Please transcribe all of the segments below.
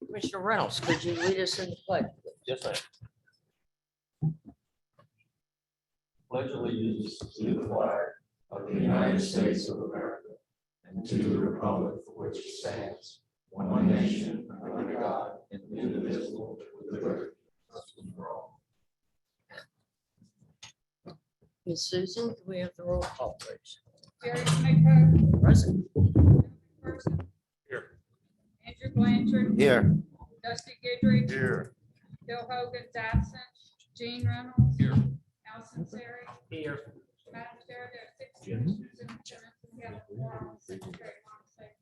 Commissioner Reynolds, could you lead us in the pledge? Yes, ma'am. Pledge allegiance to the flag of the United States of America and to the republic for which it stands, one nation, under God, indivisible, with liberty and justice for all. Ms. Susan, can we have the roll call, please? Jerry Smitko, Present. person. Here. Andrew Blanchard. Here. Dusty Guidry. Here. Bill Hogan's absent. Gene Reynolds. Here. Allison Sari. Here. Madam Chair, there are 6 Susan Johnson. We have a quorum. Secretary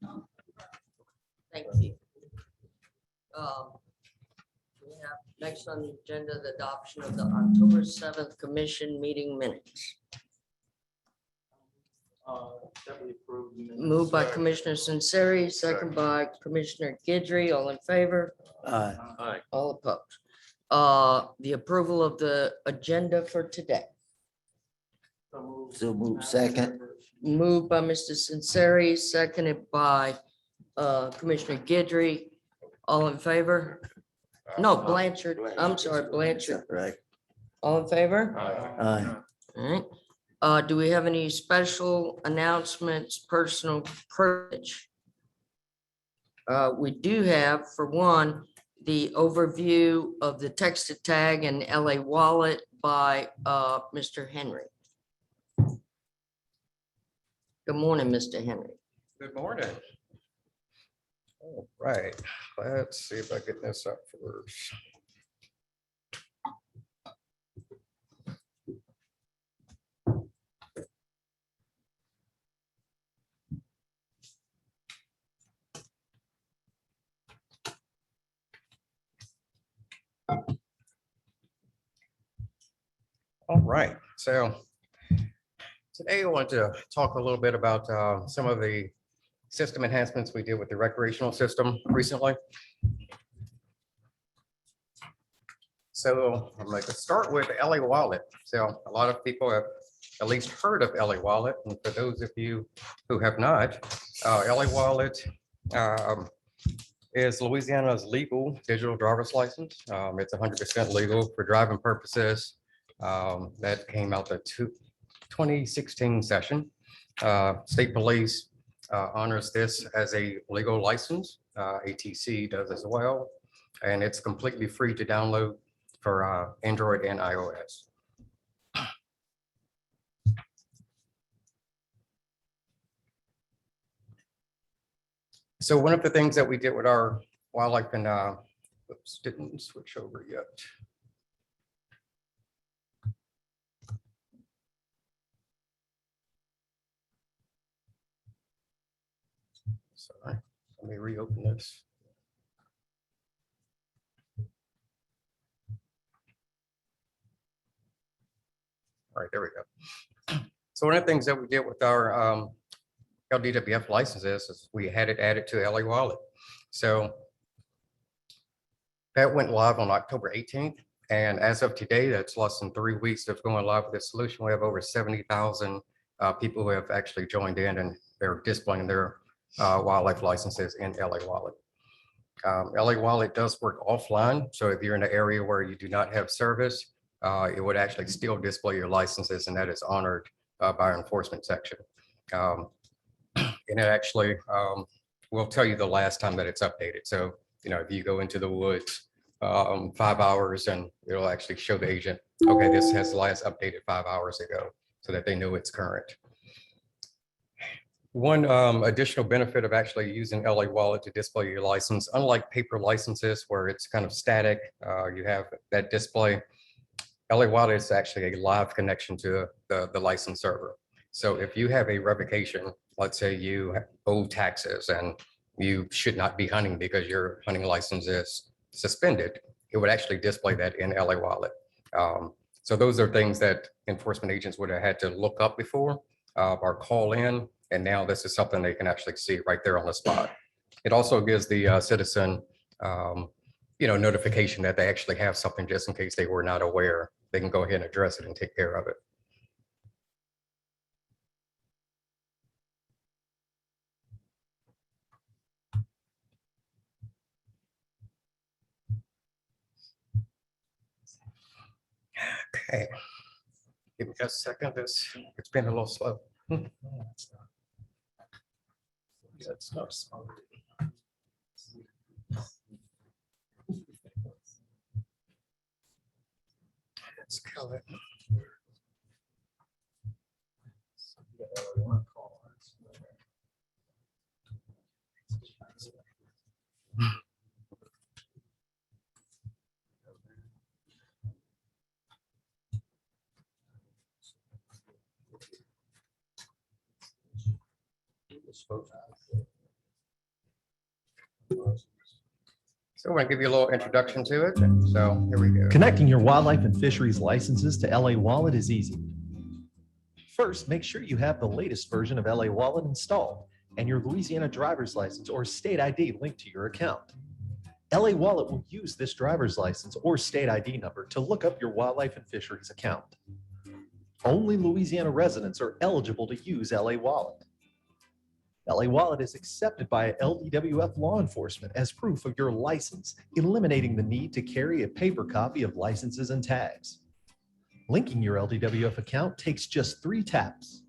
Montague. Thank you. We have next on the agenda, the adoption of the October 7th commission meeting minutes. Moved by Commissioner Sunseri, second by Commissioner Guidry. All in favor? Aye. All opposed. The approval of the agenda for today. So move second. Moved by Mr. Sunseri, seconded by Commissioner Guidry. All in favor? No, Blanchard. I'm sorry, Blanchard. Right. All in favor? Aye. All right. Do we have any special announcements, personal privilege? We do have, for one, the overview of the text to tag and LA wallet by Mr. Henry. Good morning, Mr. Henry. Good morning. All right, let's see if I get this up first. All right, so today I want to talk a little bit about some of the system enhancements we did with the recreational system recently. So I'm going to start with LA Wallet. So a lot of people have at least heard of LA Wallet. And for those of you who have not, LA Wallet is Louisiana's legal digital driver's license. It's 100% legal for driving purposes. That came out the 2016 session. State Police honors this as a legal license. ATC does as well, and it's completely free to download for Android and iOS. So one of the things that we did with our wildlife and oops, didn't switch over yet. Sorry, let me reopen this. All right, there we go. So one of the things that we did with our LWF licenses is we had it added to LA Wallet. So that went live on October 18th. And as of today, that's less than 3 weeks of going live with this solution. We have over 70,000 people who have actually joined in, and they're displaying their wildlife licenses in LA Wallet. LA Wallet does work offline. So if you're in an area where you do not have service, it would actually still display your licenses, and that is honored by our enforcement section. And it actually will tell you the last time that it's updated. So, you know, if you go into the woods 5 hours, and it'll actually show the agent, okay, this has last updated 5 hours ago, so that they know it's current. One additional benefit of actually using LA Wallet to display your license, unlike paper licenses where it's kind of static, you have that display. LA Wallet is actually a live connection to the license server. So if you have a revocation, let's say you owe taxes and you should not be hunting because your hunting license is suspended, it would actually display that in LA Wallet. So those are things that enforcement agents would have had to look up before or call in. And now this is something they can actually see right there on the spot. It also gives the citizen, notification that they actually have something just in case they were not aware. They can go ahead and address it and take care of it. Okay. Give me just a second. It's been a little slow. That's not smart. Let's kill it. So we're gonna give you a little introduction to it. So here we go. Connecting your wildlife and fisheries licenses to LA Wallet is easy. First, make sure you have the latest version of LA Wallet installed and your Louisiana driver's license or state ID linked to your account. LA Wallet will use this driver's license or state ID number to look up your wildlife and fisheries account. Only Louisiana residents are eligible to use LA Wallet. LA Wallet is accepted by LWF law enforcement as proof of your license, eliminating the need to carry a paper copy of licenses and tags. Linking your LWF account takes just 3 taps.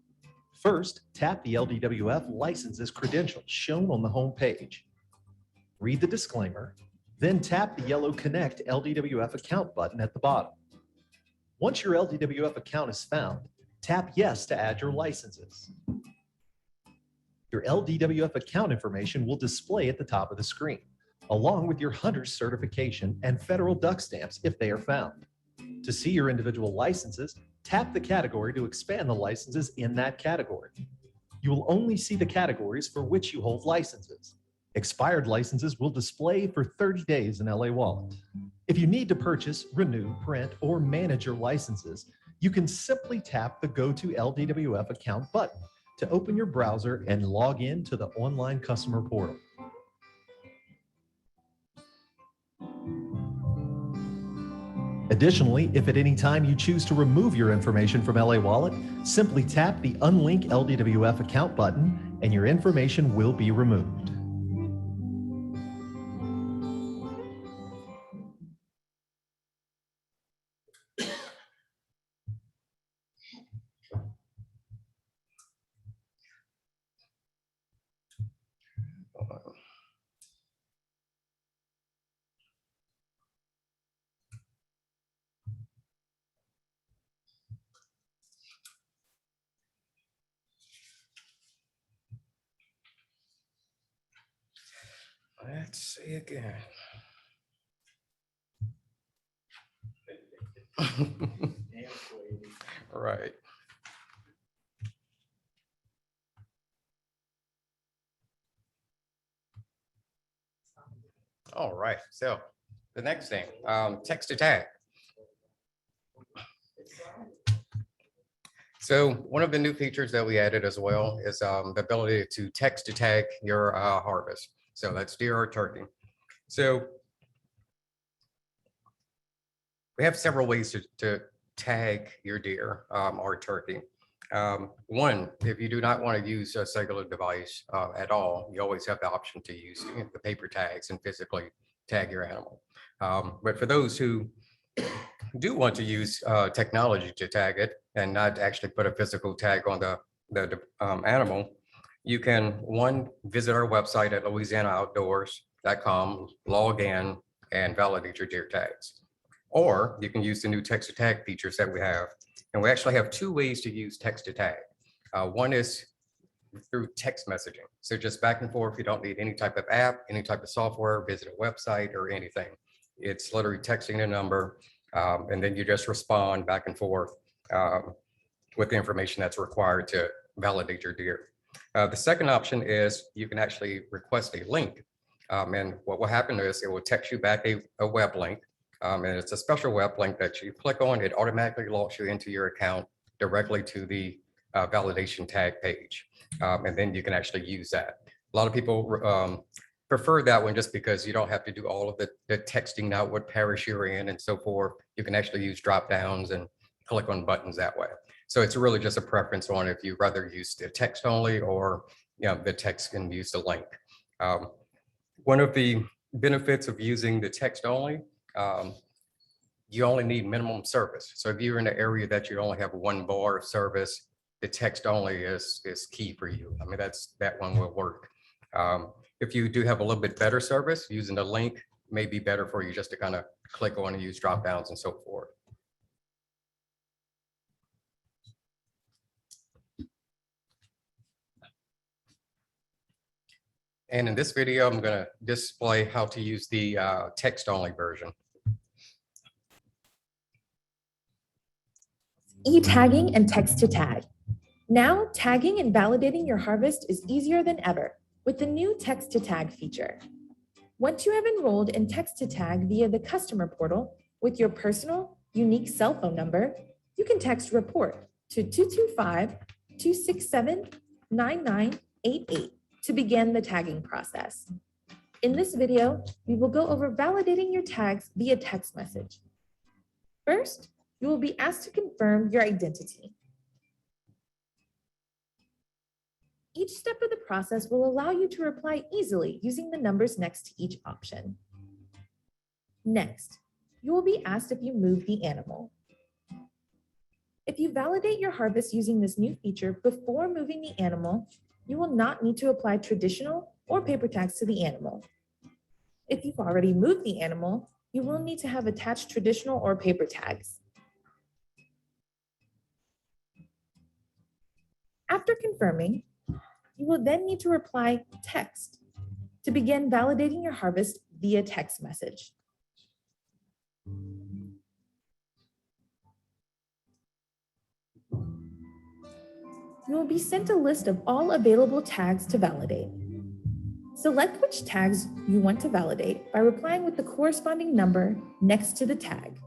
First, tap the LWF licenses credentials shown on the home page. Read the disclaimer, then tap the yellow Connect LWF account button at the bottom. Once your LWF account is found, tap Yes to add your licenses. Your LWF account information will display at the top of the screen, along with your hunter's certification and federal duck stamps if they are found. To see your individual licenses, tap the category to expand the licenses in that category. You will only see the categories for which you hold licenses. Expired licenses will display for 30 days in LA Wallet. If you need to purchase, renew, print, or manage your licenses, you can simply tap the Go to LWF account button to open your browser and log in to the online customer portal. Additionally, if at any time you choose to remove your information from LA Wallet, simply tap the Unlink LWF account button and your information will be removed. Let's see again. Right. All right, so the next thing, text to tag. So one of the new features that we added as well is the ability to text to tag your harvest. So that's deer or turkey. So we have several ways to tag your deer or turkey. One, if you do not want to use a cellular device at all, you always have the option to use the paper tags and physically tag your animal. But for those who do want to use technology to tag it and not actually put a physical tag on the animal, you can, one, visit our website at louisianaoutdoors.com, log in, and validate your deer tags. Or you can use the new text to tag features that we have. And we actually have 2 ways to use text to tag. One is through text messaging. So just back and forth, you don't need any type of app, any type of software, visit a website or anything. It's literally texting a number, and then you just respond back and forth with the information that's required to validate your deer. The second option is you can actually request a link. And what will happen is it will text you back a web link. And it's a special web link that you click on, it automatically locks you into your account directly to the validation tag page. And then you can actually use that. A lot of people prefer that one just because you don't have to do all of the texting out what parish you're in and so forth. You can actually use drop downs and click on buttons that way. So it's really just a preference on if you rather use the text only or the text can use the link. One of the benefits of using the text only, you only need minimum service. So if you're in an area that you only have one bar of service, the text only is key for you. I mean, that one will work. If you do have a little bit better service, using the link may be better for you just to kind of click on and use drop downs and so forth. And in this video, I'm going to display how to use the text only version. E-tagging and text-to-tag. Now, tagging and validating your harvest is easier than ever with the new text-to-tag feature. Once you have enrolled in text-to-tag via the customer portal with your personal, unique cell phone number, you can text report to 225-267-9988 to begin the tagging process. In this video, we will go over validating your tags via text message. First, you will be asked to confirm your identity. Each step of the process will allow you to reply easily using the numbers next to each option. Next, you will be asked if you moved the animal. If you validate your harvest using this new feature before moving the animal, you will not need to apply traditional or paper tags to the animal. If you've already moved the animal, you will need to have attached traditional or paper tags. After confirming, you will then need to reply text to begin validating your harvest via text message. You will be sent a list of all available tags to validate. Select which tags you want to validate by replying with the corresponding number next to the tag.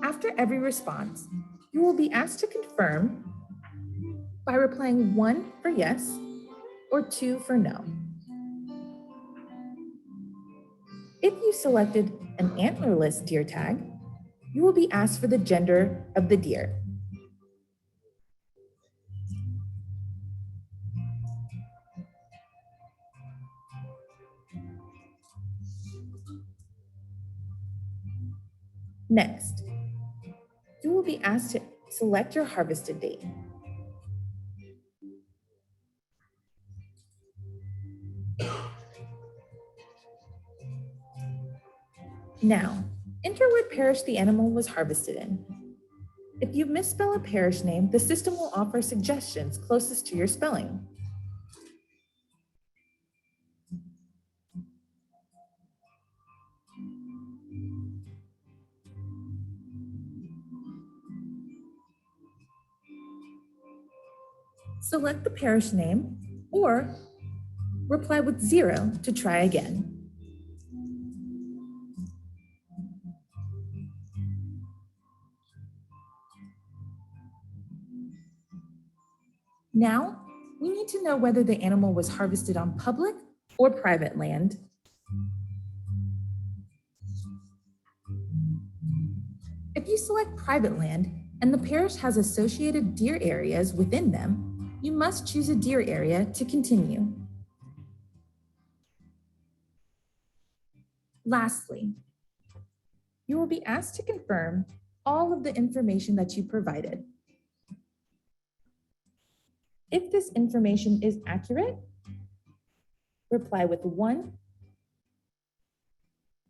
After every response, you will be asked to confirm by replying 1 for yes or 2 for no. If you selected an antlerless deer tag, you will be asked for the gender of the deer. Next, you will be asked to select your harvested date. Now, enter what parish the animal was harvested in. If you misspell a parish name, the system will offer suggestions closest to your spelling. Select the parish name or reply with 0 to try again. Now, we need to know whether the animal was harvested on public or private land. If you select private land and the parish has associated deer areas within them, you must choose a deer area to continue. Lastly, you will be asked to confirm all of the information that you provided. If this information is accurate, reply with 1.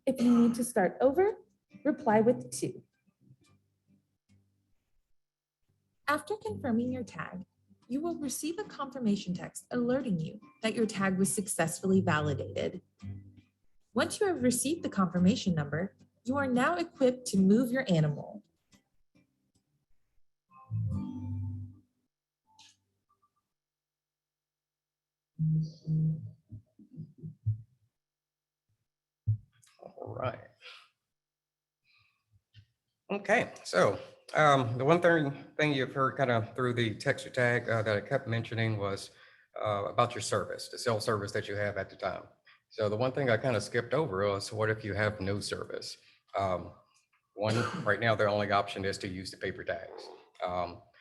If you need to start over, reply with 2. After confirming your tag, you will receive a confirmation text alerting you that your tag was successfully validated. Once you have received the confirmation number, you are now equipped to move your animal. All right. Okay, so the one thing you've heard kind of through the text to tag that I kept mentioning was about your service, the cell service that you have at the time. So the one thing I kind of skipped over was, what if you have no service? Right now, their only option is to use the paper tags.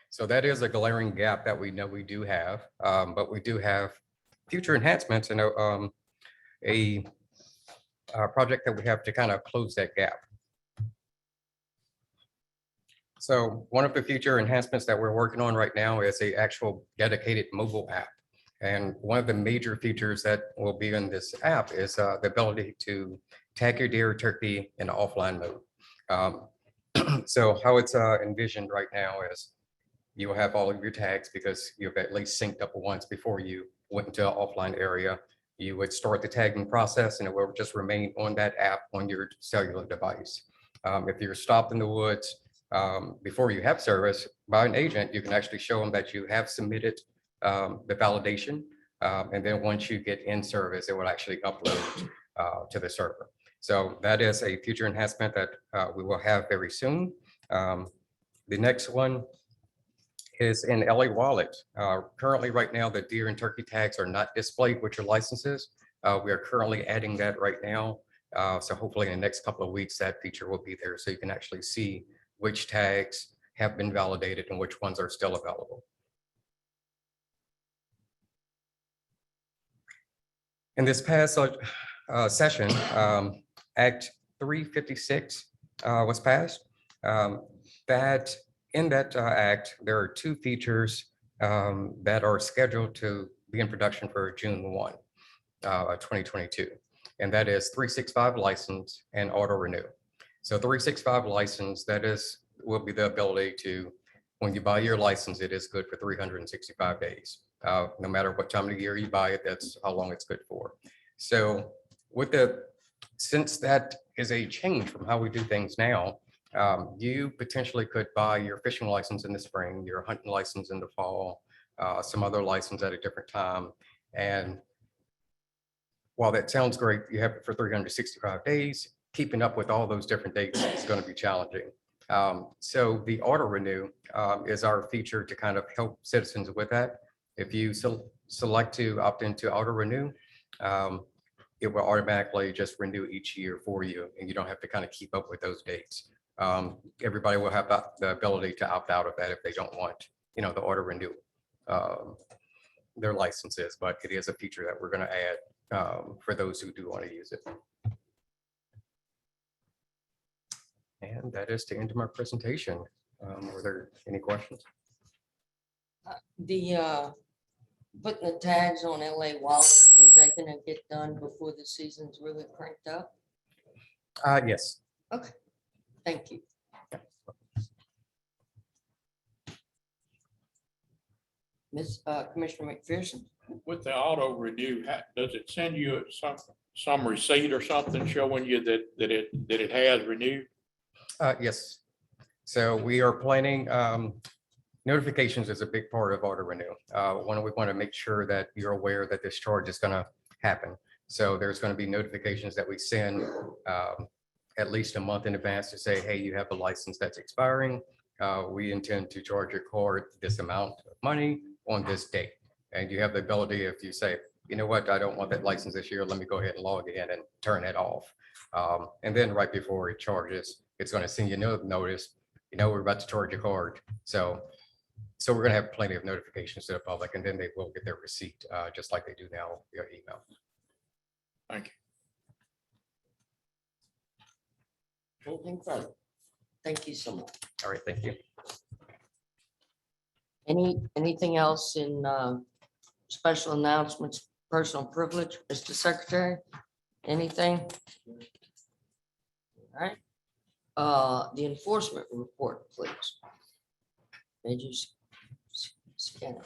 So that is a glaring gap that we know we do have, but we do have future enhancements and a project that we have to kind of close that gap. So one of the future enhancements that we're working on right now is a actual dedicated mobile app. And one of the major features that will be in this app is the ability to tag your deer or turkey in offline mode. So how it's envisioned right now is you will have all of your tags because you've at least synced up once before you went into an offline area. You would start the tagging process and it will just remain on that app on your cellular device. If you're stopped in the woods before you have service by an agent, you can actually show them that you have submitted the validation. And then once you get in service, it will actually upload to the server. So that is a future enhancement that we will have very soon. The next one is in LA Wallet. Currently, right now, the deer and turkey tags are not displayed with your licenses. We are currently adding that right now. So hopefully in the next couple of weeks, that feature will be there so you can actually see which tags have been validated and which ones are still available. In this past session, Act 356 was passed. In that act, there are two features that are scheduled to be in production for June 1, 2022. And that is 365 license and auto renew. So 365 license, will be the ability to, when you buy your license, it is good for 365 days. No matter what time of the year you buy it, that's how long it's good for. So since that is a change from how we do things now, you potentially could buy your fishing license in the spring, your hunting license in the fall, some other license at a different time. And while that sounds great, you have it for 365 days, keeping up with all those different dates is going to be challenging. So the auto renew is our feature to kind of help citizens with that. If you select to opt into auto renew, it will automatically just renew each year for you, and you don't have to kind of keep up with those dates. Everybody will have the ability to opt out of that if they don't want, the auto renew their licenses, but it is a feature that we're going to add for those who do want to use it. And that is the end of my presentation. Were there any questions? Putting the tags on LA Wallet, is that gonna get done before the season's really cranked up? Yes. Okay, thank you. Commissioner McPherson? With the auto renew, does it send you some receipt or something showing you that it has renewed? Yes. So we are planning, notifications is a big part of auto renew. We want to make sure that you're aware that this charge is going to happen. So there's going to be notifications that we send at least a month in advance to say, hey, you have a license that's expiring. We intend to charge your card this amount of money on this date. And you have the ability, if you say, you know what, I don't want that license this year, let me go ahead and log in and turn it off. And then right before it charges, it's going to send you a notice, we're about to charge your card. So we're going to have plenty of notifications to the public, and then they will get their receipt just like they do now via email. Thank you. Anything further? Thank you so much. All right, thank you. Anything else in special announcements, personal privilege, Mr. Secretary? Anything? All right. The enforcement report, please. Major Scanner.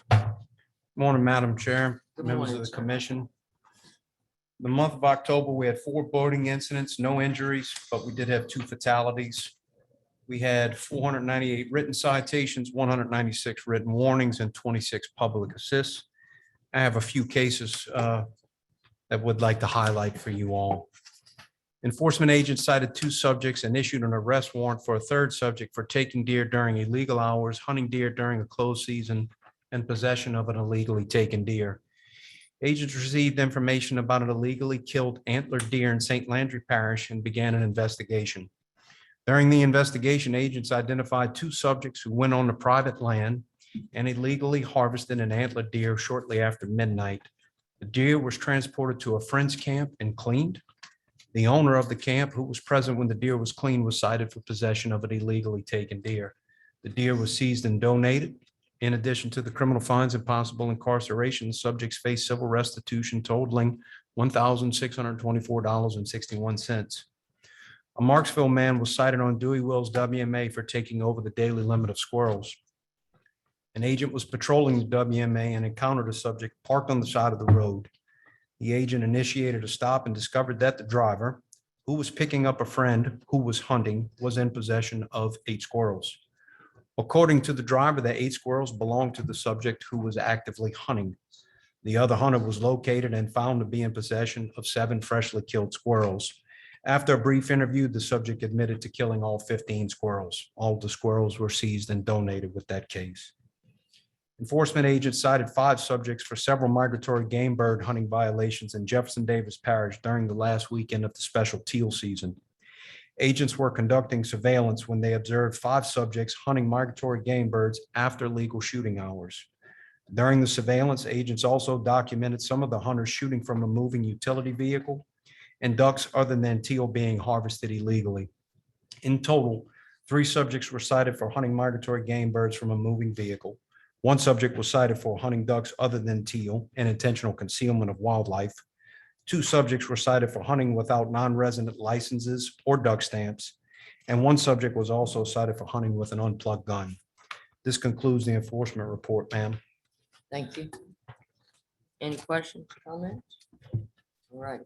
Morning, Madam Chair, Good members of morning, the sir. commission. The month of October, we had 4 boating incidents, no injuries, but we did have 2 fatalities. We had 498 written citations, 196 written warnings, and 26 public assists. I have a few cases that would like to highlight for you all. Enforcement agents cited 2 subjects and issued an arrest warrant for a 3rd subject for taking deer during illegal hours, hunting deer during a closed season, and possession of an illegally taken deer. Agents received information about an illegally killed antlered deer in St. Landry Parish and began an investigation. During the investigation, agents identified 2 subjects who went on the private land and illegally harvested an antlered deer shortly after midnight The deer was transported to a friend's camp and cleaned. The owner of the camp, who was present when the deer was cleaned, was cited for possession of an illegally taken deer. The deer was seized and donated. In addition to the criminal fines and possible incarceration, subjects face civil restitution totaling $1,624.61. A Marksville man was cited on Dewey Will's WMA for taking over the daily limit of squirrels. An agent was patrolling the WMA and encountered a subject parked on the side of the road. The agent initiated a stop and discovered that the driver, who was picking up a friend who was hunting, was in possession of 8 squirrels. According to the driver, the 8 squirrels belonged to the subject who was actively hunting. The other hunter was located and found to be in possession of 7 freshly killed squirrels. After a brief interview, the subject admitted to killing all 15 squirrels. All the squirrels were seized and donated with that case. Enforcement agents cited 5 subjects for several migratory game bird hunting violations in Jefferson Davis Parish during the last weekend of the special teal season. Agents were conducting surveillance when they observed 5 subjects hunting migratory game birds after legal shooting hours. During the surveillance, agents also documented some of the hunters shooting from a moving utility vehicle and ducks other than teal being harvested illegally. In total, 3 subjects were cited for hunting migratory game birds from a moving vehicle. 1 subject was cited for hunting ducks other than teal and intentional concealment of wildlife. 2 subjects were cited for hunting without non-resident licenses or duck stamps. And 1 subject was also cited for hunting with an unplugged gun. This concludes the enforcement report, ma'am. Thank you. Any questions, comments? All right.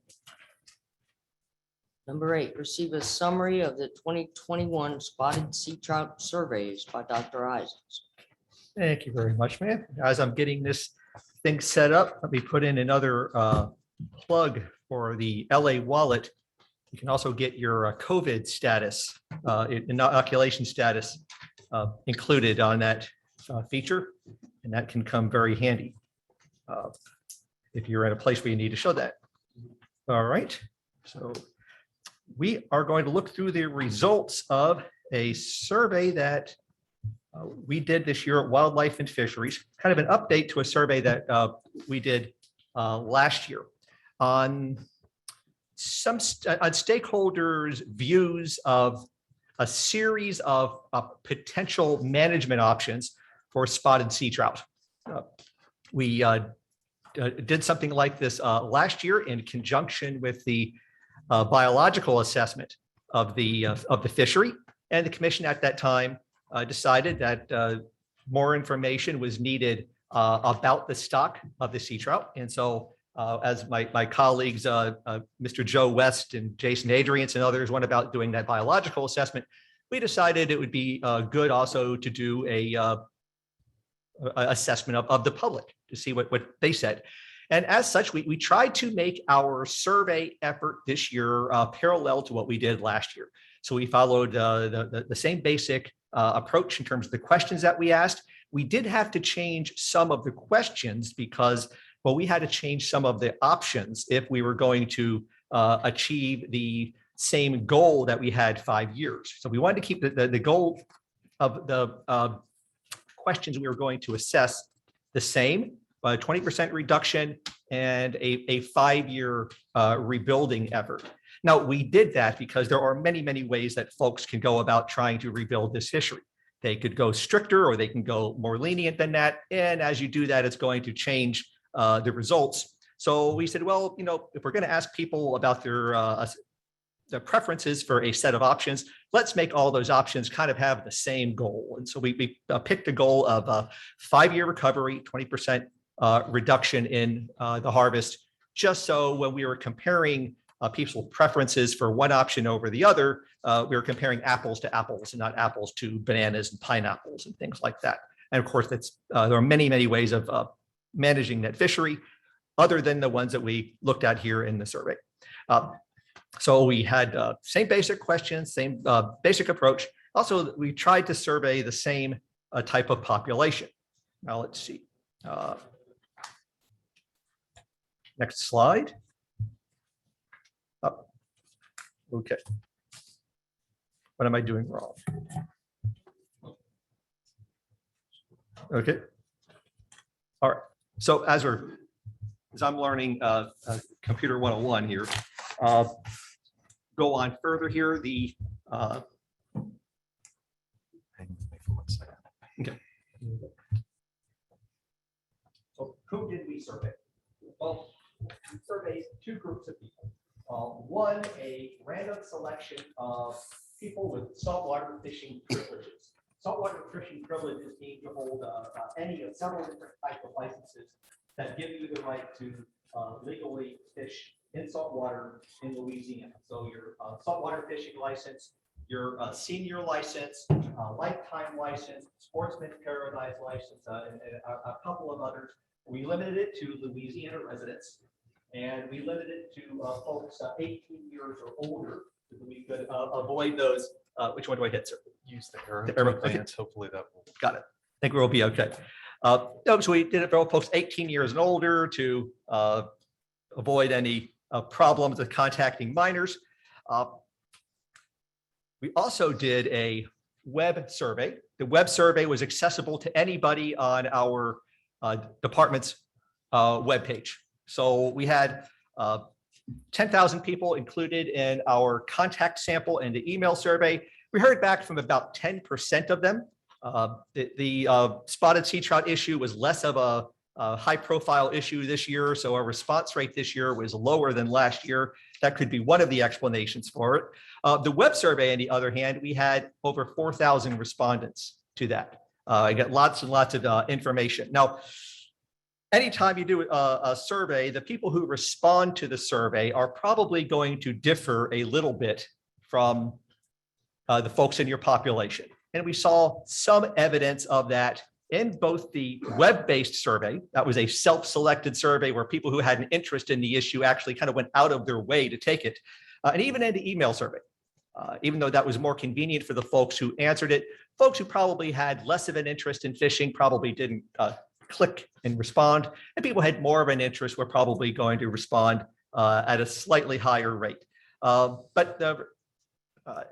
Number 8, receive a summary of the 2021 spotted sea trout surveys by Dr. Isaacs. Thank you very much, man. As I'm getting this thing set up, let me put in another plug for the LA wallet. You can also get your COVID status, inoculation status included on that feature, and that can come very handy if you're at a place where you need to show that. All right, so we are going to look through the results of a survey that we did this year at Wildlife and Fisheries, kind of an update to a survey that we did last year on some on stakeholders' views of a series of potential management options for spotted sea trout. We did something like this last year in conjunction with the biological assessment of the fishery, and the commission at that time decided that more information was needed about the stock of the sea trout. And so as my colleagues, Mr. Joe West and Jason Adrians and others went about doing that biological assessment, we decided it would be good also to do a assessment of the public to see what they said. And as such, we tried to make our survey effort this year parallel to what we did last year. So we followed the same basic approach in terms of the questions that we asked. We did have to change some of the questions because, well, we had to change some of the options if we were going to achieve the same goal that we had 5 years. So we wanted to keep the goal of the questions we were going to assess the same, 20% reduction and a 5-year rebuilding effort. Now, we did that because there are many, many ways that folks can go about trying to rebuild this fishery. They could go stricter or they can go more lenient than that. And as you do that, it's going to change the results. So we said, well, you know, if we're going to ask people about their preferences for a set of options, let's make all those options kind of have the same goal. And so we picked a goal of a 5-year recovery, 20% reduction in the harvest, just so when we were comparing people's preferences for one option over the other, we were comparing apples to apples and not apples to bananas and pineapples and things like that. And of course, that's there are many, many ways of managing that fishery other than the ones that we looked at here in the survey. So we had same basic questions, same basic approach. Also, we tried to survey the same type of population. Now let's see. Next slide. Oh, okay. What am I doing wrong? Okay. All right. So as we're as I'm learning Computer 101 here, go on further here, the hang with me for 1 second. Okay. So who did we survey? Well, we surveyed two groups of people. One, a random selection of people with saltwater fishing privileges. Saltwater fishing privileges mean you hold any of several different types of licenses that give you the right to legally fish in saltwater in Louisiana. So your saltwater fishing license, your senior license, lifetime license, sportsman paradise license, and a couple of others. We limited it to Louisiana residents, and we limited it to folks 18 years or older, so that we could avoid those. Which one do I hit, sir? Use the arrow The to arrow, okay. advance. Hopefully that will. Got it. I think we'll be okay. No, so we did it for all folks 18 years and older to avoid any problems with contacting minors. We also did a web survey. The web survey was accessible to anybody on our department's webpage. So we had 10,000 people included in our contact sample and the email survey. We heard back from about 10% of them. The spotted sea trout issue was less of a high profile issue this year. So our response rate this year was lower than last year. That could be one of the explanations for it. The web survey, on the other hand, we had over 4,000 respondents to that. I got lots and lots of information. Now, anytime you do a survey, the people who respond to the survey are probably going to differ a little bit from the folks in your population. And we saw some evidence of that in both the web-based survey, that was a self-selected survey where people who had an interest in the issue actually kind of went out of their way to take it, and even in the email survey. Even though that was more convenient for the folks who answered it, folks who probably had less of an interest in fishing probably didn't click and respond, and people had more of an interest were probably going to respond at a slightly higher rate. But the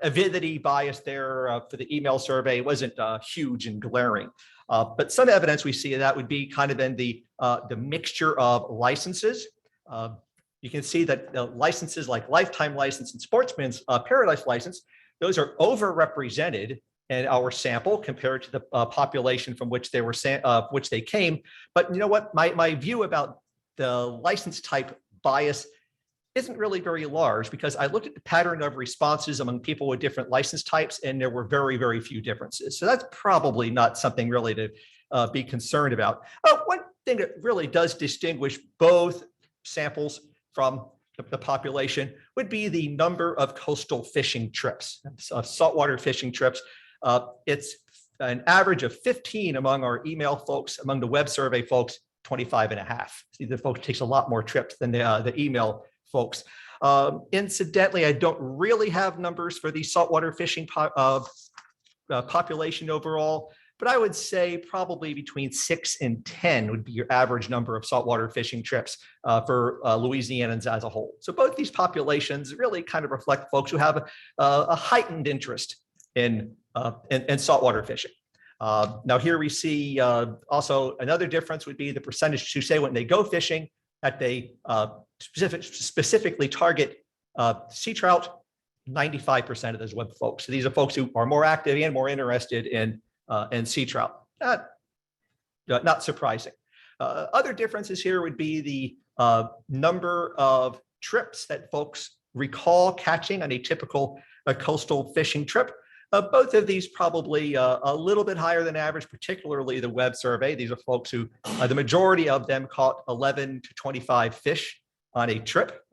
avidity bias there for the email survey wasn't huge and glaring. But some evidence we see of that would be kind of in the mixture of licenses. You can see that licenses like lifetime license and sportsman's paradise license, those are overrepresented in our sample compared to the population from which they were which they came. But you know what? My view about the license type bias isn't really very large, because I looked at the pattern of responses among people with different license types, and there were very, very few differences. So that's probably not something really to be concerned about. One thing that really does distinguish both samples from the population would be the number of coastal fishing trips, saltwater fishing trips. It's an average of 15 among our email folks, among the web survey folks, 25 and a half. See, the folks takes a lot more trips than the email folks. Incidentally, I don't really have numbers for the saltwater fishing population overall, but I would say probably between 6 and 10 would be your average number of saltwater fishing trips for Louisianans as a whole. So both these populations really kind of reflect folks who have a heightened interest in saltwater fishing. Now here we see also another difference would be the percentage who say when they go fishing that they specifically target sea trout. 95% of those web folks. So these are folks who are more active and more interested in sea trout. Not surprising. Other differences here would be the number of trips that folks recall catching on a typical coastal fishing trip. Both of these probably a little bit higher than average, particularly the web survey. These are folks who, the majority of them caught 11 to 25 fish on a trip,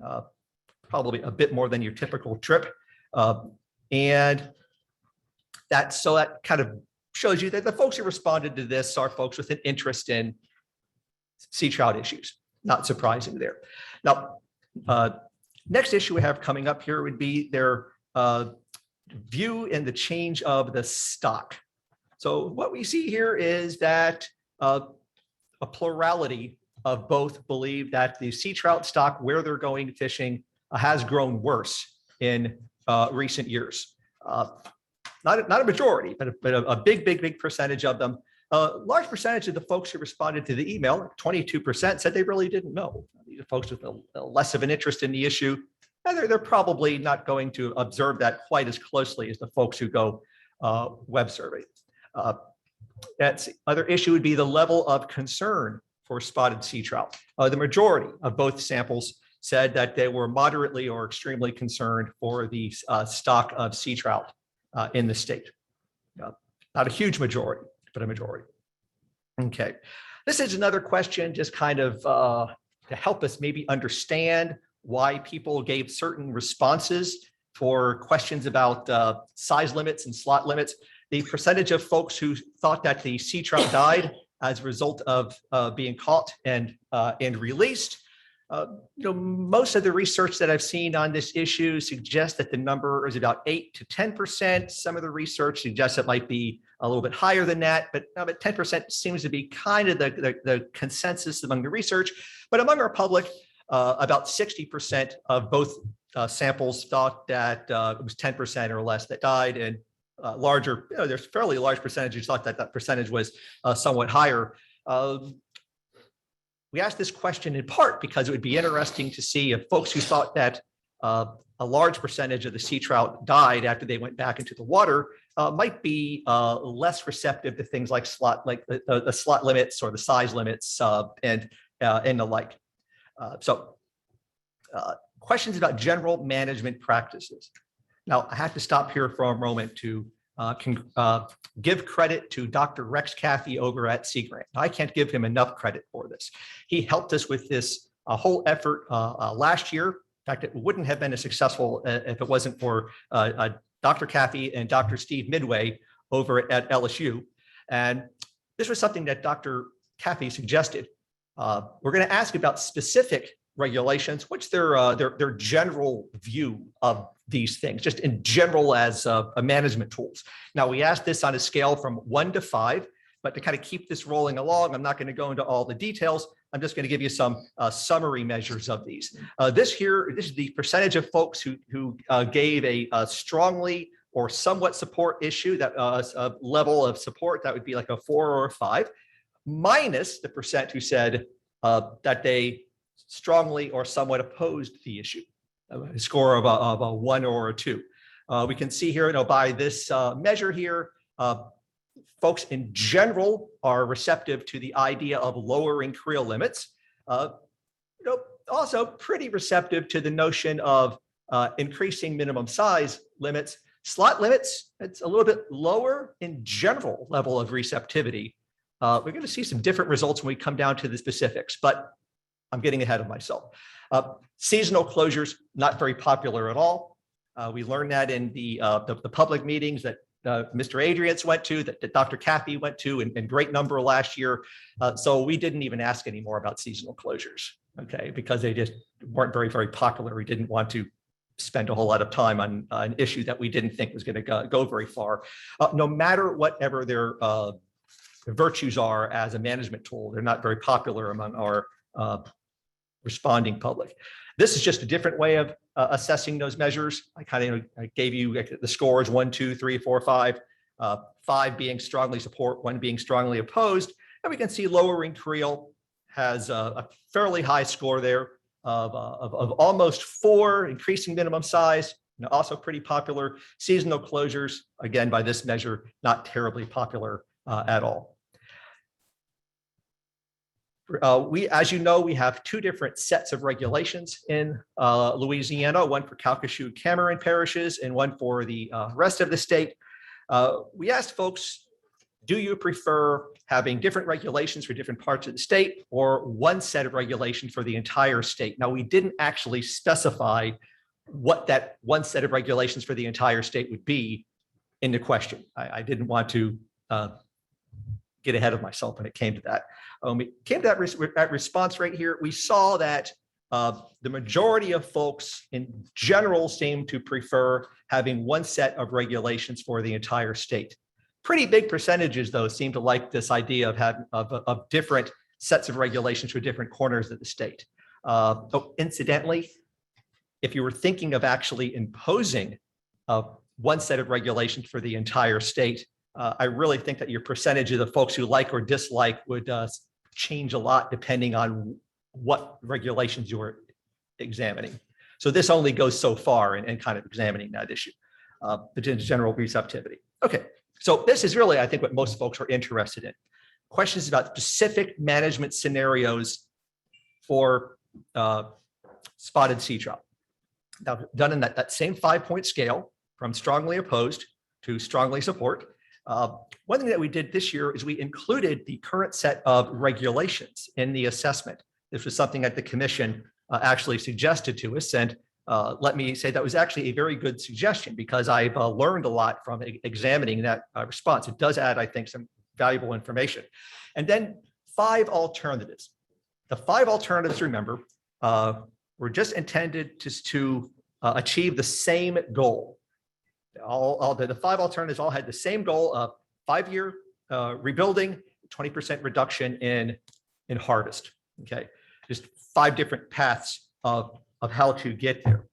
probably a bit more than your typical trip. And that kind of shows you that the folks who responded to this are folks with an interest in sea trout issues. Not surprising there. Now, next issue we have coming up here would be their view in the change of the stock. So what we see here is that a plurality of both believe that the sea trout stock where they're going fishing has grown worse in recent years. Not a majority, but a big percentage of them A large percentage of the folks who responded to the email, 22%, said they really didn't know. These are folks with a less of an interest in the issue. And they're probably not going to observe that quite as closely as the folks who go web survey. That's other issue would be the level of concern for spotted sea trout. The majority of both samples said that they were moderately or extremely concerned for the stock of sea trout in the state. Not a huge majority, but a majority. Okay, this is another question just kind of to help us maybe understand why people gave certain responses for questions about size limits and slot limits. The percentage of folks who thought that the sea trout died as a result of being caught and released. Most of the research that I've seen on this issue suggests that the number is about 8 to 10%. Some of the research suggests it might be a little bit higher than that, but 10% seems to be kind of the consensus among the research. But among our public, about 60% of both samples thought that it was 10% or less that died, and larger, there's fairly large percentages thought that that percentage was somewhat higher. We asked this question in part because it would be interesting to see if folks who thought that a large percentage of the sea trout died after they went back into the water might be less receptive to things like the slot limits or the size limits and the like. Questions about general management practices. Now, I have to stop here for a moment to give credit to Dr. Rex Caffey over at Sea Grant. I can't give him enough credit for this. He helped us with this whole effort last year. In fact, it wouldn't have been as successful if it wasn't for Dr. Caffey and Dr. Steve Midway over at LSU. And this was something that Dr. Caffey suggested. We're going to ask about specific regulations. What's their general view of these things, just in general as a management tools? Now, we asked this on a scale from 1 to 5, but to kind of keep this rolling along, I'm not going to go into all the details. I'm just going to give you some summary measures of these. This is the percentage of folks who gave a strongly or somewhat support issue, that a level of support that would be like a 4 or a 5, minus the percent who said that they strongly or somewhat opposed the issue, a score of a 1 or a 2. We can see here, by this measure here, folks in general are receptive to the idea of lowering creel limits. Also pretty receptive to the notion of increasing minimum size limits. Slot limits, it's a little bit lower in general level of receptivity. We're going to see some different results when we come down to the specifics, but I'm getting ahead of myself. Seasonal closures, not very popular at all. We learned that in the public meetings that Mr. Adrians went to, that Dr. Caffey went to in great number last year. So we didn't even ask any more about seasonal closures, okay, because they just weren't very, very popular. We didn't want to spend a whole lot of time on an issue that we didn't think was going to go very far. No matter whatever their virtues are as a management tool, they're not very popular among our responding public. This is just a different way of assessing those measures. I gave you the scores 1, 2, 3, 4, 5, 5 being strongly support, 1 being strongly opposed. And we can see lowering creel has a fairly high score there of almost 4, increasing minimum size, also pretty popular. Seasonal closures, again, by this measure, not terribly popular at all. As you know, we have 2 different sets of regulations in Louisiana, one for Calcasieu Cameron parishes and one for the rest of the state. We asked folks, do you prefer having different regulations for different parts of the state or one set of regulations for the entire state? Now, we didn't actually specify what that one set of regulations for the entire state would be in the question. I didn't want to get ahead of myself when it came to that. When we came to that response right here, we saw that the majority of folks in general seem to prefer having one set of regulations for the entire state. Pretty big percentages, though, seem to like this idea of having of different sets of regulations for different corners of the state. Incidentally, if you were thinking of actually imposing one set of regulations for the entire state, I really think that your percentage of the folks who like or dislike would change a lot depending on what regulations you're examining. So this only goes so far in kind of examining that issue, the general receptivity. Okay, so this is really, I think, what most folks are interested in. Questions about specific management scenarios for spotted sea trout. Now, done in that same 5-point scale from strongly opposed to strongly support. One thing that we did this year is we included the current set of regulations in the assessment. This was something that the commission actually suggested to us. And let me say that was actually a very good suggestion because I've learned a lot from examining that response. It does add, I think, some valuable information. And then 5 alternatives. The 5 alternatives, remember, were just intended to achieve the same goal. All the 5 alternatives all had the same goal of 5-year rebuilding, 20% reduction in harvest. Okay, just 5 different paths of how to get there.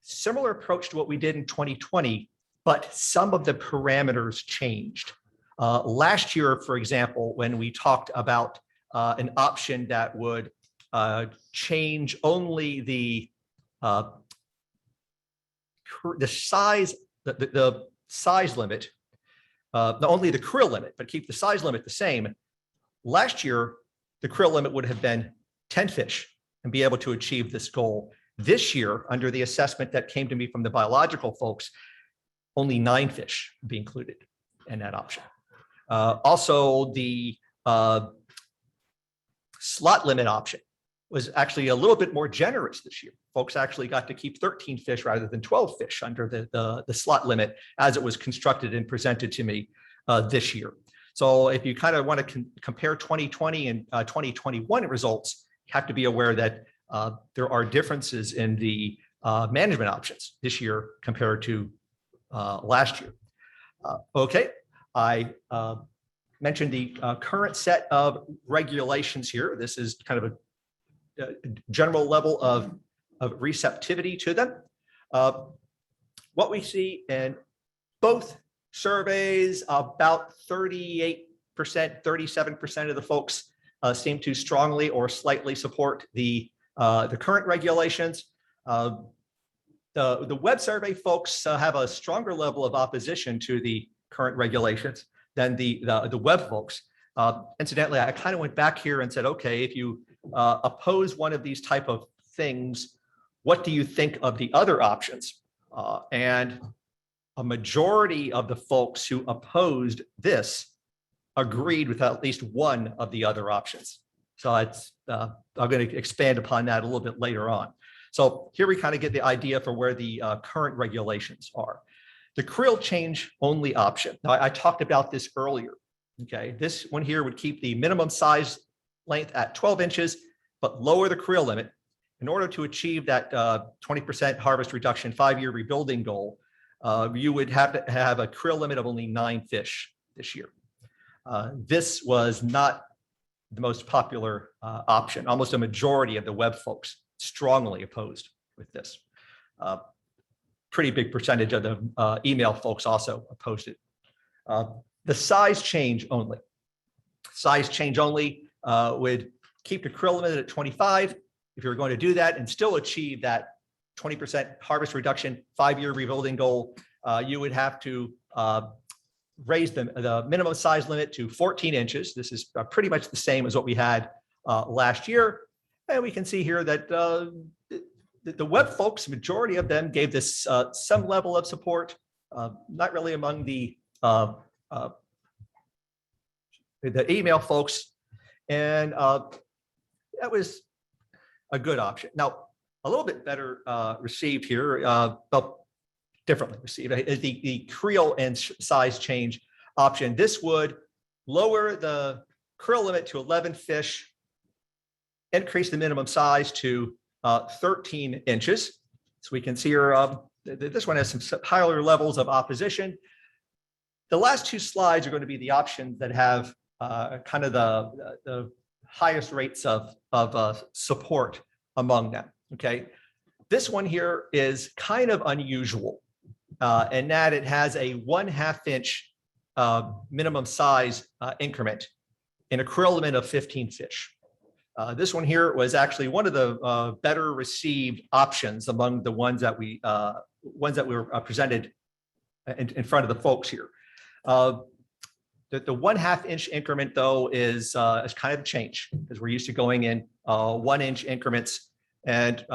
Similar approach to what we did in 2020, but some of the parameters changed. Last year, for example, when we talked about an option that would change only the size, the size limit, not only the krill limit, but keep the size limit the same. Last year, the krill limit would have been 10 fish and be able to achieve this goal. This year, under the assessment that came to me from the biological folks, only 9 fish would be included in that option. Also, the slot limit option was actually a little bit more generous this year. Folks actually got to keep 13 fish rather than 12 fish under the slot limit as it was constructed and presented to me this year. So if you kind of want to compare 2020 and 2021 results, you have to be aware that there are differences in the management options this year compared to last year. Okay, I mentioned the current set of regulations here. This is kind of a general level of receptivity to them. What we see in both surveys, about 38%, 37% of the folks seem to strongly or slightly support the current regulations. The web survey folks have a stronger level of opposition to the current regulations than the web folks. Incidentally, I kind of went back here and said, okay, if you oppose one of these type of things, what do you think of the other options? And a majority of the folks who opposed this agreed with at least one of the other options. So it's, I'm going to expand upon that a little bit later on. So here we kind of get the idea for where the current regulations are. The krill change only option. Now, I talked about this earlier. Okay, this one here would keep the minimum size length at 12 inches, but lower the krill limit. In order to achieve that 20% harvest reduction 5-year rebuilding goal, you would have to have a krill limit of only 9 fish this year. This was not the most popular option. Almost a majority of the web folks strongly opposed with this. Pretty big percentage of the email folks also opposed it. The size change only. Size change only would keep the krill limit at 25. If you're going to do that and still achieve that 20% harvest reduction 5-year rebuilding goal, you would have to raise the minimum size limit to 14 inches. This is pretty much the same as what we had last year. And we can see here that the web folks, majority of them gave this some level of support, not really among the email folks. And that was a good option. Now, a little bit better received here, well, differently received, is the krill and size change option. This would lower the krill limit to 11 fish, increase the minimum size to 13 inches. So we can see here, this one has some higher levels of opposition. The last 2 slides are going to be the options that have kind of the highest rates of support among them. Okay, this one here is kind of unusual. and that it has a 1/2 inch minimum size increment and a krill limit of 15 fish. This one here was actually one of the better received options among the ones that were presented in front of the folks here. The 1/2 inch increment though is kind of a change because we're used to going in 1 inch increments, and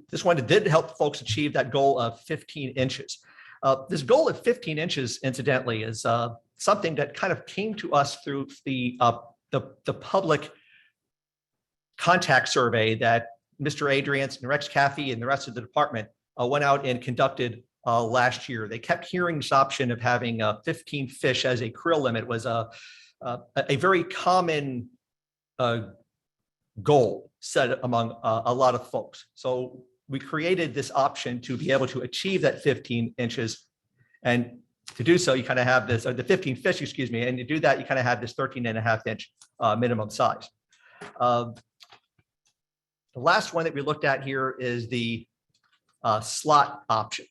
this one did help folks achieve that goal of 15 inches. This goal of 15 inches, incidentally, is something that kind of came to us through the public contact survey that Mr. Adrians and Rex Caffey and the rest of the department went out and conducted last year. They kept hearing this option of having 15 fish as a krill limit was a very common goal set among a lot of folks. So we created this option to be able to achieve that 15 inches. And to do so, you kind of have this, or the 15 fish, excuse me, and to do that, you kind of have this 13.5 inch minimum size. The last one that we looked at here is the slot option.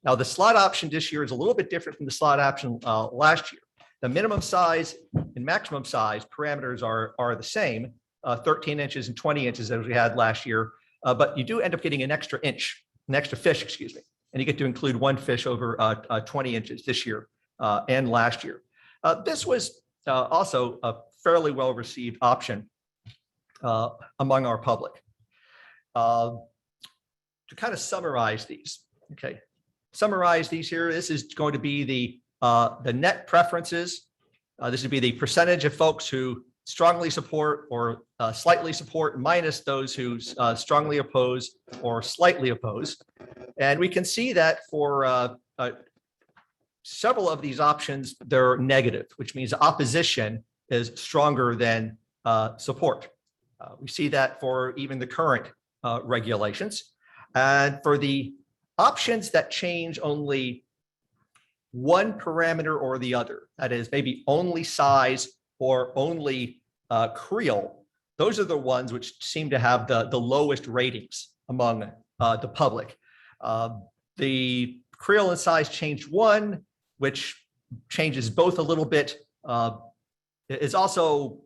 Now, the slot option this year is a little bit different from the slot option last year. The minimum size and maximum size parameters are the same, 13 inches and 20 inches as we had last year, but you do end up getting an extra fish, excuse me, and you get to include 1 fish over 20 inches this year and last year. This was also a fairly well-received option among our public. To kind of summarize these, okay, this is going to be the net preferences. This would be the percentage of folks who strongly support or slightly support minus those who strongly oppose or slightly oppose. And we can see that for several of these options, they're negative, which means opposition is stronger than support. We see that for even the current regulations. And for the options that change only one parameter or the other, that is maybe only size or only creel, those are the ones which seem to have the lowest ratings among the public. The creel and size change 1, which changes both a little bit, is also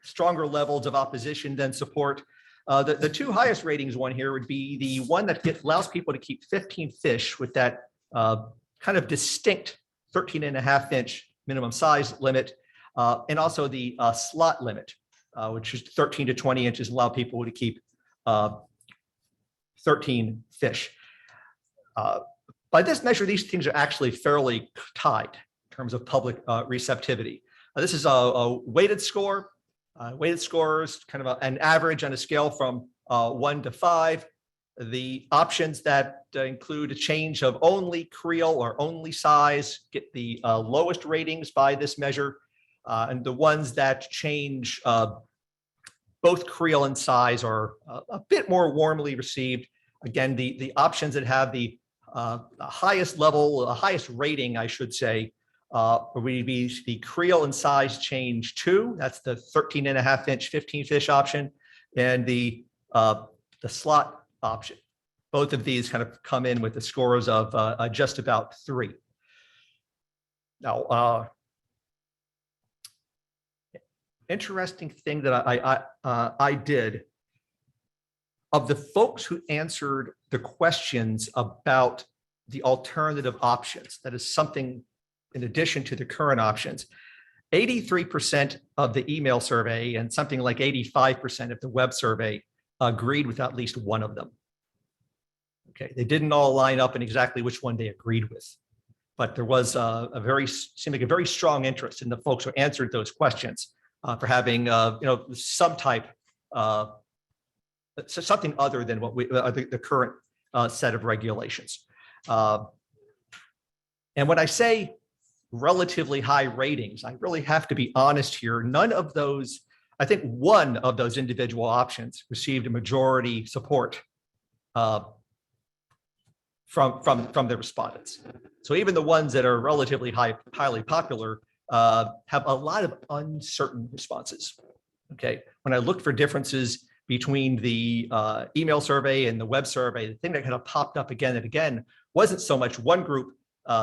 stronger levels of opposition than support. The 2 highest ratings one here would be the one that allows people to keep 15 fish with that kind of distinct 13.5 inch minimum size limit, and also the slot limit, which is 13 to 20 inches, allow people to keep 13 fish. By this measure, these things are actually fairly tied in terms of public receptivity. This is a weighted score. Weighted scores, kind of an average on a scale from 1 to 5. The options that include a change of only creel or only size get the lowest ratings by this measure. And the ones that change both creel and size are a bit more warmly received. Again, the options that have the highest level, the highest rating, I should say, would be the creel and size change 2. That's the 13.5 inch 15 fish option, and the slot option. Both of these kind of come in with the scores of just about 3. Now, interesting thing that I did, of the folks who answered the questions about the alternative options, that is something in addition to the current options, 83% of the email survey and something like 85% of the web survey agreed with at least one of them. Okay, they didn't all line up in exactly which one they agreed with, but there was seemed like a very strong interest in the folks who answered those questions for having some type something other than what the current set of regulations. And when I say relatively high ratings, I really have to be honest here. None of those, I think one of those individual options received a majority support from the respondents. So even the ones that are relatively highly popular have a lot of uncertain responses. Okay, when I looked for differences between the email survey and the web survey, the thing that kind of popped up again and again wasn't so much one group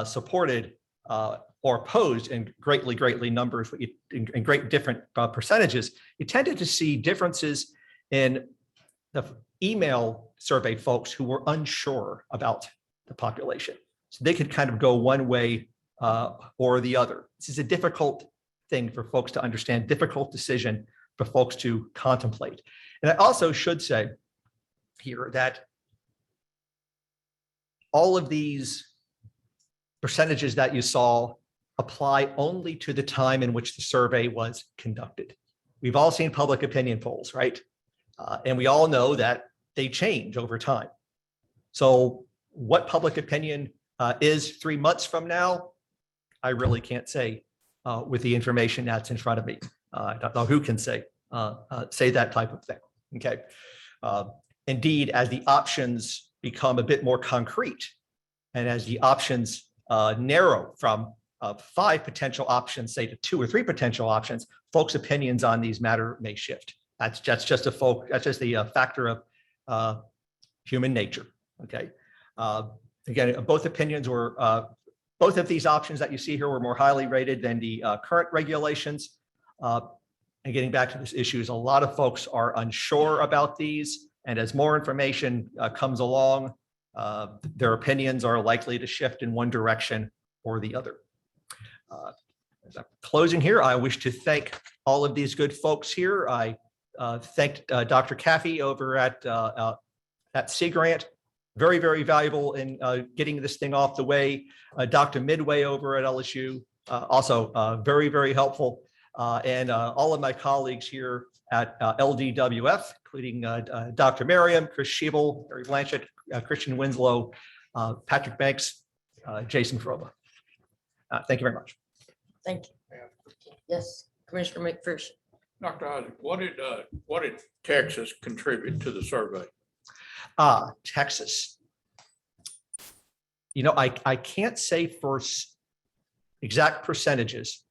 supported or opposed in greatly numbers, in great different percentages. You tended to see differences in the email survey folks who were unsure about the population. So they could kind of go one way or the other. This is a difficult thing for folks to understand, difficult decision for folks to contemplate. And I also should say here that all of these percentages that you saw apply only to the time in which the survey was conducted. We've all seen public opinion polls, right? And we all know that they change over time. So what public opinion is 3 months from now, I really can't say with the information that's in front of me. I don't know who can say that type of thing. Okay. Indeed, as the options become a bit more concrete, and as the options narrow from 5 potential options, say to 2 or 3 potential options, folks' opinions on these matter may shift. That's just the factor of human nature. Okay. Again, both opinions were both of these options that you see here were more highly rated than the current regulations. And getting back to this issue, is a lot of folks are unsure about these, and as more information comes along, their opinions are likely to shift in one direction or the other. As I'm closing here, I wish to thank all of these good folks here. I thanked Dr. Caffey over at Sea Grant. Very valuable in getting this thing off the way. Dr. Midway over at LSU, also very helpful. And all of my colleagues here at LWF, including Dr. Merriam, Chris Schiebel, Barry Blanchett, Christian Winslow, Patrick Banks, Jason Froba. Thank you very much. Thank you. Yes, Commissioner McPherson. Dr. Isaac, what did Texas contribute to the survey? Texas. You know, I can't say for exact percentages.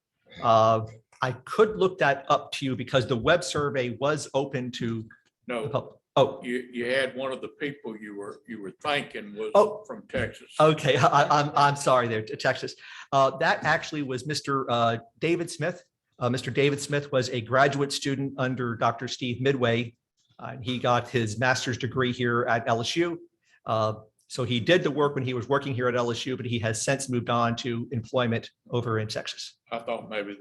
I could look that up to you because the web survey was open to the No, public. Oh, you had one of the people you were thanking was from Texas. okay. I'm sorry there, Texas. That actually was Mr. David Smith. Mr. David Smith was a graduate student under Dr. Steve Midway. He got his master's degree here at LSU. So he did the work when he was working here at LSU, but he has since moved on to employment over in Texas. I thought maybe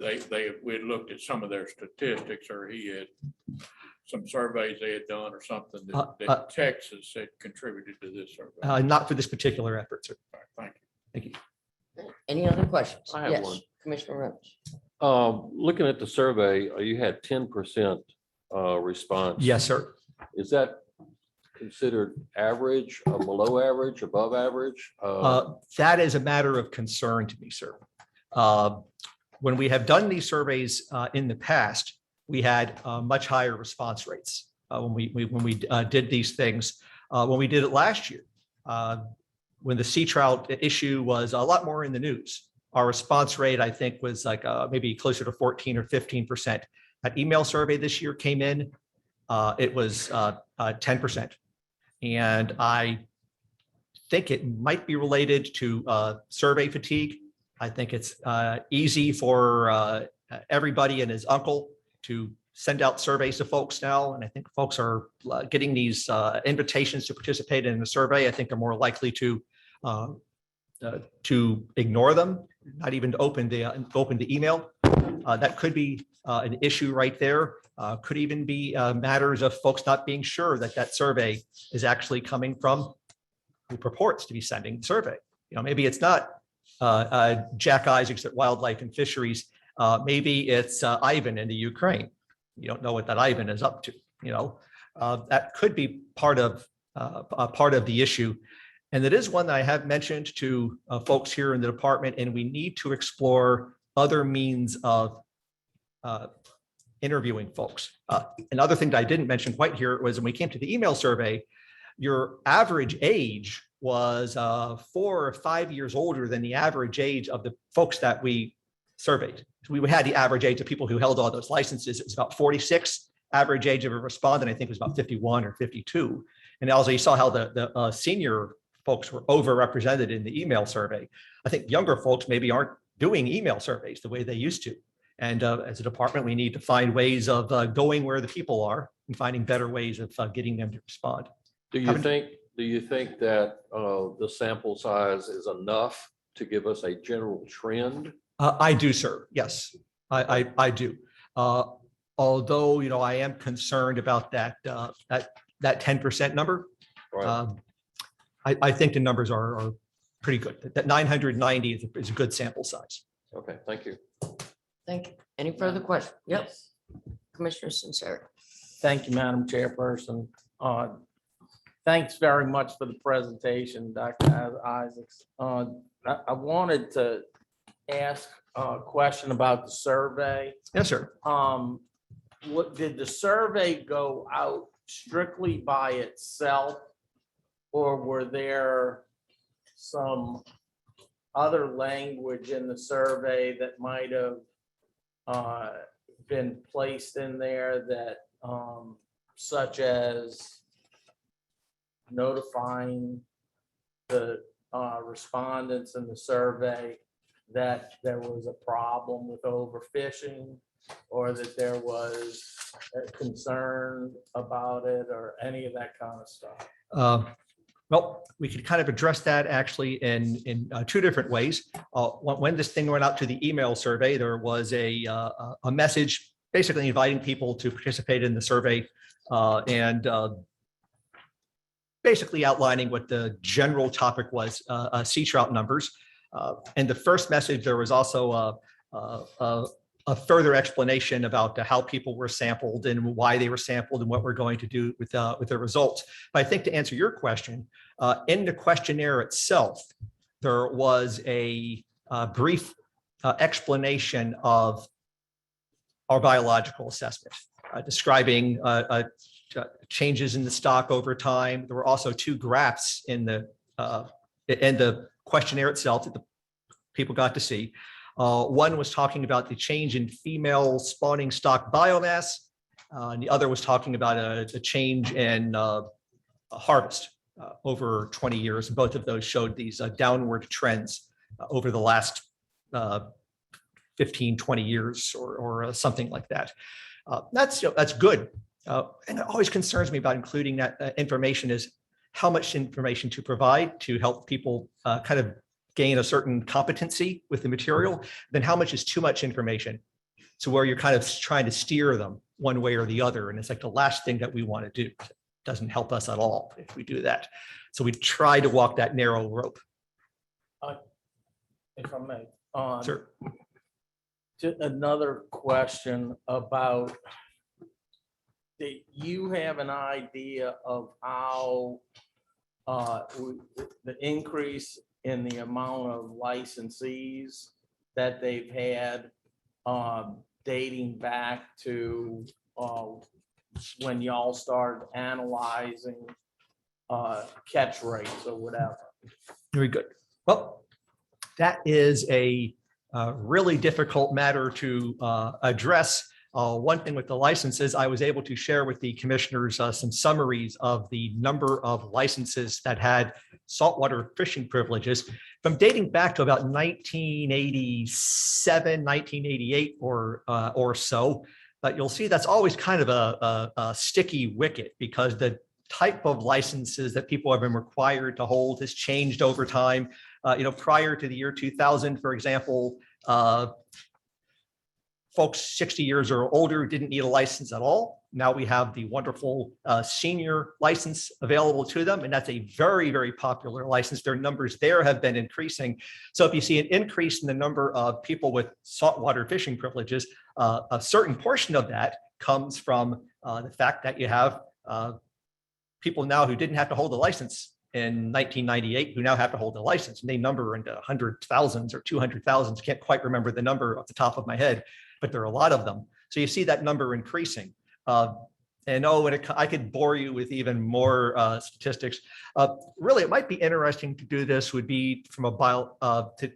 we had looked at some of their statistics, or he had some surveys they had done or something that Texas had contributed to this survey. Not for this particular effort, sir. All right, thank you. Thank you. Any other questions? I have Yes, one. Commissioner Rhodes. Looking at the survey, you had 10% response. Yes, sir. Is that considered average, below average, above average? That is a matter of concern to me, sir. When we have done these surveys in the past, we had much higher response rates when we did these things. When we did it last year, when the sea trout issue was a lot more in the news, our response rate, I think, was like maybe closer to 14 or 15%. That email survey this year came in, it was 10%. And I think it might be related to survey fatigue. I think it's easy for everybody and his uncle to send out surveys to folks now. And I think folks are getting these invitations to participate in the survey. I think are more likely to ignore them, not even to open the email. That could be an issue right there. Could even be matters of folks not being sure that that survey is actually coming from who purports to be sending the survey. You know, maybe it's not Jack Isaacs at Wildlife and Fisheries. Maybe it's Ivan in the Ukraine. You don't know what that Ivan is up to. You know, that could be part of the issue. And it is one that I have mentioned to folks here in the department, and we need to explore other means of interviewing folks. Another thing that I didn't mention quite here was when we came to the email survey, your average age was 4 or 5 years older than the average age of the folks that we surveyed. So we had the average age of people who held all those licenses. It was about 46. Average age of a respondent, I think, was about 51 or 52. And also you saw how the senior folks were overrepresented in the email survey. I think younger folks maybe aren't doing email surveys the way they used to. And as a department, we need to find ways of going where the people are and finding better ways of getting them to respond. Do you think that the sample size is enough to give us a general trend? I do, sir. Yes, I do. Although, I am concerned about that 10% number. Right. I think the numbers are pretty good. That 990 is a good sample size. Okay, thank you. Thank you. Any further questions? Yep. Commissioner Sinceri. Thank you, Madam Chairperson. Thanks very much for the presentation, Dr. Isaacs. I wanted to ask a question about the survey. Yes, sir. What did the survey go out strictly by itself, or were there some other language in the survey that might have been placed in there that such as notifying the respondents in the survey that there was a problem with overfishing, or that there was a concern about it, or any of that kind of stuff? Well, we could kind of address that actually in two different ways. When this thing went out to the email survey, there was a message basically inviting people to participate in the survey and basically outlining what the general topic was, sea trout numbers. In the first message, there was also a further explanation about how people were sampled and why they were sampled and what we're going to do with the results. But I think to answer your question, in the questionnaire itself, there was a brief explanation of our biological assessment, describing changes in the stock over time. There were also two graphs in the questionnaire itself that the people got to see. One was talking about the change in female spawning stock biomass, and the other was talking about a change in harvest over 20 years. Both of those showed these downward trends over the last 15, 20 years or something like that. That's good. And it always concerns me about including that information is how much information to provide to help people kind of gain a certain competency with the material, then how much is too much information. So where you're kind of trying to steer them one way or the other. And it's like the last thing that we want to do. It doesn't help us at all if we do that. So we try to walk that narrow rope. If I may. Sure. Another question about, do you have an idea of how the increase in the amount of licensees that they've had dating back to when y'all started analyzing catch rates or whatever? Very good. Well, that is a really difficult matter to address. One thing with the licenses, I was able to share with the commissioners some summaries of the number of licenses that had saltwater fishing privileges from dating back to about 1987, 1988 or so. But you'll see that's always kind of a sticky wicket because the type of licenses that people have been required to hold has changed over time. Prior to the year 2000, for example, folks 60 years or older didn't need a license at all. Now we have the wonderful senior license available to them, and that's a very, very popular license. Their numbers there have been increasing. So if you see an increase in the number of people with saltwater fishing privileges, a certain portion of that comes from the fact that you have people now who didn't have to hold a license in 1998 who now have to hold a license, and they number into hundreds, thousands, or 200,000. Can't quite remember the number off the top of my head, but there are a lot of them. So you see that number increasing. I could bore you with even more statistics. Really, it might be interesting to do this would be from to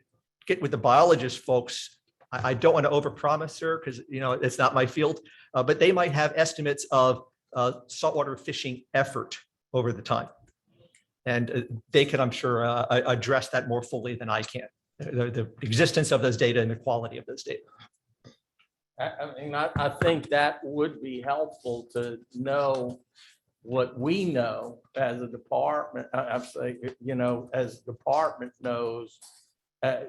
get with the biologist folks. I don't want to overpromise, sir, because it's not my field, but they might have estimates of saltwater fishing effort over the time. And they can, I'm sure, address that more fully than I can. The existence of those data and the quality of those data. I mean, I think that would be helpful to know what we know as a department. I'm saying, you know, as the department knows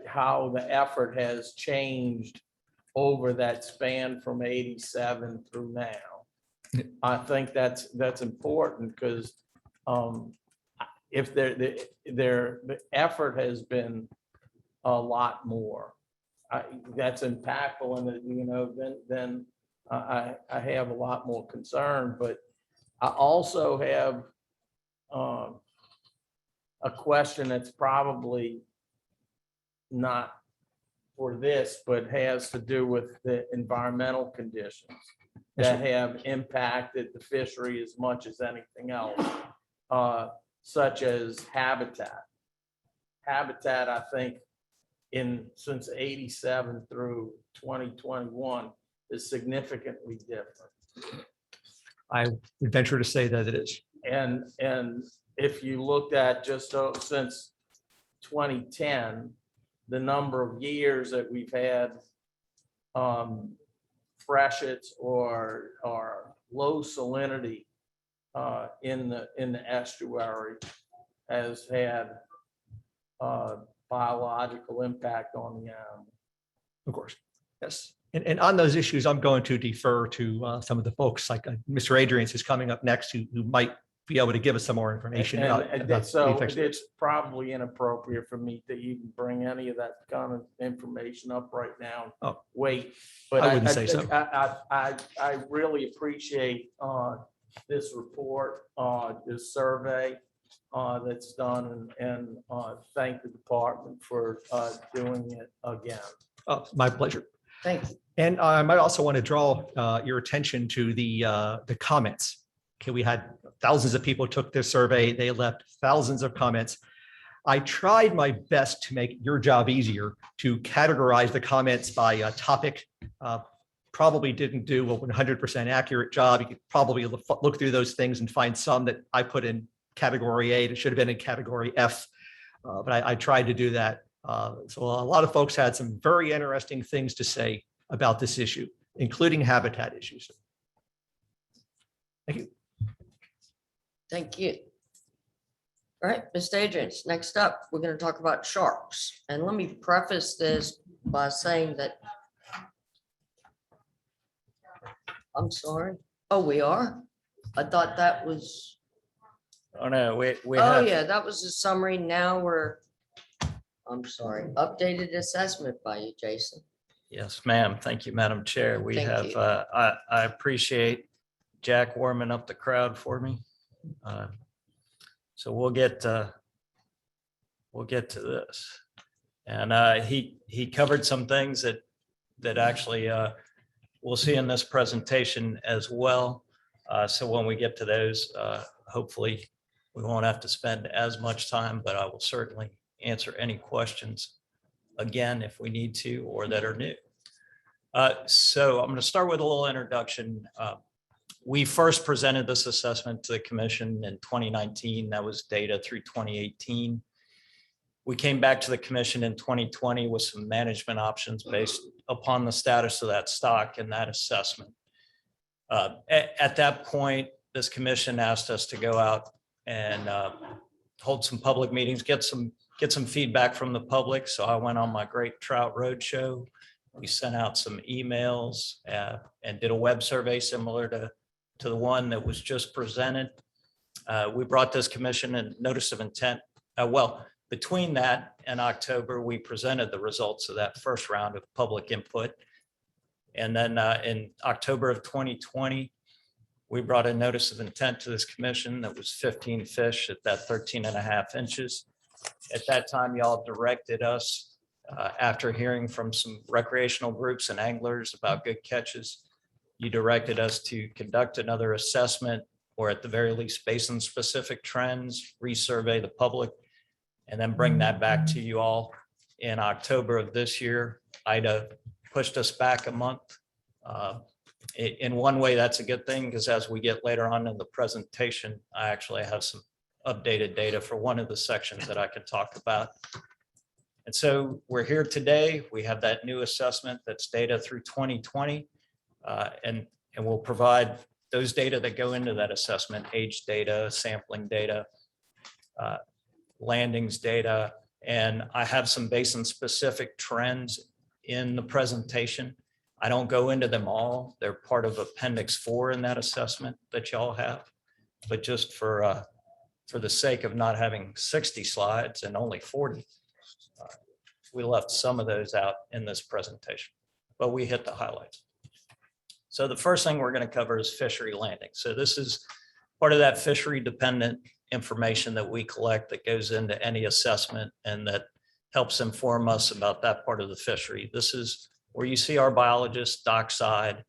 how the effort has changed over that span from 87 through now. I think that's important because if the effort has been a lot more, that's impactful, and you know, then I have a lot more concern. But I also have a question that's probably not for this, but has to do with the environmental conditions that have impacted the fishery as much as anything else, such as habitat. Habitat, I think, since 87 through 2021 is significantly different. I would venture to say that it is. And if you looked at just since 2010, the number of years that we've had freshets or low salinity in the estuary has had biological impact on the animal. Of course, yes. And on those issues, I'm going to defer to some of the folks, like Mr. Adrians is coming up next, who might be able to give us some more information. about So the effects of it's probably inappropriate for me to even bring any of that kind of information up right now. Oh. Wait, but I wouldn't say so. I really appreciate this report, this survey that's done, and thank the department for doing it again. Oh, my pleasure. Thank you. And I might also want to draw your attention to the comments. Okay, we had thousands of people took this survey. They left thousands of comments. I tried my best to make your job easier to categorize the comments by topic. Probably didn't do a 100% accurate job. You could probably look through those things and find some that I put in category A that should have been in category F. But I tried to do that. So a lot of folks had some very interesting things to say about this issue, including habitat issues. Thank you. Thank you. All right, Mr. Adrians, next up, we're going to talk about sharks. And let me preface this by saying that, I'm sorry. Oh, we are? I thought that was, Oh, no, we oh have, yeah, that was a summary. Now I'm sorry, updated assessment by you, Jason. yes, ma'am. Thank you, Madam Chair. We Thank have, you. I appreciate Jack warming up the crowd for me. So we'll get to this. And he covered some things that actually we'll see in this presentation as well. So when we get to those, hopefully we won't have to spend as much time, but I will certainly answer any questions again if we need to or that are new. So I'm going to start with a little introduction. We first presented this assessment to the commission in 2019. That was data through 2018. We came back to the commission in 2020 with some management options based upon the status of that stock and that assessment. At that point, this commission asked us to go out and hold some public meetings, get some feedback from the public. So I went on my Great Trout Roadshow. We sent out some emails and did a web survey similar to the one that was just presented. We brought this commission a notice of intent. Well, between that and October, we presented the results of that first round of public input. And then in October of 2020, we brought a notice of intent to this commission that was 15 fish at that 13.5 inches. At that time, y'all directed us, after hearing from some recreational groups and anglers about good catches, you directed us to conduct another assessment, or at the very least basin-specific trends, resurvey the public, and then bring that back to you all in October of this year. Ida pushed us back a month. In one way, that's a good thing, because as we get later on in the presentation, I actually have some updated data for one of the sections that I can talk about. And so we're here today. We have that new assessment that's data through 2020. And we'll provide those data that go into that assessment, age data, sampling data, landings data, and I have some basin-specific trends in the presentation. I don't go into them all. They're part of Appendix 4 in that assessment that y'all have. But just for the sake of not having 60 slides and only 40, we left some of those out in this presentation, but we hit the highlights. So the first thing we're going to cover is fishery landing. So this is part of that fishery dependent information that we collect that goes into any assessment and that helps inform us about that part of the fishery. This is where you see our biologists dockside,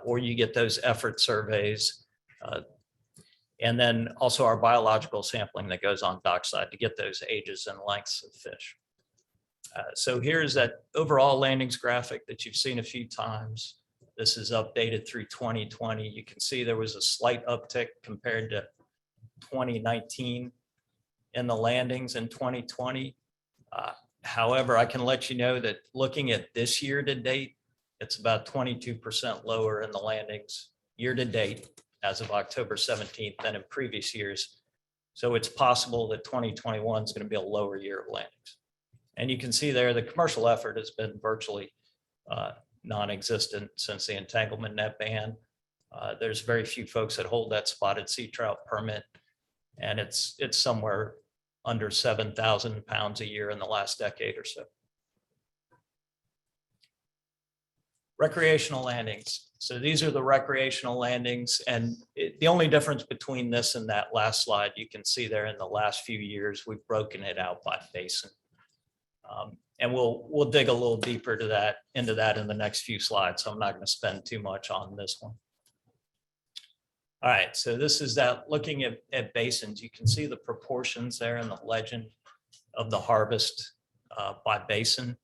or you get those effort surveys. And then also our biological sampling that goes on dockside to get those ages and lengths of fish. So here's that overall landings graphic that you've seen a few times. This is updated through 2020. You can see there was a slight uptick compared to 2019 in the landings in 2020. However, I can let you know that looking at this year to date, it's about 22% lower in the landings year to date as of October 17th than in previous years. So it's possible that 2021 is going to be a lower year of landings. And you can see there the commercial effort has been virtually non-existent since the entanglement net ban. There's very few folks that hold that spotted sea trout permit, and it's somewhere under 7,000 pounds a year in the last decade or so. Recreational landings. So these are the recreational landings, and the only difference between this and that last slide, you can see there in the last few years, we've broken it out by basin. And we'll dig a little deeper into that in the next few slides. So I'm not going to spend too much on this one. All right, so this is that looking at basins. You can see the proportions there in the legend of the harvest by basin.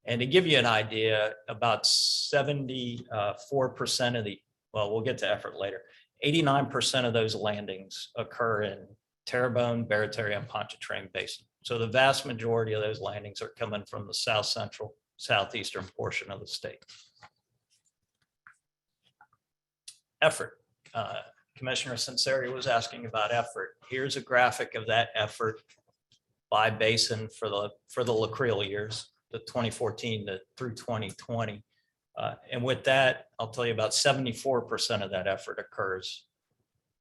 And to give you an idea, about 74% of the, well, we'll get to effort later, 89% of those landings occur in Terrebonne, Barataria, and Pontchartrain Basin. So the vast majority of those landings are coming from the south central, southeastern portion of the state. Effort. Commissioner Sinceri was asking about effort. Here's a graphic of that effort by basin for the Lacreel years, the 2014 through 2020. And with that, I'll tell you about 74% of that effort occurs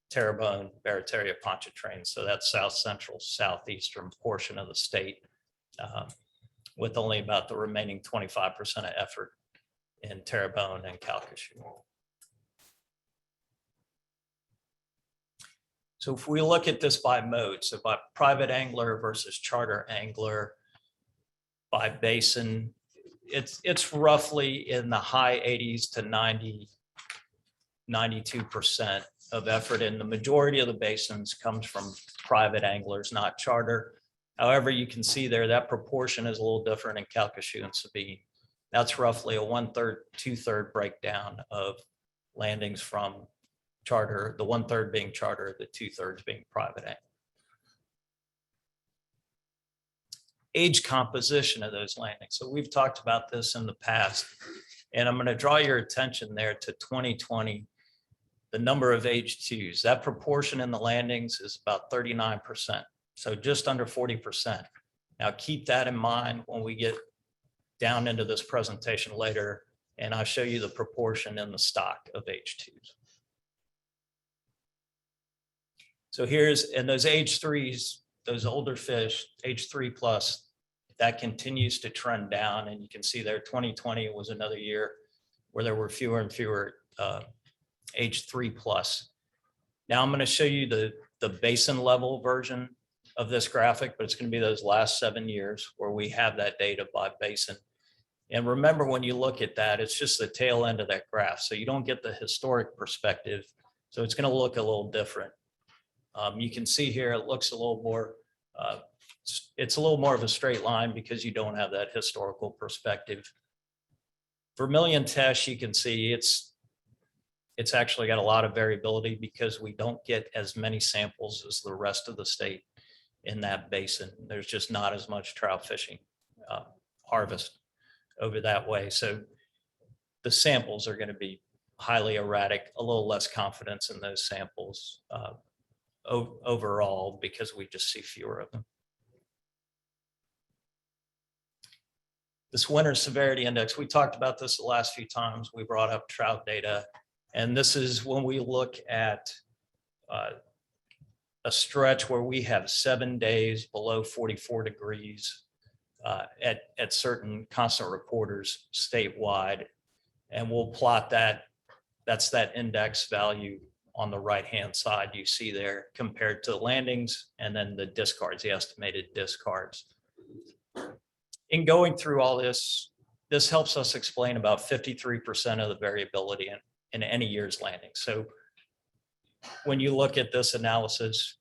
Terrebonne, Barataria, Pontchartrain. So that's south central, southeastern portion of the state, with only about the remaining 25% of effort in Terrebonne and Calcasieu. So if we look at this by mode, so by private angler versus charter angler, by basin, it's roughly in the high 80s to 92% of effort, and the majority of the basins comes from private anglers, not charter. However, you can see there that proportion is a little different in Calcasieu and Sabine. That's roughly a 1/3, 2/3 breakdown of landings from charter, the 1/3 being charter, the 2/3 being private angler. Age composition of those landings. So we've talked about this in the past, and I'm going to draw your attention there to 2020. The number of age twos, that proportion in the landings is about 39%. So just under 40%. Now keep that in mind when we get down into this presentation later, and I'll show you the proportion in the stock of age twos. So and those age threes, those older fish, age 3+, that continues to trend down. And you can see there 2020 was another year where there were fewer and fewer age 3+. Now I'm going to show you the basin level version of this graphic, but it's going to be those last 7 years where we have that data by basin. And remember, when you look at that, it's just the tail end of that graph. So you don't get the historic perspective. So it's going to look a little different. You can see here, it looks a little more, it's a little more of a straight line because you don't have that historical perspective. Vermilion tesh, you can see it's actually got a lot of variability because we don't get as many samples as the rest of the state in that basin. There's just not as much trout fishing harvest over that way. So the samples are going to be highly erratic, a little less confidence in those samples overall because we just see fewer of them. This winter severity index, we talked about this the last few times. We brought up trout data. And this is when we look at a stretch where we have 7 days below 44 degrees at certain constant reporters statewide. And we'll plot that. That's that index value on the right-hand side you see there compared to the landings and then the discards, the estimated discards. In going through all this, this helps us explain about 53% of the variability in any year's landing. So when you look at this analysis,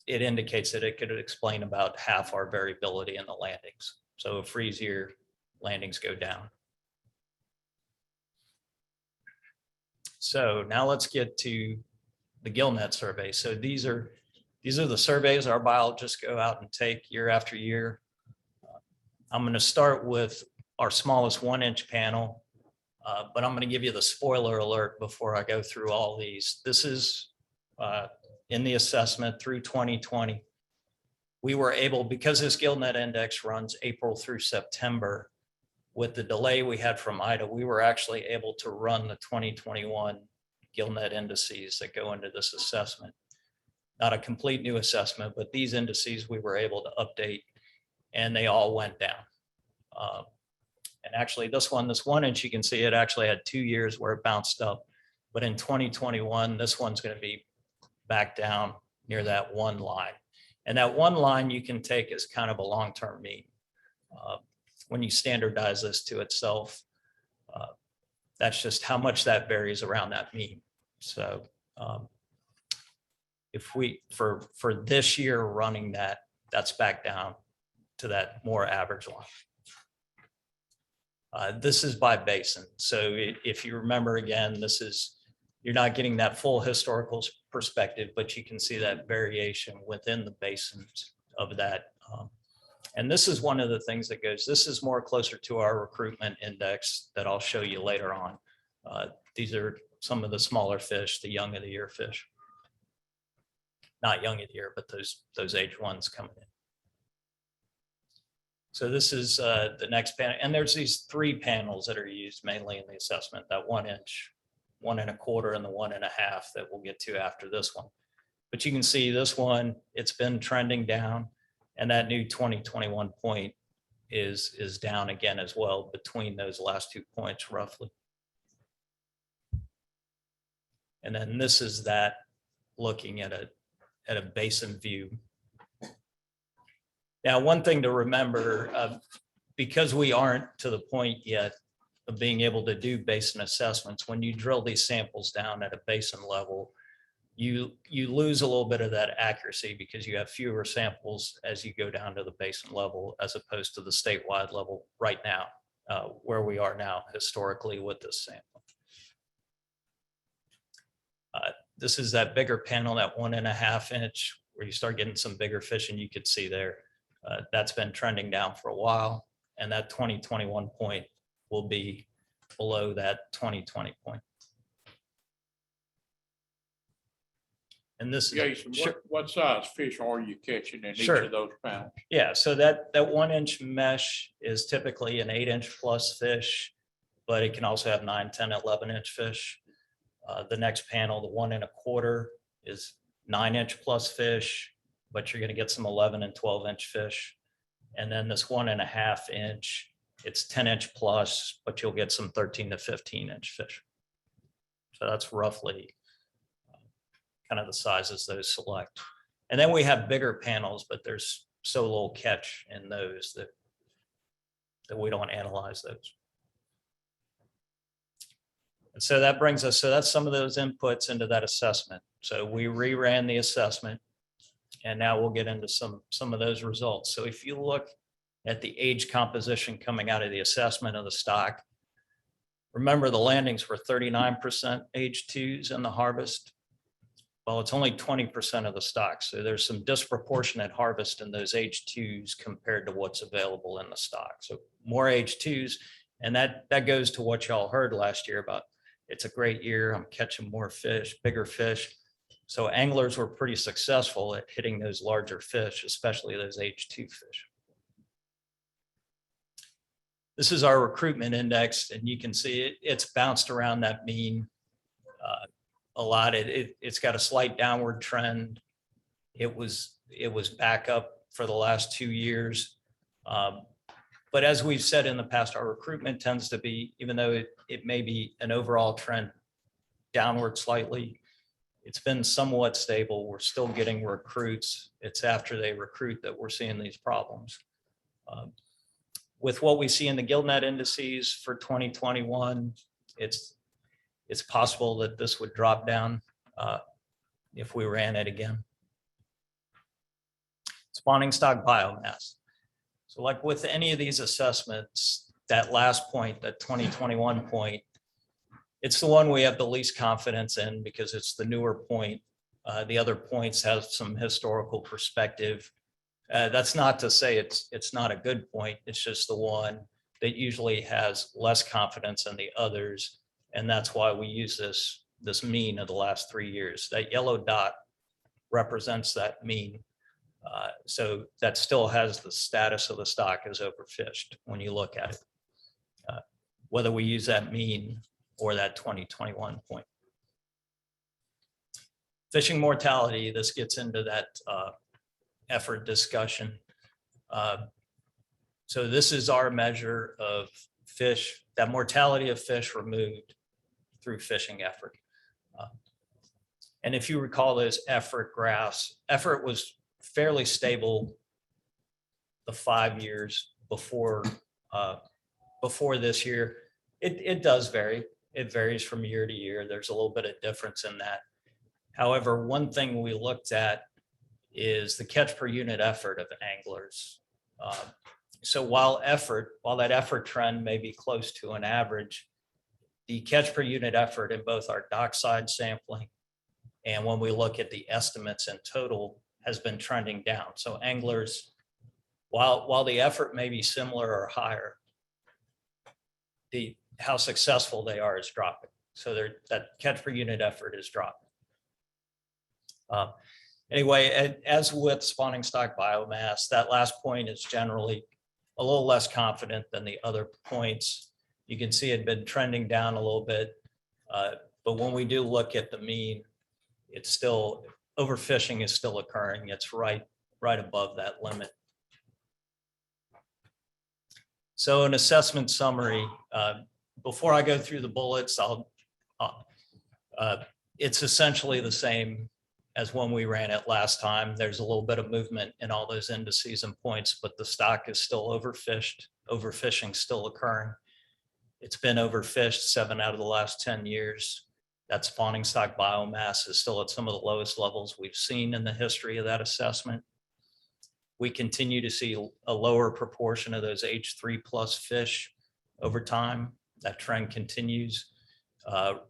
it indicates that it could explain about half our variability in the landings. So a freeze year, landings go down. So now let's get to the GillNet survey. So these are the surveys our biologists go out and take year after year. I'm going to start with our smallest 1-inch panel, but I'm going to give you the spoiler alert before I go through all these. This is in the assessment through 2020. We were able, because this GillNet index runs April through September, with the delay we had from Ida, we were actually able to run the 2021 GillNet indices that go into this assessment. Not a complete new assessment, but these indices we were able to update and they all went down. And actually this 1-inch, you can see it actually had 2 years where it bounced up. But in 2021, this one's going to be back down near that 1 line. And that 1 line you can take as kind of a long-term mean. When you standardize this to itself, that's just how much that varies around that mean. So if we, for this year running that, that's back down to that more average line. This is by basin. So if you remember again, this is, you're not getting that full historical perspective, but you can see that variation within the basins of that. And this is one of the things that goes, this is more closer to our recruitment index that I'll show you later on. These are some of the smaller fish, the young of the year fish. Not young of the year, but those age ones coming in. So this is the next panel. And there's these 3 panels that are used mainly in the assessment, that 1-inch, 1 1/4, and the 1 1/2 that we'll get to after this one. But you can see this one, it's been trending down, and that new 2021 point is down again as well between those last 2 points roughly. And then this is that looking at a basin view. Now, one thing to remember, because we aren't to the point yet of being able to do basin assessments, when you drill these samples down at a basin level, you lose a little bit of that accuracy because you have fewer samples as you go down to the basin level as opposed to the statewide level right now, where we are now historically with this sample. This is that bigger panel, that 1 1/2 inch, where you start getting some bigger fish, and you could see there, that's been trending down for a while. And that 2021 point will be below that 2020 point. And this is, Jason, what size fish are you catching in each Sure. of those panels? yeah, so that 1-inch mesh is typically an 8-inch plus fish, but it can also have 9, 10, 11-inch fish. The next panel, the 1 1/4, is 9-inch plus fish, but you're going to get some 11 and 12-inch fish. And then this 1 1/2 inch, it's 10-inch plus, but you'll get some 13 to 15-inch fish. So that's roughly kind of the sizes those select. And then we have bigger panels, but there's so little catch in those that we don't analyze those. And so that brings us, so that's some of those inputs into that assessment. So we reran the assessment, and now we'll get into some of those results. So if you look at the age composition coming out of the assessment of the stock, Remember, the landings were 39% H2s in the harvest. Well, it's only 20% of the stock. So there's some disproportionate harvest in those H2s compared to what's available in the stock. So more H2s. And that goes to what y'all heard last year about it's a great year. I'm catching more fish, bigger fish. So anglers were pretty successful at hitting those larger fish, especially those H2 fish. This is our recruitment index, and you can see it's bounced around that mean a lot. It's got a slight downward trend. It was back up for the last 2 years. But as we've said in the past, our recruitment tends to be, even though it may be an overall trend downward slightly, it's been somewhat stable. We're still getting recruits. It's after they recruit that we're seeing these problems. With what we see in the GillNet indices for 2021, it's possible that this would drop down if we ran it again. Spawning stock biomass. So like with any of these assessments, that last point, that 2021 point, it's the one we have the least confidence in because it's the newer point. The other points have some historical perspective. That's not to say it's not a good point. It's just the one that usually has less confidence than the others. And that's why we use this mean of the last 3 years. That yellow dot represents that mean. So that still has the status of the stock as overfished when you look at it, whether we use that mean or that 2021 point. Fishing mortality, this gets into that effort discussion. So this is our measure of fish, that mortality of fish removed through fishing effort. And if you recall those effort graphs, effort was fairly stable the 5 years before this year. It does vary. It varies from year to year. There's a little bit of difference in that. However, one thing we looked at is the catch per unit effort of anglers. So while that effort trend may be close to an average, the catch per unit effort in both our dockside sampling and when we look at the estimates in total has been trending down. So anglers, while the effort may be similar or higher, how successful they are is dropping. So that catch per unit effort is dropping. Anyway, as with spawning stock biomass, that last point is generally a little less confident than the other points. You can see it had been trending down a little bit, but when we do look at the mean, it's still, overfishing is still occurring. It's right above that limit. So an assessment summary, before I go through the bullets, it's essentially the same as when we ran it last time. There's a little bit of movement in all those indices and points, but the stock is still overfished. Overfishing still occurring. It's been overfished 7 out of the last 10 years. That spawning stock biomass is still at some of the lowest levels we've seen in the history of that assessment. We continue to see a lower proportion of those H3 plus fish over time. That trend continues.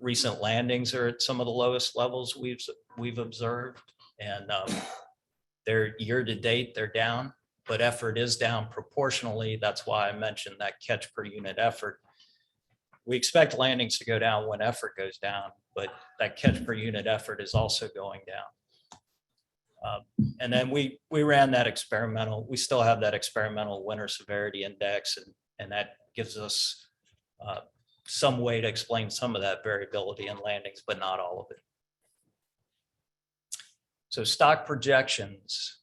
Recent landings are at some of the lowest levels we've observed, and they're year to date, they're down, but effort is down proportionally. That's why I mentioned that catch per unit effort. We expect landings to go down when effort goes down, but that catch per unit effort is also going down. And then we ran that experimental, we still have that experimental winter severity index, and that gives us some way to explain some of that variability in landings, but not all of it. So stock projections,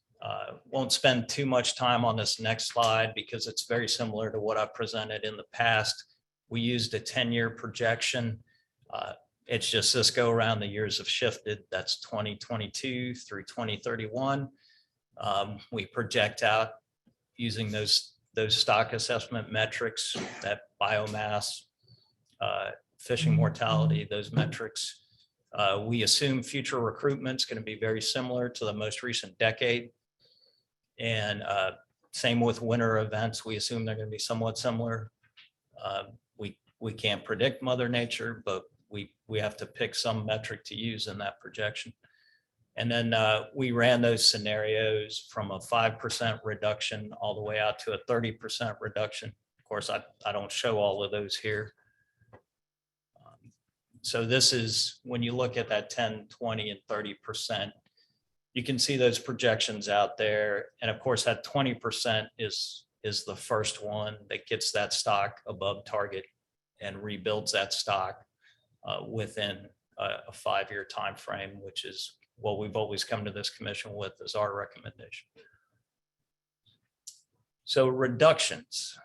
won't spend too much time on this next slide because it's very similar to what I've presented in the past. We used a 10-year projection. It's just this go around, the years have shifted. That's 2022 through 2031. We project out using those stock assessment metrics, that biomass, fishing mortality, those metrics. We assume future recruitment is going to be very similar to the most recent decade. And same with winter events. We assume they're going to be somewhat similar. we can't predict Mother Nature, but we have to pick some metric to use in that projection. And then we ran those scenarios from a 5% reduction all the way out to a 30% reduction. Of course, I don't show all of those here. So this is when you look at that 10, 20, and 30%, you can see those projections out there. And of course, that 20% is the first one that gets that stock above target and rebuilds that stock within a 5-year time frame, which is what we've always come to this commission with as our recommendation. So reductions.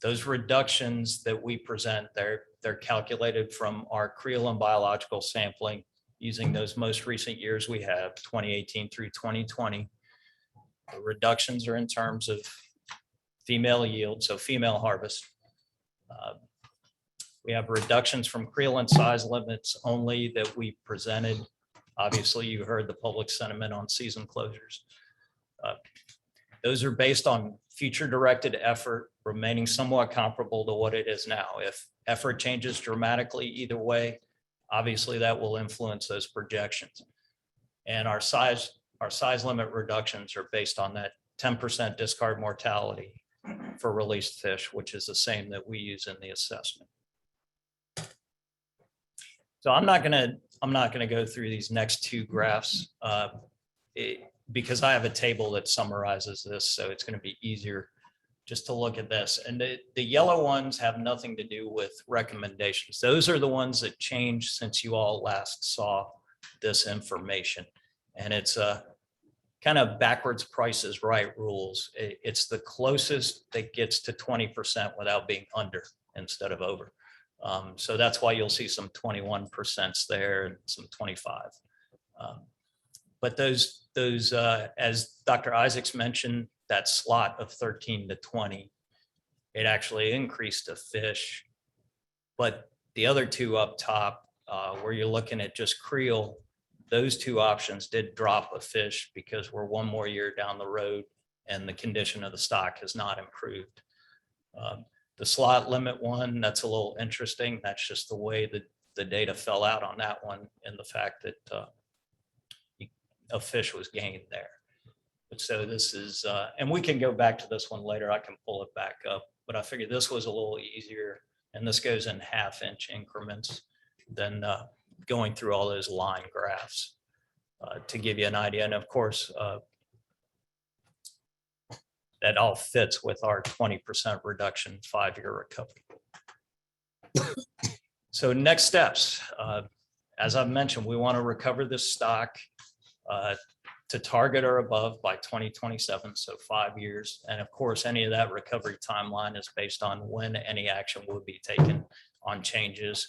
Those reductions that we present, they're calculated from our creel and biological sampling using those most recent years we have, 2018 through 2020. The reductions are in terms of female yield, so female harvest. We have reductions from creel and size limits only that we presented. Obviously, you heard the public sentiment on season closures. Those are based on future directed effort remaining somewhat comparable to what it is now. If effort changes dramatically either way, obviously that will influence those projections. And our size limit reductions are based on that 10% discard mortality for released fish, which is the same that we use in the assessment. So I'm not gonna go through these next two graphs because I have a table that summarizes this, so it's gonna be easier just to look at this. And the yellow ones have nothing to do with recommendations. Those are the ones that changed since you all last saw this information. And it's a kind of backwards Price is Right rules. It's the closest that gets to 20% without being under instead of over. So that's why you'll see some 21% there and some 25. But those as Dr. Isaacs mentioned, that slot of 13 to 20, it actually increased a fish. But the other two up top, where you're looking at just creel, those two options did drop a fish because we're one more year down the road and the condition of the stock has not improved. The slot limit one, that's a little interesting. That's just the way that the data fell out on that one and the fact that a fish was gained there. But so this is, and we can go back to this one later. I can pull it back up, but I figured this was a little easier. And this goes in 1/2-inch increments than going through all those line graphs to give you an idea. And of course, that all fits with our 20% reduction 5-year recovery. So next steps, as I've mentioned, we want to recover this stock to target or above by 2027, so 5 years. And of course, any of that recovery timeline is based on when any action will be taken on changes.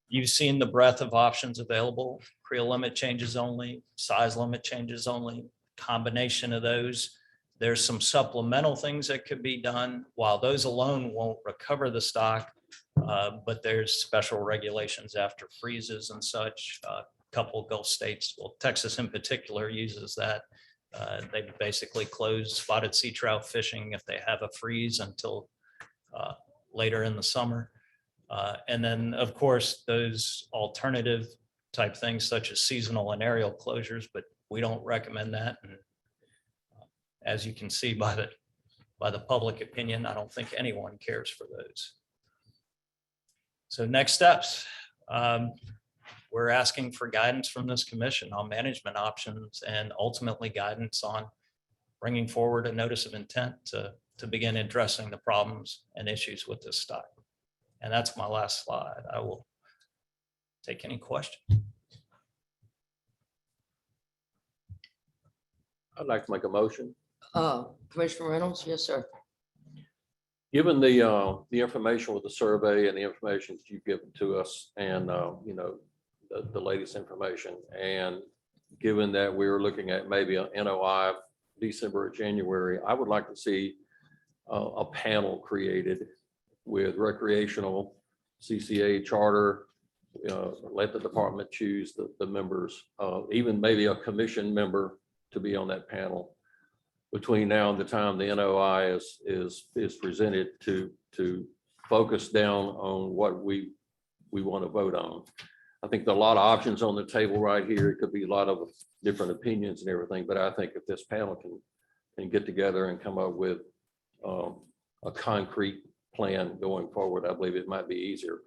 You've seen the breadth of options available, creel limit changes only, size limit changes only, combination of those. There's some supplemental things that could be done. While those alone won't recover the stock, but there's special regulations after freezes and such. Couple Gulf states, well, Texas in particular uses that. They basically close spotted sea trout fishing if they have a freeze until later in the summer. And then, of course, those alternative type things such as seasonal and aerial closures, but we don't recommend that. And as you can see by the public opinion, I don't think anyone cares for those. So next steps. We're asking for guidance from this commission on management options and ultimately guidance on bringing forward a notice of intent to begin addressing the problems and issues with this stock. And that's my last slide. I will take any questions. I'd like to make a motion. Commissioner Reynolds, yes, sir. Given the information with the survey and the information that you've given to us and, you know, the latest information, and given that we were looking at maybe an NOI December or January, I would like to see a panel created with recreational CCA charter, let the department choose the members, even maybe a commission member to be on that panel between now and the time the NOI is presented to to focus down on what we want to vote on. I think there are a lot of options on the table right here. It could be a lot of different opinions and everything, but I think if this panel can get together and come up with a concrete plan going forward, I believe it might be easier.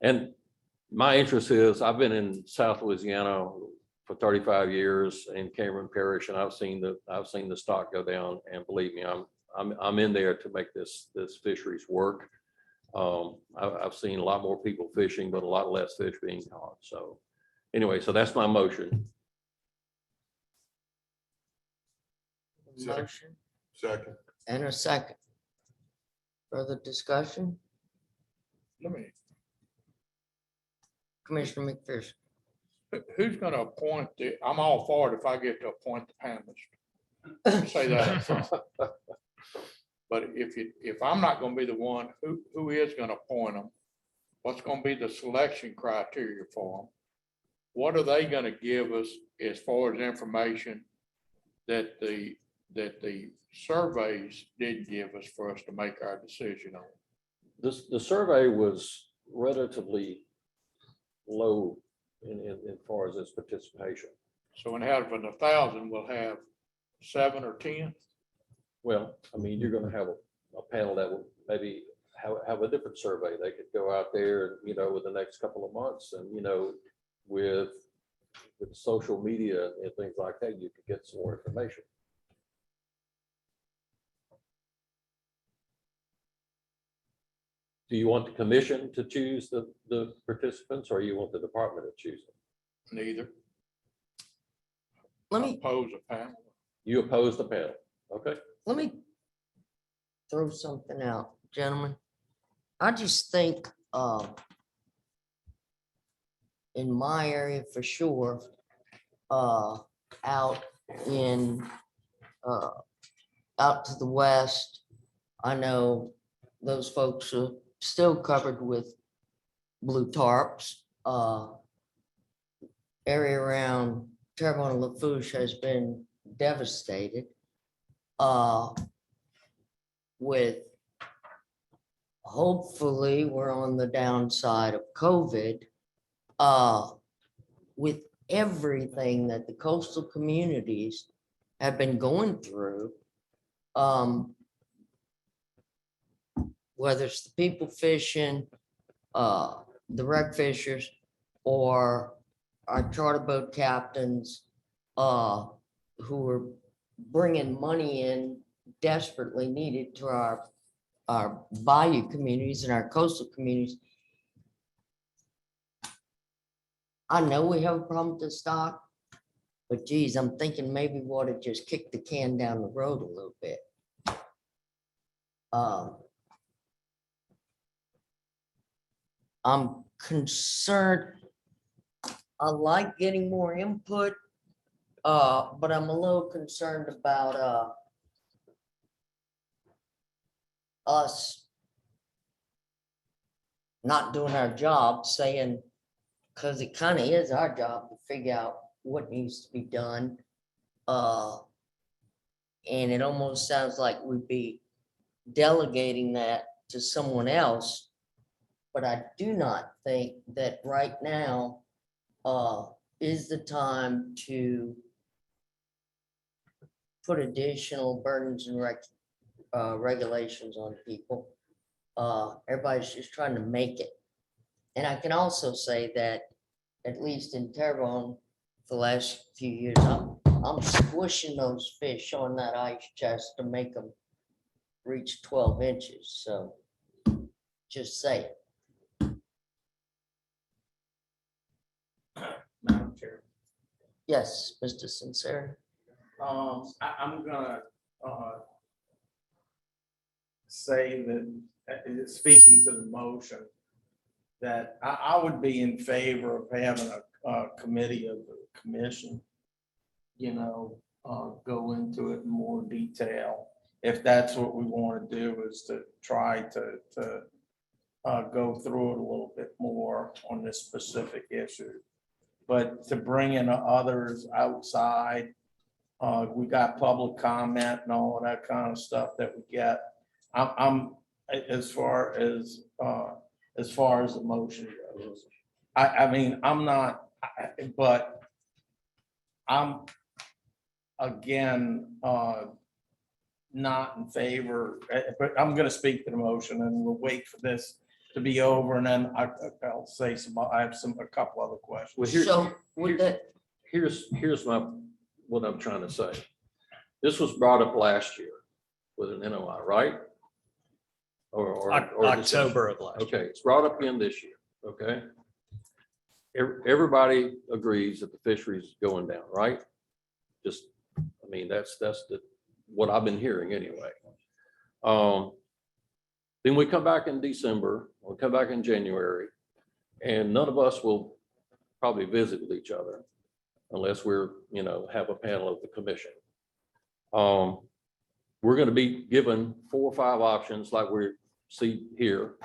And my interest is, I've been in South Louisiana for 35 years in Cameron Parish, and I've seen the stock go down. And believe me, I'm in there to make this fisheries work. I've seen a lot more people fishing, but a lot less fish being caught. So anyway, so that's my motion. Motion Second. and a second. Further discussion? Let me, Commissioner McPherson. who's gonna appoint I'm all for it if I get to appoint the panelists. Say that up front. But if I'm not gonna be the one, who is gonna appoint them? What's gonna be the selection criteria for them? What are they gonna give us as far as information that the surveys didn't give us for us to make our decision on? The survey was relatively low in far as its participation. So in having 1,000, we'll have 7 or 10. Well, I mean, you're gonna have a panel that will maybe have a different survey. They could go out there, you know, with the next couple of months and, you know, with social media and things like that, you could get some more information. Do you want the commission to choose the participants, or you want the department to choose them? Neither. Let me Oppose a panel. You oppose the panel, okay? Let me throw something out, gentlemen. I just think, in my area for sure, out in, out to the west, I know those folks are still covered with blue tarps. Area around Terrebonne and Lafourche has been devastated. With hopefully we're on the downside of COVID, with everything that the coastal communities have been going through, whether it's the people fishing, the wreck fishers, or our charter boat captains, who are bringing money in desperately needed to our bayou communities and our coastal communities. I know we have a problem with the stock, but geez, I'm thinking maybe we ought to just kick the can down the road a little bit. I'm concerned. I like getting more input, but I'm a little concerned about us not doing our job, saying, because it kind of is our job to figure out what needs to be done. And it almost sounds like we'd be delegating that to someone else. But I do not think that right now is the time to put additional burdens and regulations on people. Everybody's just trying to make it. And I can also say that, at least in Terrebonne, the last few years, I'm squishing those fish on that ice chest to make them reach 12 inches. So just say it. Madam Chair. Yes, Mr. Sincere. I'm gonna say that, speaking to the motion, that I would be in favor of having a committee of the commission, you know, go into it in more detail. If that's what we want to do, is to try to go through it a little bit more on this specific issue. But to bring in others outside, we got public comment and all of that kind of stuff that we get. I'm as far as the motion goes. I mean, I'm not, but I'm again, not in favor, but I'm gonna speak to the motion and we'll wait for this to be over and then I'll say I have a couple other questions. Well, here- So with that, Here's what I'm trying to say. This was brought up last year with an NOI, right? Or October of last year. Okay, it's brought up again this year, okay? Everybody agrees that the fishery is going down, right? Just, I mean, that's what I've been hearing anyway. Then we come back in December, we'll come back in January, and none of us will probably visit with each other unless we're, have a panel of the commission. We're going to be given 4 or 5 options like we see here,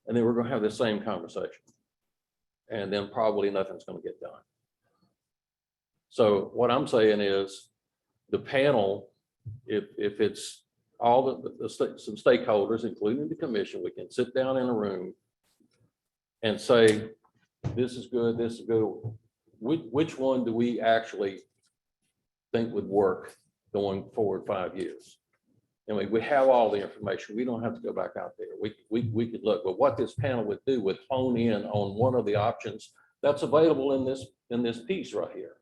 and then we're going to have the same conversation. And then probably nothing's going to get done. So what I'm saying is the panel, if it's all some stakeholders, including the commission, we can sit down in a room and say, this is good, this is good. Which one do we actually think would work going forward 5 years? I mean, we have all the information. We don't have to go back out there. We could look, but what this panel would do would hone in on one of the options that's available in this piece right here.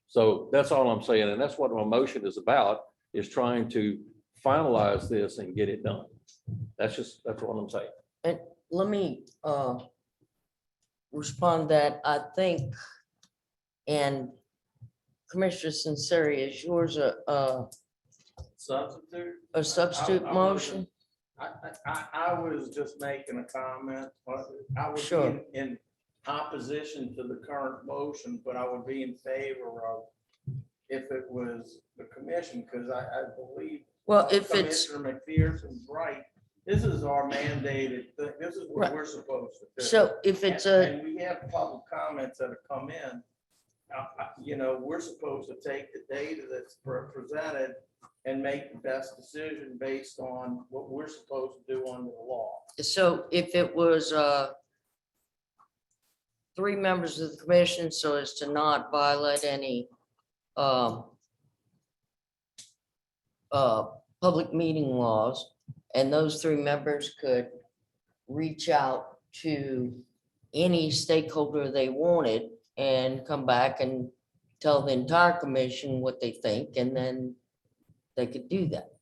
So that's all I'm saying. And that's what my motion is about, is trying to finalize this and get it done. That's what I'm saying. and let me respond that I think, and Commissioner Sinceri, is yours Substitute? a substitute I motion? I was just making a comment. I would Sure. be in opposition to the current motion, but I would be in favor of if it was the commission, because I believe. Well, if it's, Commissioner McPherson's right. This is our mandated thing. This is what Right. we're supposed to do. so if it's a, And we have public comments that have come in. We're supposed to take the data that's presented and make the best decision based on what we're supposed to do under the law. so if it was 3 members of the commission, so as to not violate any public meeting laws, and those 3 members could reach out to any stakeholder they wanted and come back and tell the entire commission what they think, and then they could do that.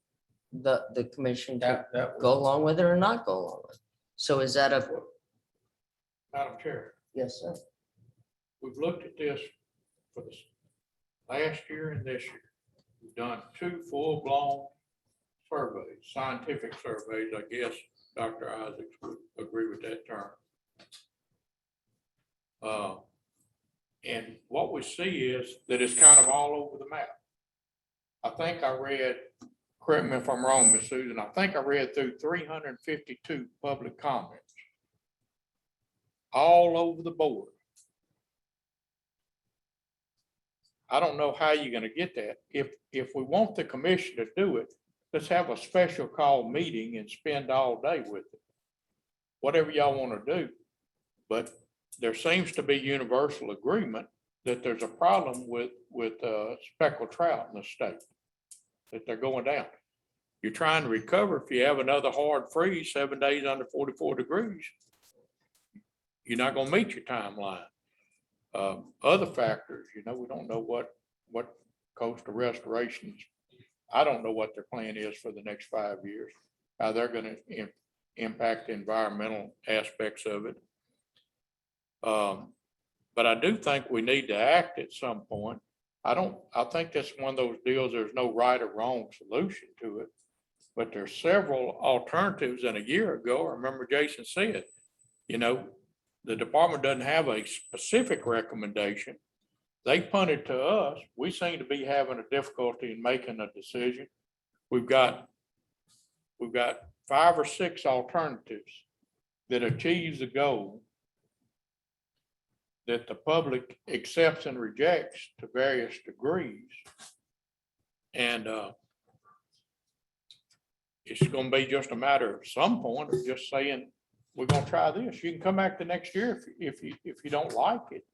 The commission could That go along with it or not go along with it. So is that a, Madam Chair, yes, sir? we've looked at this for this last year and this year. We've done 2 full-blown surveys, scientific surveys, I guess Dr. Isaacs would agree with that term. And what we see is that it's kind of all over the map. I think I read, correct me if I'm wrong, Ms. Susan, I think I read through 352 public comments. All over the board. I don't know how you're gonna get that. If we want the commission to do it, let's have a special call meeting and spend all day with it. Whatever y'all wanna do. But there seems to be universal agreement that there's a problem with speckled trout in the state. That they're going down. You're trying to recover. If you have another hard freeze, 7 days under 44 degrees, you're not gonna meet your timeline. Other factors, we don't know what coastal restorations. I don't know what their plan is for the next 5 years, how they're gonna impact the environmental aspects of it. But I do think we need to act at some point. I think that's one of those deals, there's no right or wrong solution to it. But there's several alternatives, and a year ago, I remember Jason said, the department doesn't have a specific recommendation. They punted to us. We seem to be having a difficulty in making a decision. We've got 5 or 6 alternatives that achieves the goal that the public accepts and rejects to various degrees. And it's gonna be just a matter of some point of just saying, we're gonna try this. You can come back the next year if you don't like it.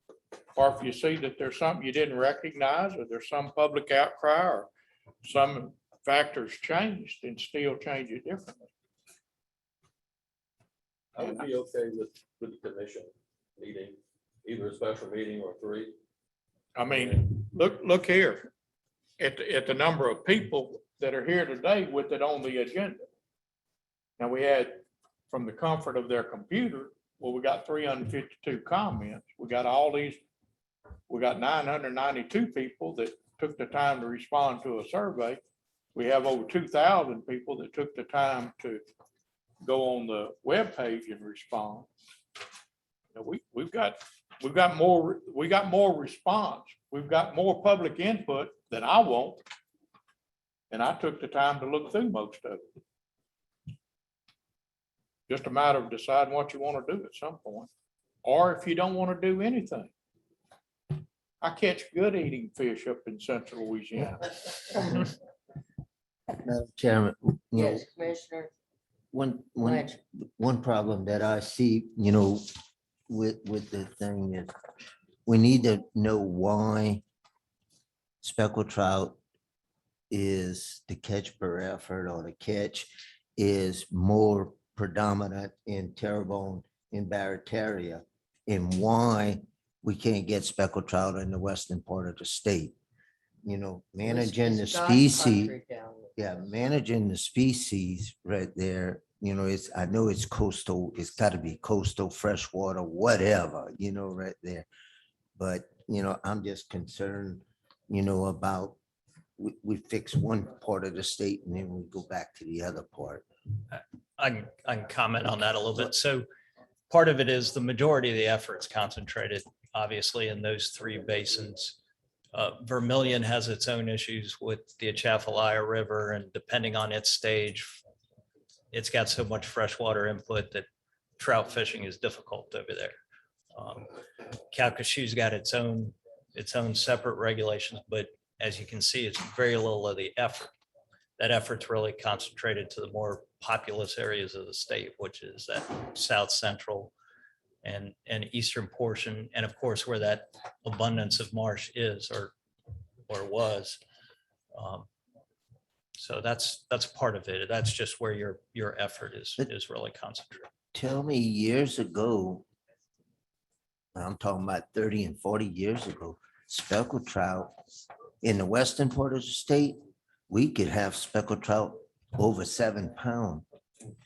Or if you see that there's something you didn't recognize, or there's some public outcry, or some factors changed, and still change it differently. I would be okay with the commission meeting, either a special meeting or 3. I mean, look here, at the number of people that are here today with it on the agenda. Now, we had, from the comfort of their computer, well, we got 352 comments. We got 992 people that took the time to respond to a survey. We have over 2,000 people that took the time to go on the webpage and respond. Now, we've got more response. We've got more public input than I want. And I took the time to look through most of it. Just a matter of deciding what you want to do at some point, or if you don't want to do anything. I catch good eating fish up in central Louisiana. Madam Chairman, you know, Yes, Commissioner one Blanchard. problem that I see, you know, with the thing is, we need to know why speckled trout is the catch per effort, or the catch is more predominant in Terrebonne and Barataria, and why we can't get speckled trout in the western part of the state. You know, managing the It's God's species, country down yeah, managing the species right there, you know, I know it's coastal, it's gotta be coastal, freshwater, whatever, you know, right there. But, you know, I'm just concerned, you know, about, we fix one part of the state and then we go back to the other part. I can comment on that a little bit. So part of it is the majority of the efforts concentrated, obviously, in those 3 basins. Vermilion has its own issues with the Atchafalaya River, and depending on its stage, it's got so much freshwater input that trout fishing is difficult over there. Calcasieu's got its own separate regulations, but as you can see, it's very little of the effort. That effort's really concentrated to the more populous areas of the state, which is that south central and eastern portion, and of course, where that abundance of marsh is or was. So that's part of it. That's just where your effort is really concentrated. Tell me, years ago, I'm talking about 30 and 40 years ago, speckled trout in the western part of the state, we could have speckled trout over 7 pounds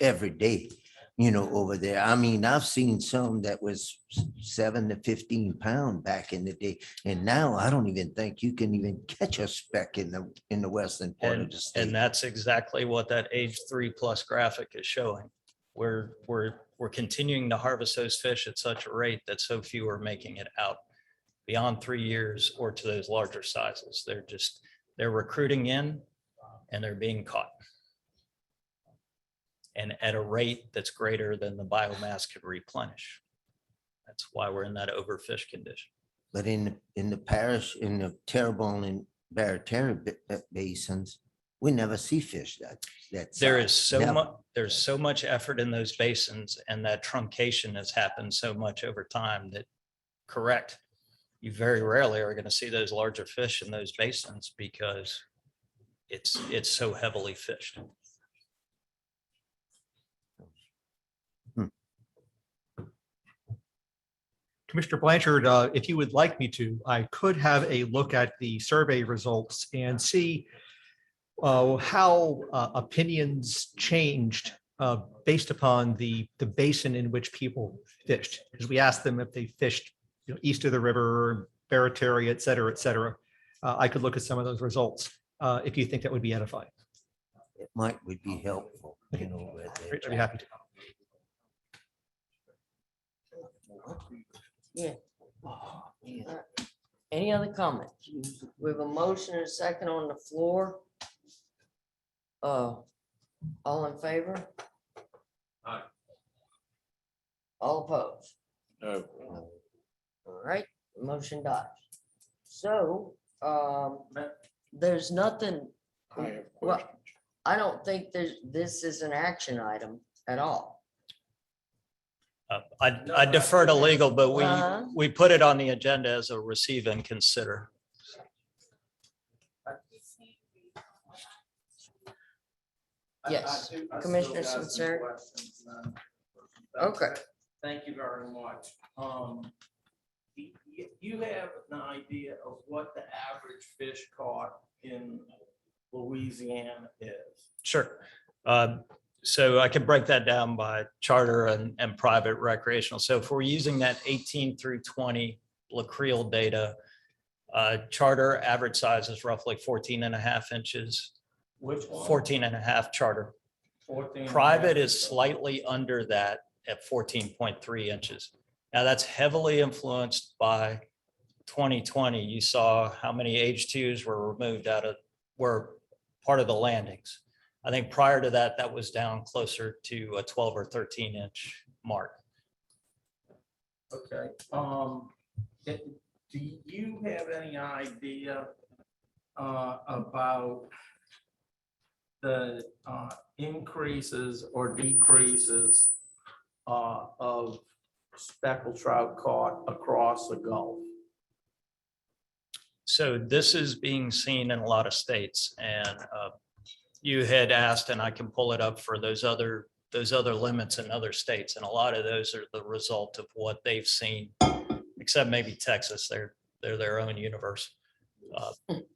every day, you know, over there. I mean, I've seen some that was 7 to 15 pounds back in the day. And now I don't even think you can even catch a speck in the western part of the state. And that's exactly what that age 3+ graphic is showing. We're continuing to harvest those fish at such a rate that so few are making it out beyond 3 years or to those larger sizes. They're recruiting in and they're being caught. And at a rate that's greater than the biomass could replenish. That's why we're in that overfish condition. But in the parish, in the Terrebonne and Barataria basins, we never see fish that There size. is so Never. much, there's so much effort in those basins, and that truncation has happened so much over time that, correct, you very rarely are going to see those larger fish in those basins because it's so heavily fished. Commissioner Blanchard, if you would like me to, I could have a look at the survey results and see how opinions changed based upon the basin in which people fished. Because we asked them if they fished, you know, east of the river, Barataria, et cetera, et cetera. I could look at some of those results if you think that would be edifying. It would be helpful, you know. right there. I'd be happy to. Yeah. Oh, man. Any other comments? We have a motion and a second on the floor. All in favor? Aye. All opposed? No. All right, motion dies. So, there's nothing, I have Well, questions. I don't think this is an action item at all. I defer to legal, but Uh-huh. we put it on the agenda as a receive and consider. Yes, I still Commissioner got some Sincere. questions, Okay. Thank you very much. You have an idea of what the average fish caught in Louisiana is? Sure. So I could break that down by charter and private recreational. So if we're using that 18 through 20 Lacreel data, charter average size is roughly 14.5 inches, Which one? 14.5 charter. 14. Private is slightly under that at 14.3 inches. Now that's heavily influenced by 2020. You saw how many H2s were removed were part of the landings. I think prior to that, that was down closer to a 12 or 13 inch mark. Okay. Do you have any idea about the increases or decreases of speckled trout caught across the Gulf? So this is being seen in a lot of states, and you had asked, and I can pull it up for those other limits in other states, and a lot of those are the result of what they've seen, except maybe Texas. They're their own universe.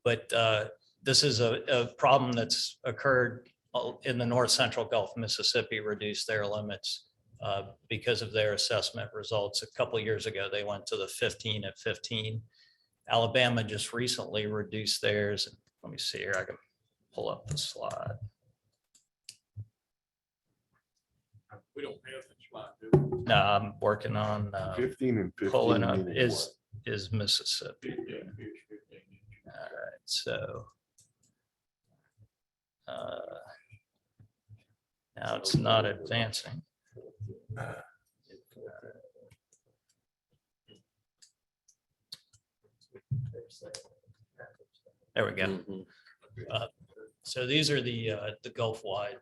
But this is a problem that's occurred in the north central Gulf. Mississippi reduced their limits because of their assessment results. A couple of years ago, they went to the 15 at 15. Alabama just recently reduced theirs. Let me see here. I can pull up the slide. We don't have the slide, do we? No, I'm working on 15 and 15. pulling up meaning is Mississippi. Yeah, All right, so now it's not advancing. There we go. Mhm. So these are the Gulf-wide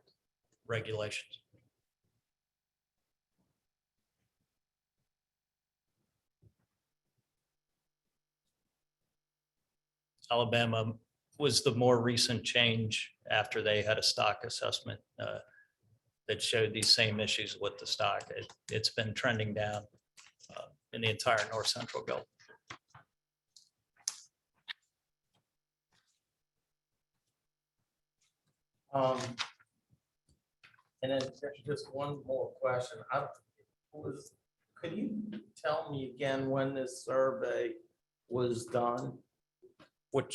regulations. Alabama was the more recent change after they had a stock assessment that showed these same issues with the stock. It's been trending down in the entire north central Gulf. And then just one more question. Could you tell me again when this survey was done? What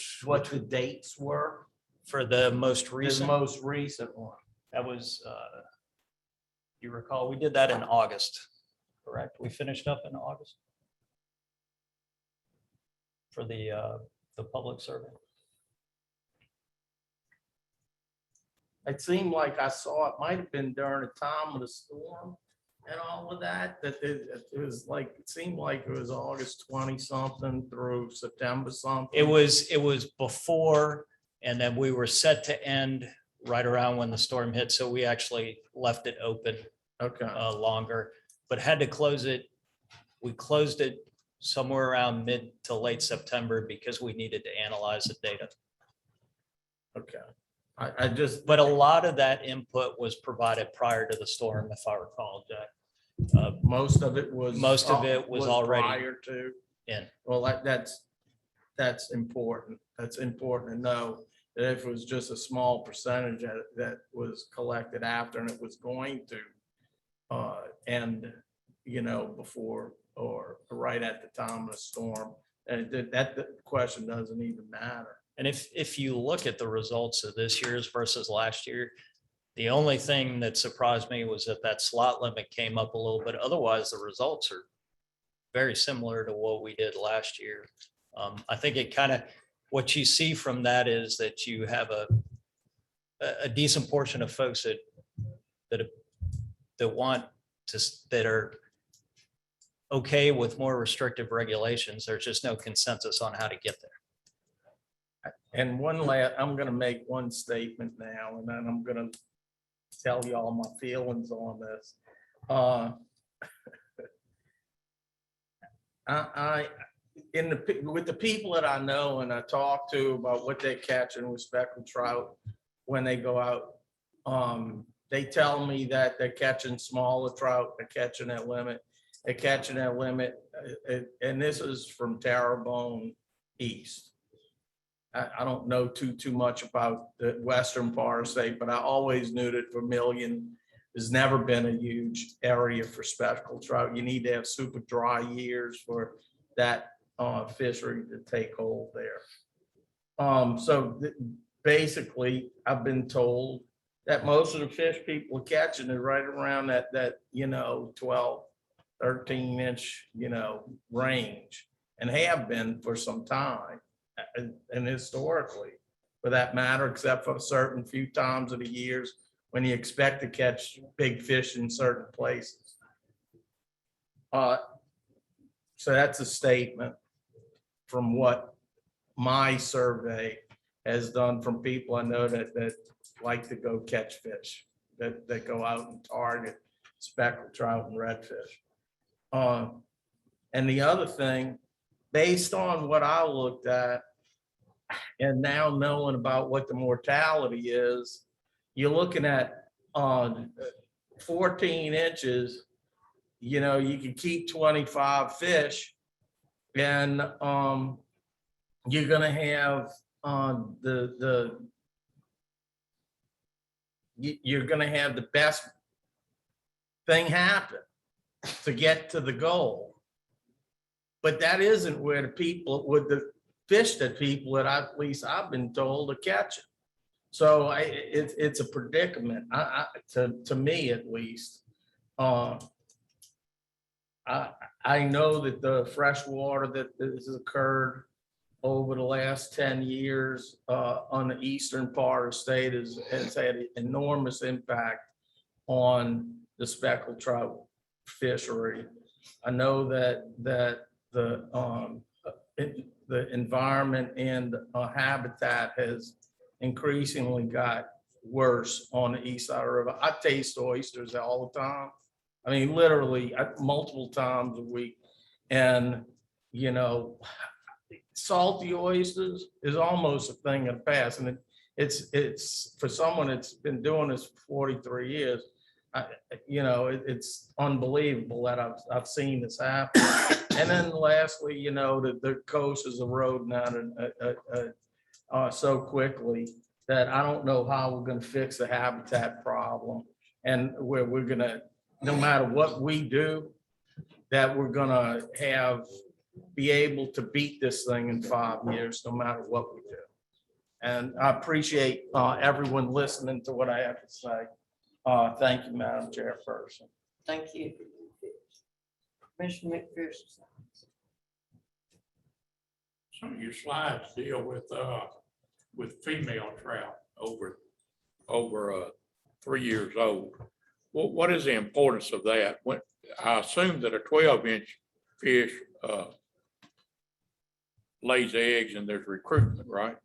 the dates were? For the most The recent, most recent one. that was, you recall, we did that in August, correct? We finished up in August for the public survey. It seemed like I saw, it might have been during the time of the storm and all of that, it was like, it seemed like it was August 20 something through September something. It was before, and then we were set to end right around when the storm hit. So we actually left it open Okay. longer, but had to close it. We closed it somewhere around mid to late September because we needed to analyze the data. Okay. I just, But a lot of that input was provided prior to the storm, if I recall, Jack. most of it was. Most of it was already prior to. in. Well, that's important. That's important to know that if it was just a small percentage that was collected after and it was going to end, before or right at the time of the storm, and that question doesn't even matter. And if you look at the results of this year's versus last year, the only thing that surprised me was that slot limit came up a little bit. Otherwise, the results are very similar to what we did last year. I think it kind of, what you see from that is that you have a decent portion of folks that want to, that are okay with more restrictive regulations. There's just no consensus on how to get there. And I'm gonna make one statement now, and then I'm gonna tell you all my feelings on this. With the people that I know and I talk to about what they're catching with speckled trout when they go out, they tell me that they're catching smaller trout, they're catching that limit, and this is from Terrebonne east. I don't know too much about the western part of the state, but I always knew that Vermilion has never been a huge area for speckled trout. You need to have super dry years for that fishery to take hold there. Basically, I've been told that most of the fish people are catching is right around that 12, 13-inch range, and have been for some time. And historically, for that matter, except for certain few times of the years when you expect to catch big fish in certain places. So that's a statement from what my survey has done from people I know that like to go catch fish, that go out and target speckled trout and redfish. And the other thing, based on what I looked at, and now knowing about what the mortality is, you're looking at 14 inches, you can keep 25 fish, and you're gonna have you're gonna have the best thing happen to get to the goal. But that isn't where the people with the fish that people that at least I've been told are catching. So it's a predicament, to me at least. I know that the freshwater that has occurred over the last 10 years on the eastern part of the state has had an enormous impact on the speckled trout fishery. I know that the environment and habitat has increasingly got worse on the east side of the river. I taste oysters all the time. I mean, literally multiple times a week. And, salty oysters is almost a thing of the past. And it's for someone that's been doing this for 43 years, it's unbelievable that I've seen this happen. And then lastly, the coast is eroding out so quickly that I don't know how we're going to fix the habitat problem, and where we're going to, no matter what we do, that we're going to be able to beat this thing in 5 years, no matter what we do. And I appreciate everyone listening to what I have to say. Thank you, Madam Chairperson. Thank you. Commissioner McPherson. Some of your slides deal with female trout over 3 years old. What is the importance of that? I assume that a 12-inch fish lays eggs and there's recruitment, right?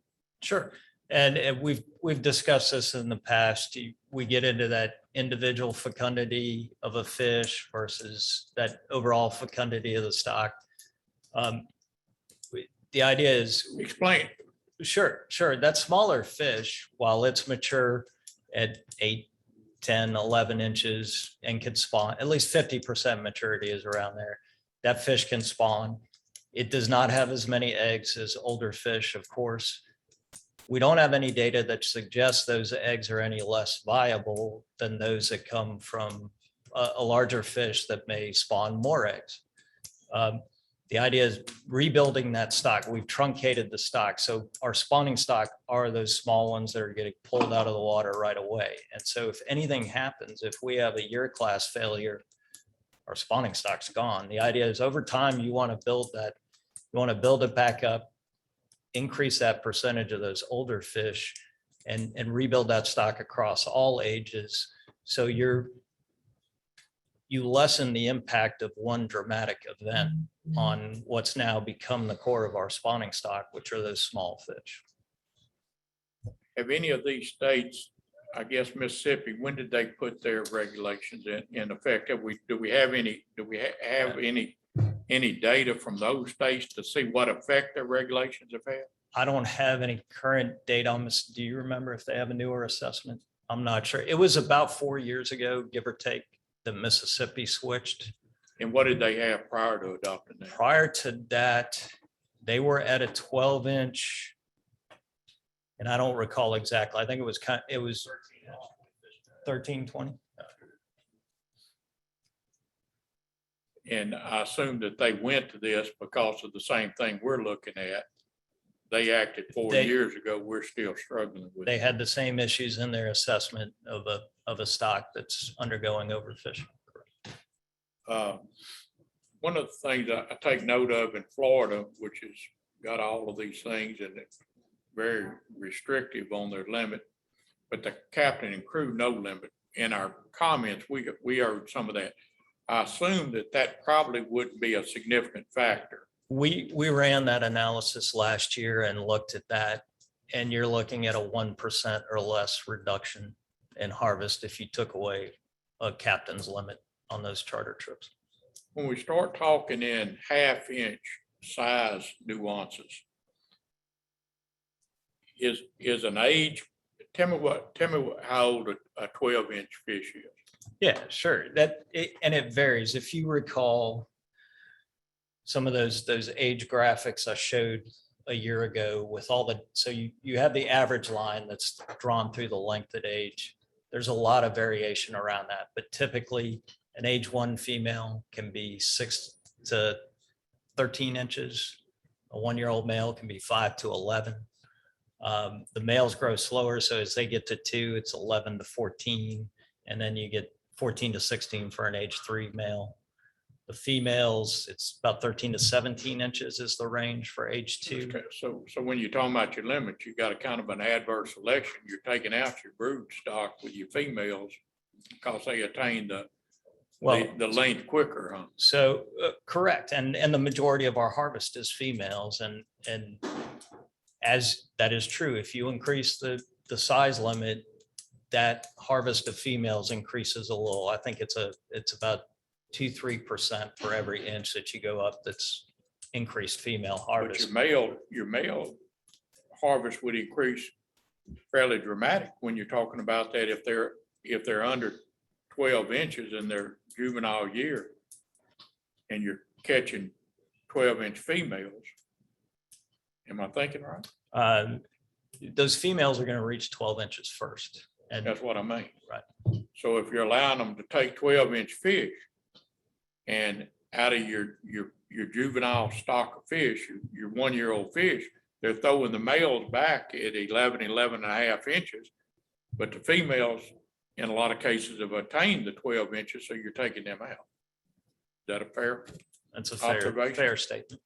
Sure. And we've discussed this in the past. We get into that individual fecundity of a fish versus that overall fecundity of the stock. The idea is. Explain. Sure. That smaller fish, while it's mature at 8, 10, 11 inches and can spawn, at least 50% maturity is around there. That fish can spawn. It does not have as many eggs as older fish, of course. We don't have any data that suggests those eggs are any less viable than those that come from a larger fish that may spawn more eggs. The idea is rebuilding that stock. We've truncated the stock. So our spawning stock are those small ones that are getting pulled out of the water right away. And so if anything happens, if we have a year class failure, our spawning stock's gone. The idea is over time, you want to build that, you want to build it back up, increase that percentage of those older fish and rebuild that stock across all ages. So you lessen the impact of one dramatic event on what's now become the core of our spawning stock, which are those small fish. have any of these states, I guess Mississippi, when did they put their regulations in effect? Do we have any data from those states to see what effect their regulations have had? I don't have any current data on this. Do you remember if they have a newer assessment? I'm not sure. It was about 4 years ago, give or take, that Mississippi switched. And what did they have prior to adopting that? Prior to that, they were at a 12-inch. And I don't recall exactly. I think it was 13, 20. And I assume that they went to this because of the same thing we're looking at. They acted 4 years ago. We're still struggling with. They had the same issues in their assessment of a stock that's undergoing overfishing. One of the things I take note of in Florida, which has got all of these things and it's very restrictive on their limit, but the captain and crew no limit. In our comments, we heard some of that. I assume that probably wouldn't be a significant factor. We ran that analysis last year and looked at that, and you're looking at a 1% or less reduction in harvest if you took away a captain's limit on those charter trips. When we start talking in 1/2 inch size nuances, is an age, tell me how old a 12-inch fish is. Yeah, sure. And it varies. If you recall some of those age graphics I showed a year ago with all so you have the average line that's drawn through the length at age. There's a lot of variation around that, but typically an age 1 female can be 6 to 13 inches. A 1-year-old male can be 5 to 11. The males grow slower, so as they get to 2, it's 11 to 14, and then you get 14 to 16 for an age 3 male. The females, it's about 13 to 17 inches is the range for age 2. Okay, so when you're talking about your limits, you got a kind of an adverse selection. You're taking out your brood stock with your females because they attain the length quicker, huh? So correct, and the majority of our harvest is females, and as that is true, if you increase the size limit, that harvest of females increases a little. I think it's about 2-3% for every inch that you go up. That's increased female harvest. But your male harvest would increase fairly dramatic when you're talking about that if they're under 12 inches in their juvenile year, and you're catching 12-inch females. Am I thinking right? Those females are going to reach 12 inches first. And that's what I mean. Right. So if you're allowing them to take 12-inch fish and out of your juvenile stock of fish, your 1-year-old fish, they're throwing the males back at 11 and a half inches, but the females in a lot of cases have attained the 12 inches, so you're taking them out. Is that a fair? That's a observation? fair statement.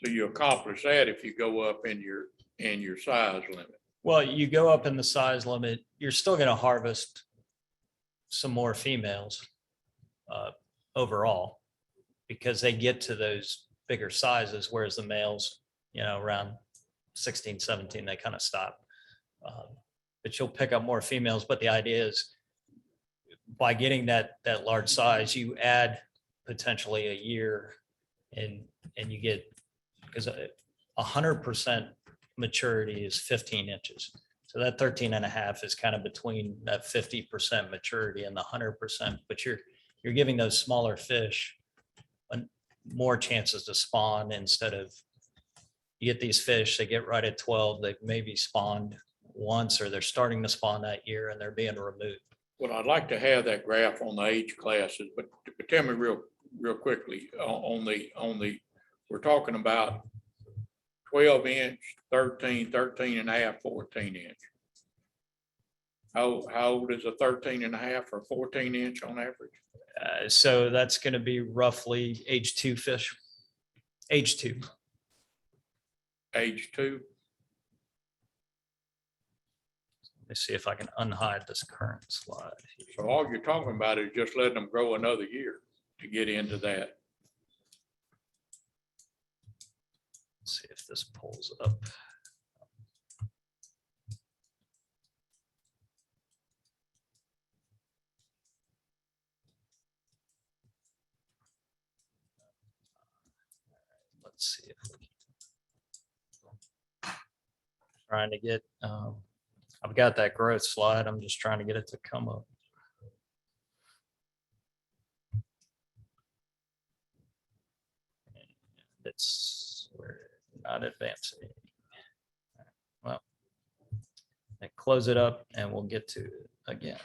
So you accomplish that if you go up in your size limit. Well, you go up in the size limit, you're still going to harvest some more females overall because they get to those bigger sizes, whereas the males, around 16, 17, they kind of stop. But you'll pick up more females. But the idea is by getting that large size, you add potentially a year and you get, because 100% maturity is 15 inches. So that 13 and a half is kind of between that 50% maturity and the 100%, but you're giving those smaller fish more chances to spawn instead of you get these fish, they get right at 12, they maybe spawned once or they're starting to spawn that year and they're being removed. Well, I'd like to have that graph on the age classes, but tell me real quickly on the, we're talking about 12 inch, 13 and a half, 14 inch. How old is a 13 and a half or 14 inch on average? So that's going to be roughly age 2 fish. Age 2. Age 2. Let's see if I can unhide this current slide. So all you're talking about is just letting them grow another year to get into that. Let's see if this pulls up. let's see. Trying to get, I've got that growth slide. I'm just trying to get it to come up. We're not advancing. Well, and close it up and we'll get to it again.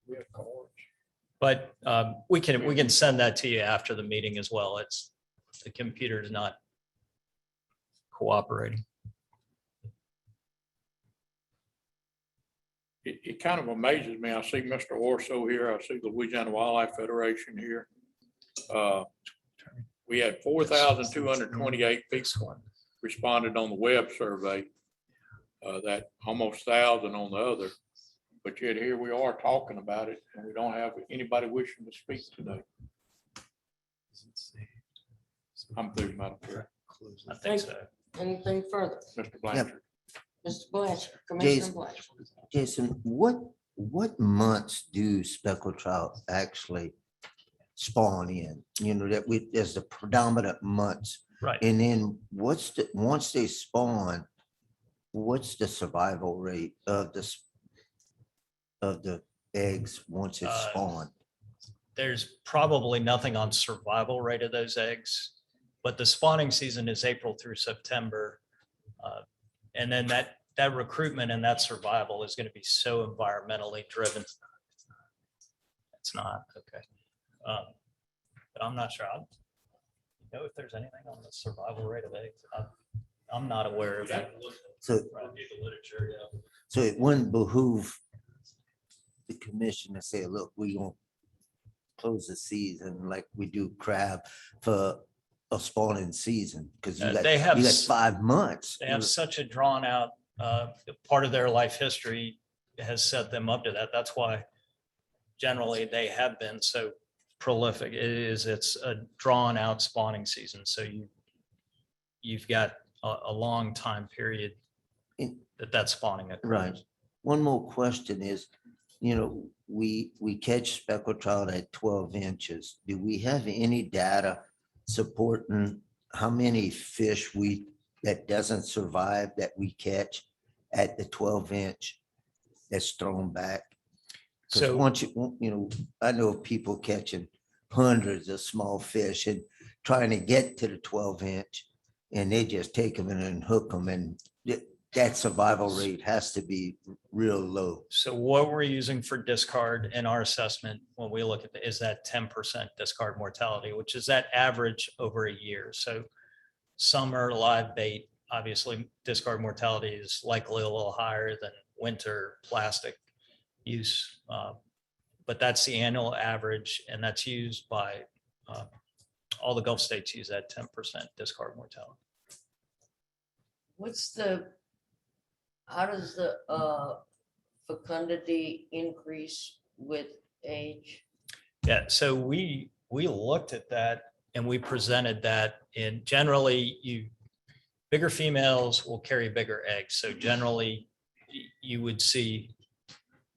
We have cards. But we can send that to you after the meeting as well. It's, the computer's not cooperating. It kind of amazes me. I see Mr. Orso here. I see the Louisiana Wildlife Federation here. We had 4,228 people responded on the web survey. That almost 1,000 on the other. But yet here we are talking about it and we don't have anybody wishing to speak today. I'm through, Madam Chair. I think so. Anything further? Mr. Blanchard. Mr. Blanchard, Commissioner Jason. Blanchard. Jason, what months do speckled trout actually spawn in? You know, there's the predominant months. Right. And then once they spawn, what's the survival rate of the eggs once it's spawned? There's probably nothing on survival rate of those eggs, but the spawning season is April through September. And then that recruitment and that survival is going to be so environmentally driven. It's not, okay. But I'm not sure. You know if there's anything on the survival rate of eggs? I'm not aware of it. So it wouldn't behoove the commission to say, look, we're gonna close the season like we do crab for a spawning season, because you got They have 5 months. They have such a drawn out, part of their life history has set them up to that. That's why generally they have been so prolific. It's a drawn out spawning season. So you've got a long time period that spawning occurs. Right. One more question is, you know, we catch speckled trout at 12 inches. Do we have any data supporting how many fish that doesn't survive that we catch at the 12-inch that's thrown back? Because So once I know of people catching hundreds of small fish and trying to get to the 12-inch, and they just take them in and hook them, and that survival rate has to be real low. So what we're using for discard in our assessment, when we look at is that 10% discard mortality, which is that average over a year. So summer live bait, obviously discard mortality is likely a little higher than winter plastic use. But that's the annual average, and that's used by all the Gulf states use that 10% discard mortality. How does the fecundity increase with age? Yeah, so we looked at that and we presented that, and generally bigger females will carry bigger eggs. So generally you would see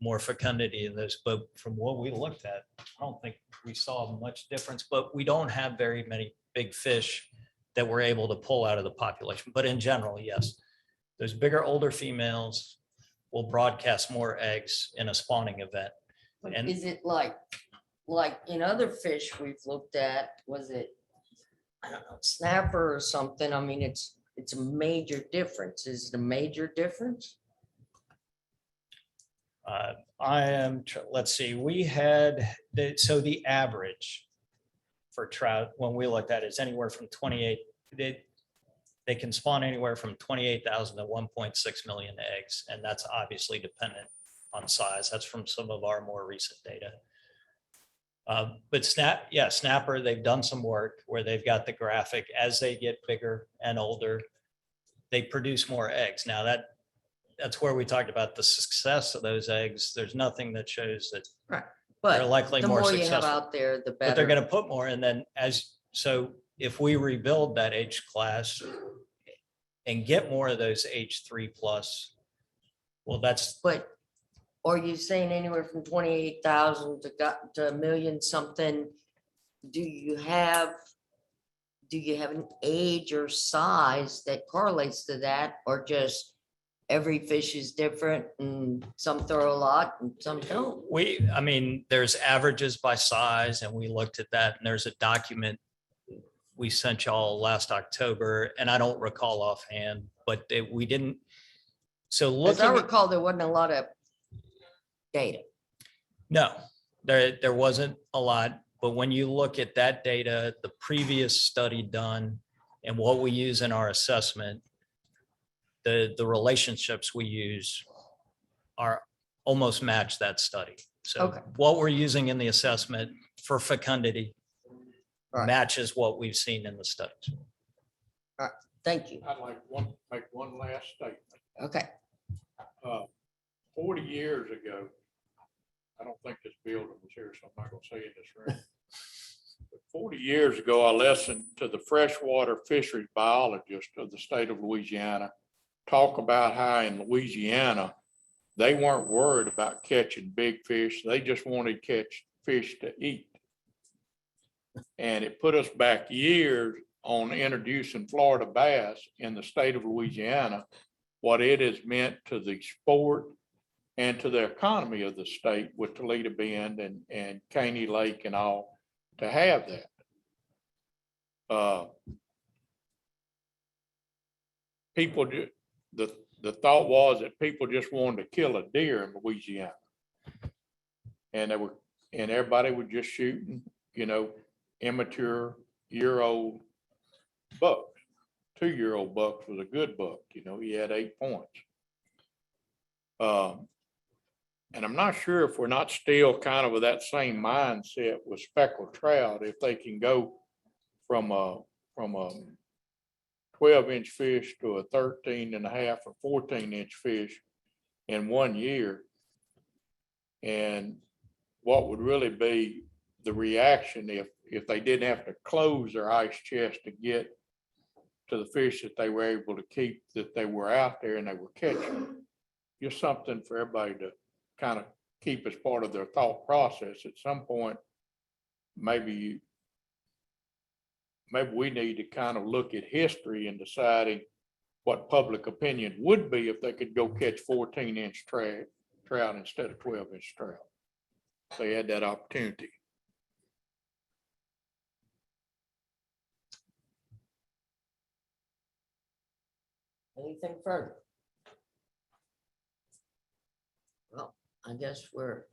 more fecundity in those, but from what we looked at, I don't think we saw much difference, but we don't have very many big fish that we're able to pull out of the population. But in general, yes, those bigger, older females will broadcast more eggs in a spawning event. But And- is it like in other fish we've looked at, was it, I don't know, snapper or something? I mean, it's a major difference. Is it a major difference? Let's see, we had, so the average for trout, when we looked at it, is anywhere from 28, they can spawn anywhere from 28,000 to 1.6 million eggs. And that's obviously dependent on size. That's from some of our more recent data. But snapper, they've done some work where they've got the graphic as they get bigger and older, they produce more eggs. Now that's where we talked about the success of those eggs. There's nothing that shows that Right. they're But likely the more more you have successful. out there, the But they're better. going to put more. And then so if we rebuild that age class and get more of those H3+, well, But are you saying anywhere from 28,000 to a million something? Do you have do you have an age or size that correlates to that, or just every fish is different and some throw a lot and some don't? I mean, there's averages by size and we looked at that and there's a document we sent y'all last October and I don't recall offhand, but we didn't. So As looking, I recall, there wasn't a lot of data. no, there wasn't a lot, but when you look at that data, the previous study done and what we use in our assessment, the relationships we use are almost match that study. So Okay. what we're using in the assessment for fecundity Right. matches what we've seen in the studies. Thank you. I'd like make one last statement. Okay. 40 years ago, I don't think this building was here, so I'm not gonna say in this room. But 40 years ago, I listened to the freshwater fisheries biologist of the state of Louisiana talk about how in Louisiana, they weren't worried about catching big fish. They just wanted to catch fish to eat. And it put us back years on introducing Florida bass in the state of Louisiana, what it has meant to the sport and to the economy of the state with Toledo Bend and Caney Lake and all, to have that. People, the thought was that people just wanted to kill a deer in Louisiana. And everybody was just shooting, immature year-old bucks. 2-year-old bucks was a good buck, he had 8 points. And I'm not sure if we're not still kind of with that same mindset with speckled trout, if they can go from a 12-inch fish to a 13.5 or 14-inch fish in 1 year. And what would really be the reaction if they didn't have to close their ice chest to get to the fish that they were able to keep, that they were out there and they were catching. Just something for everybody to kind of keep as part of their thought process. At some point, maybe we need to kind of look at history and deciding what public opinion would be if they could go catch 14-inch trout instead of 12-inch trout. They had that opportunity. Anything further? Well, I guess we're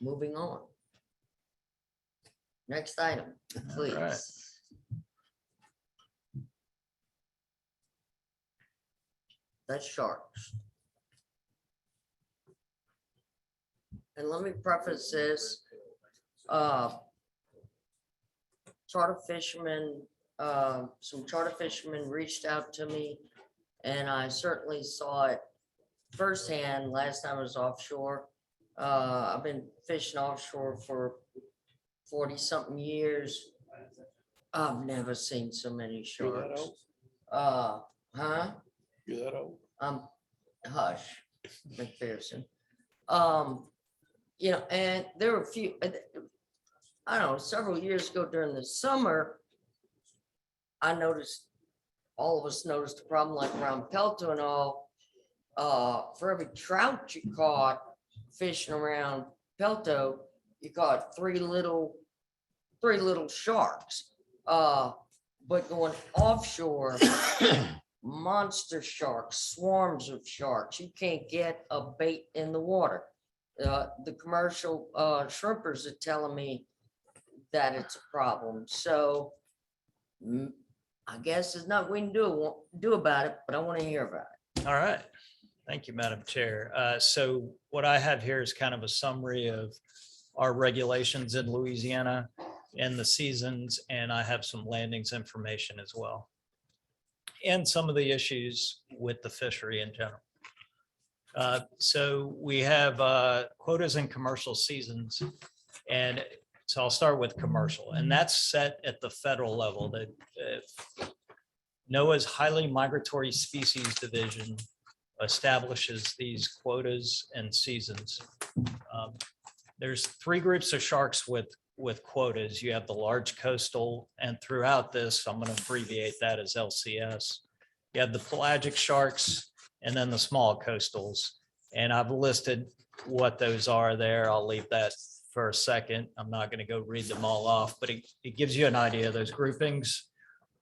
moving on. Next item, please. right. That's sharks. And let me preface this, charter fishermen, some charter fishermen reached out to me, and I certainly saw it firsthand last time I was offshore. I've been fishing offshore for 40-something years. I've never seen so many You're that sharks. old? You're that old? Hush, McPherson. And there were a few, I don't know, several years ago during the summer, I noticed, all of us noticed a problem like around Pelto and all. For every trout you caught fishing around Pelto, you caught three little sharks. But going offshore, monster sharks, swarms of sharks. You can't get a bait in the water. The commercial shrimpers are telling me that it's a problem. So I guess there's nothing we can do about it, but I want to hear about it. All right. Thank you, Madam Chair. So what I have here is kind of a summary of our regulations in Louisiana and the seasons, and I have some landings information as well. And some of the issues with the fishery in general. So we have quotas and commercial seasons. And so I'll start with commercial, and that's set at the federal level. That NOAA's Highly Migratory Species Division establishes these quotas and seasons. There's 3 groups of sharks with with quotas. You have the large coastal, and throughout this, I'm going to abbreviate that as LCS. You have the pelagic sharks and then the small coastals. And I've listed what those are there. I'll leave that for a second. I'm not going to go read them all off, but it gives you an idea of those groupings.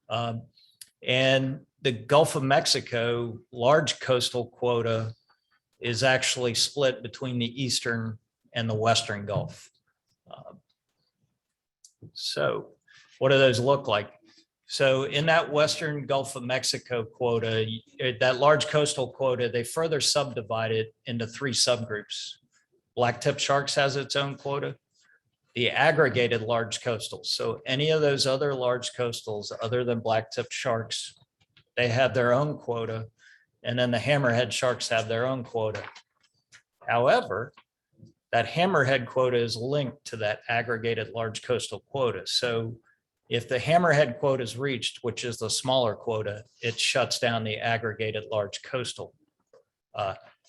And the Gulf of Mexico large coastal quota is actually split between the Eastern and the Western Gulf. So what do those look like? So in that Western Gulf of Mexico quota, that large coastal quota, they further subdivided into 3 subgroups. Blacktip sharks has its own quota. The aggregated large coastals. So any of those other large coastals other than blacktip sharks, they have their own quota. And then the hammerhead sharks have their own quota. However, that hammerhead quota is linked to that aggregated large coastal quota. So if the hammerhead quota is reached, which is the smaller quota, it shuts down the aggregated large coastal,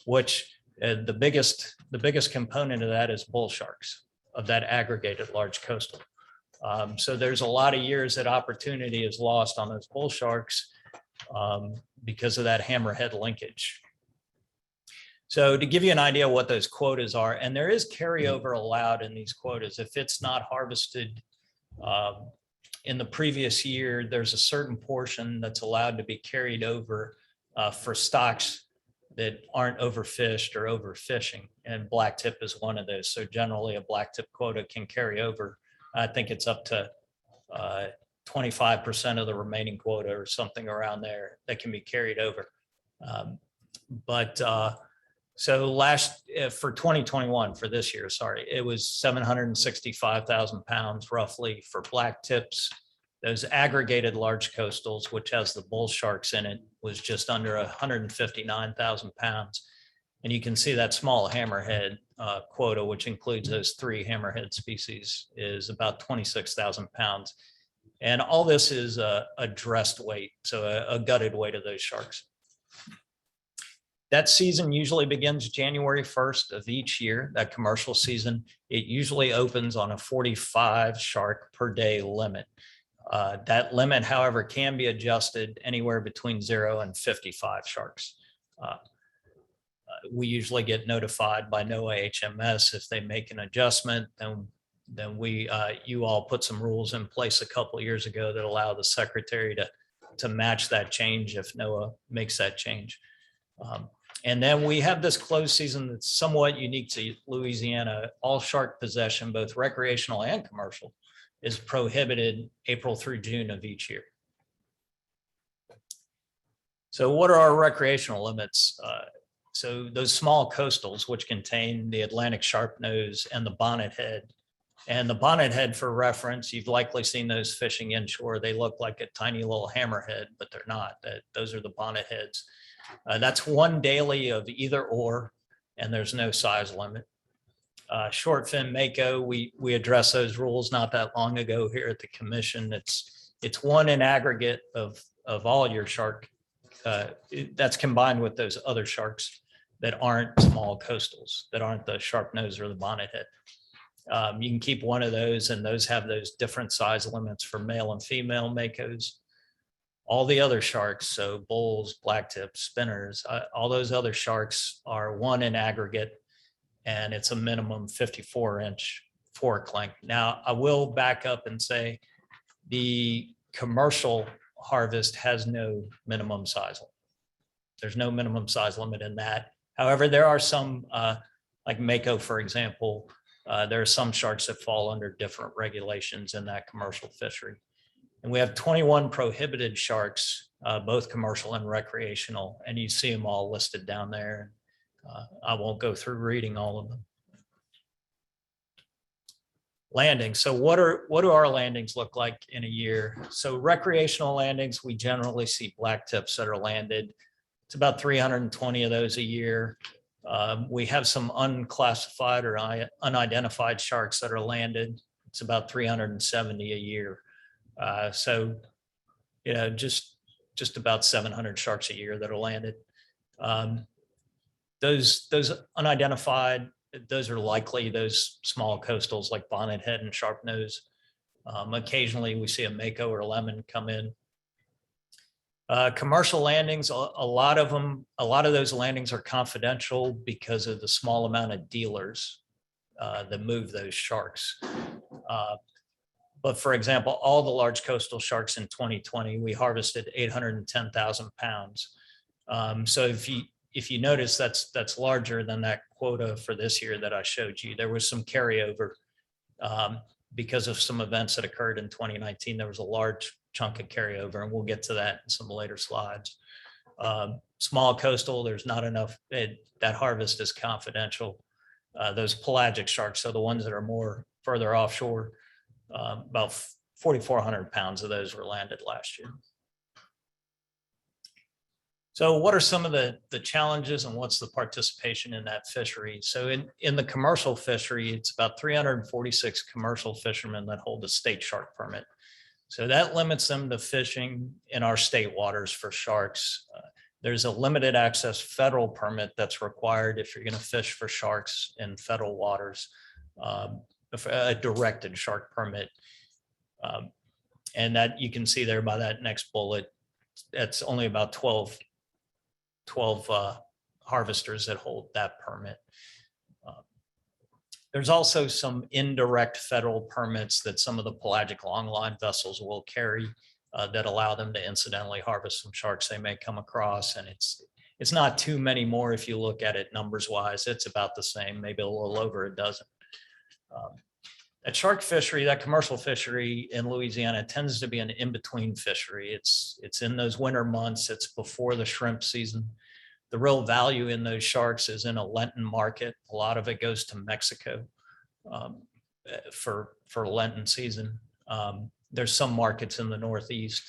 which the biggest component of that is bull sharks of that aggregated large coastal. So there's a lot of years that opportunity is lost on those bull sharks because of that hammerhead linkage. So to give you an idea what those quotas are, and there is carryover allowed in these quotas. If it's not harvested in the previous year, there's a certain portion that's allowed to be carried over for stocks that aren't overfished or overfishing. And blacktip is one of those. So generally a blacktip quota can carry over. I think it's up to 25% of the remaining quota or something around there that can be carried over. So for 2021, for this year, sorry, it was 765,000 pounds roughly for black tips. Those aggregated large coastals, which has the bull sharks in it, was just under 159,000 pounds. And you can see that small hammerhead quota, which includes those 3 hammerhead species, is about 26,000 pounds. And all this is a dressed weight, so a gutted weight of those sharks. That season usually begins January 1st of each year, that commercial season. It usually opens on a 45 shark per day limit. That limit, however, can be adjusted anywhere between 0 and 55 sharks. We usually get notified by NOAA HMS if they make an adjustment, then you all put some rules in place a couple of years ago that allow the secretary to match that change if NOAA makes that change. And then we have this closed season that's somewhat unique to Louisiana. All shark possession, both recreational and commercial, is prohibited April through June of each year. So what are our recreational limits? So those small coastals, which contain the Atlantic sharpnose and the bonnethead. And the bonnethead, for reference, you've likely seen those fishing inshore. They look like a tiny little hammerhead, but they're not. Those are the bonnetheads. That's 1 daily of either or, and there's no size limit. Short fin mako, we addressed those rules not that long ago here at the commission. It's 1 in aggregate of all your shark. That's combined with those other sharks that aren't small coastals, that aren't the sharp nose or the bonnethead. You can keep 1 of those, and those have those different size limits for male and female makos. All the other sharks, so bulls, blacktips, spinners, all those other sharks are 1 in aggregate, and it's a minimum 54-inch fork length. Now, I will back up and say the commercial harvest has no minimum size limit. There's no minimum size limit in that. However, there are some, like mako, for example, there are some sharks that fall under different regulations in that commercial fishery. And we have 21 prohibited sharks, both commercial and recreational, and you see them all listed down there. I won't go through reading all of them. Landings. So what do our landings look like in a year? So recreational landings, we generally see black tips that are landed. It's about 320 of those a year. We have some unclassified or unidentified sharks that are landed. It's about 370 a year. So, you know, just about 700 sharks a year that are landed. Those unidentified those are likely those small coastals like Bonnet Head and Sharp Nose. Occasionally we see a mako or lemon come in. Commercial landings, a lot of those landings are confidential because of the small amount of dealers that move those sharks. But for example, all the large coastal sharks in 2020, we harvested 810,000 pounds. So if you notice, that's larger than that quota for this year that I showed you. There was some carryover because of some events that occurred in 2019. There was a large chunk of carryover, and we'll get to that in some later slides. Small coastal, there's not enough. That harvest is confidential. Those pelagic sharks, so the ones that are more further offshore, about 4,400 pounds of those were landed last year. So what are some of the challenges and what's the participation in that fishery? So in the commercial fishery, it's about 346 commercial fishermen that hold a state shark permit. So that limits them to fishing in our state waters for sharks. There's a limited access federal permit that's required if you're going to fish for sharks in federal waters, a directed shark permit. And that you can see there by that next bullet, that's only about 12 harvesters that hold that permit. There's also some indirect federal permits that some of the pelagic longline vessels will carry that allow them to incidentally harvest some sharks they may come across. And it's not too many more if you look at it numbers wise. It's about the same, maybe a little over a dozen. That shark fishery, that commercial fishery in Louisiana tends to be an in-between fishery. It's in those winter months. It's before the shrimp season. The real value in those sharks is in a Lenten market. A lot of it goes to Mexico for Lenten season. There's some markets in the Northeast.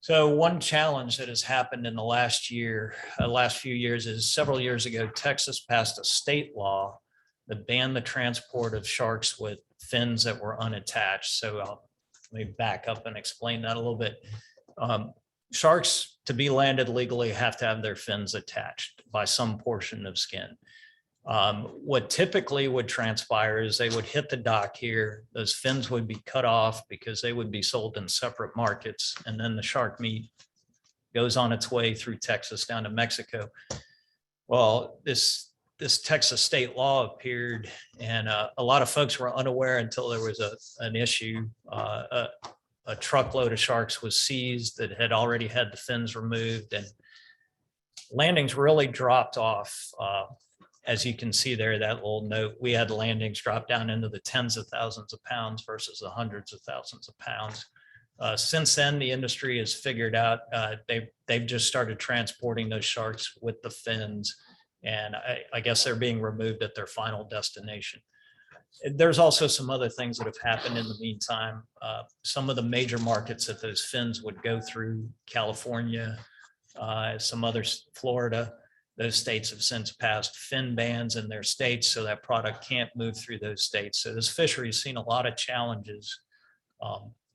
So one challenge that has happened in the last few years is several years ago, Texas passed a state law that banned the transport of sharks with fins that were unattached. So let me back up and explain that a little bit. Sharks, to be landed legally, have to have their fins attached by some portion of skin. What typically would transpire is they would hit the dock here, those fins would be cut off because they would be sold in separate markets, and then the shark meat goes on its way through Texas down to Mexico. Well, this Texas state law appeared, and a lot of folks were unaware until there was an issue. A truckload of sharks was seized that had already had the fins removed, and landings really dropped off. As you can see there, that little note, we had landings drop down into the tens of thousands of pounds versus the hundreds of thousands of pounds. Since then, the industry has figured out they've just started transporting those sharks with the fins, and I guess they're being removed at their final destination. There's also some other things that have happened in the meantime. Some of the major markets that those fins would go through, California, some others, Florida, those states have since passed fin bans in their states, so that product can't move through those states. So this fishery has seen a lot of challenges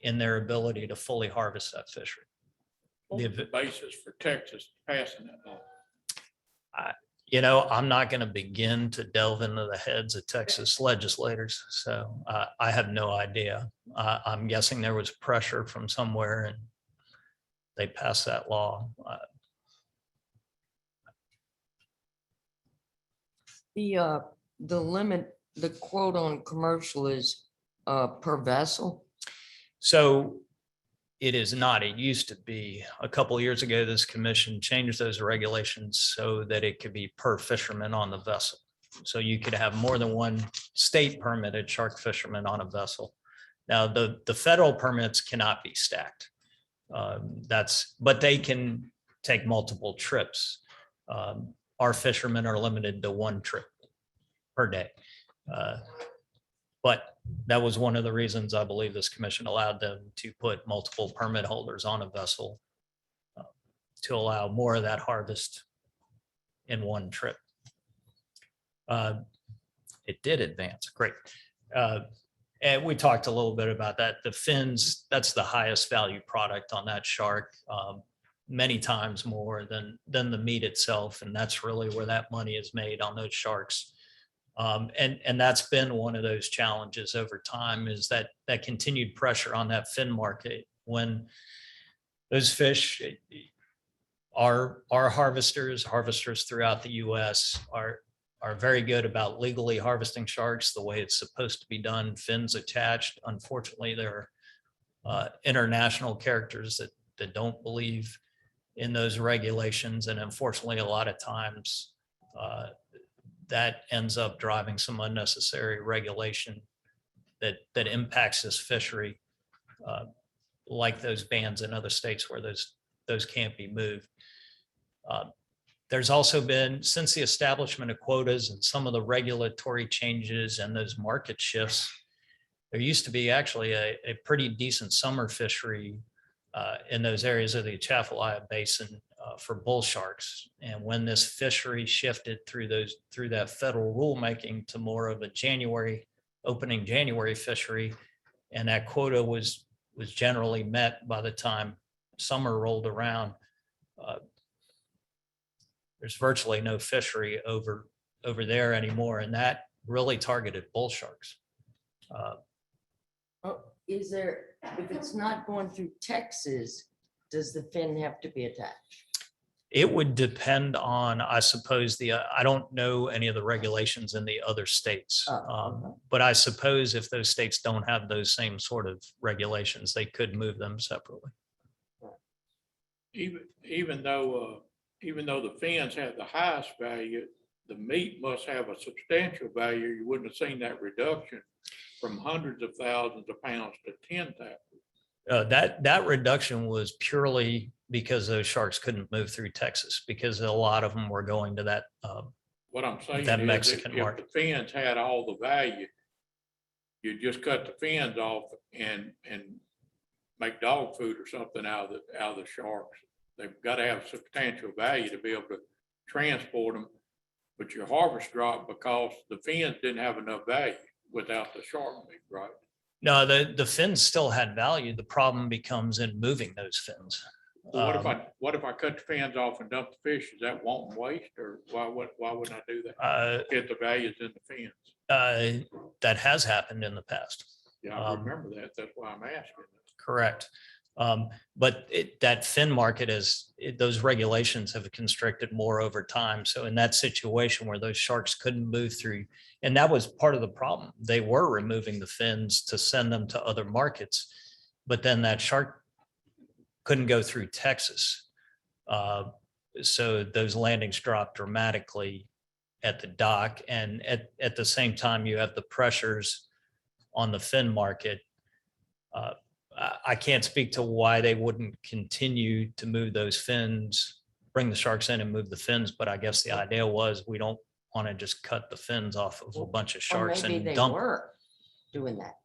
in their ability to fully harvest that fishery. What's the basis for Texas passing that law? I'm not going to begin to delve into the heads of Texas legislators, so I have no idea. I'm guessing there was pressure from somewhere and they passed that law. The limit, the quote on commercial is per vessel. So it is not. It used to be. A couple of years ago, this commission changed those regulations so that it could be per fisherman on the vessel. So you could have more than one state permitted shark fisherman on a vessel. Now, the federal permits cannot be stacked. But they can take multiple trips. Our fishermen are limited to one trip per day. But that was one of the reasons I believe this commission allowed them to put multiple permit holders on a vessel to allow more of that harvest in one trip. It did advance, great. And we talked a little bit about that. The fins, that's the highest value product on that shark, many times more than the meat itself. And that's really where that money is made on those sharks. And that's been one of those challenges over time, is that continued pressure on that fin market when those fish are harvesters throughout the US are very good about legally harvesting sharks the way it's supposed to be done, fins attached. Unfortunately, there are international characters that don't believe in those regulations. And unfortunately, a lot of times that ends up driving some unnecessary regulation that impacts this fishery, like those bans in other states where those can't be moved. There's also been, since the establishment of quotas and some of the regulatory changes and those market shifts, there used to be actually a pretty decent summer fishery in those areas of the Atchafalaya Basin for bull sharks. And when this fishery shifted through that federal rulemaking to more of a opening January fishery, and that quota was generally met by the time summer rolled around, there's virtually no fishery over there anymore, and that really targeted bull sharks. Is there, if it's not going through Texas, does the fin have to be attached? It would depend on, I suppose, I don't know any of the regulations in the other states. Okay. But I suppose if those states don't have those same sort of regulations, they could move them separately. Even though the fins have the highest value, the meat must have a substantial value. You wouldn't have seen that reduction from hundreds of thousands of pounds to 10,000. That reduction was purely because those sharks couldn't move through Texas, because a lot of them were going to that. What I'm saying that is, Mexican if the market. fins had all the value, you just cut the fins off and make dog food or something out of the sharks. They've got to have substantial value to be able to transport them, but your harvest dropped because the fins didn't have enough value without the shark meat, right? No, the fins still had value. The problem becomes in moving those fins. So what if I cut the fins off and dump the fish? Is that wanton waste, or why wouldn't I do that? Get the values in the fins. That has happened in the past. Yeah, I remember that. That's why I'm asking. Correct. But that fin market those regulations have constricted more over time. So in that situation where those sharks couldn't move through, and that was part of the problem, they were removing the fins to send them to other markets, but then that shark couldn't go through Texas. So those landings dropped dramatically at the dock. And at the same time, you have the pressures on the fin market. I can't speak to why they wouldn't continue to move those fins, bring the sharks in and move the fins, but I guess the idea was we don't want to just cut the fins off of a bunch of sharks Or maybe and they dump. were doing that,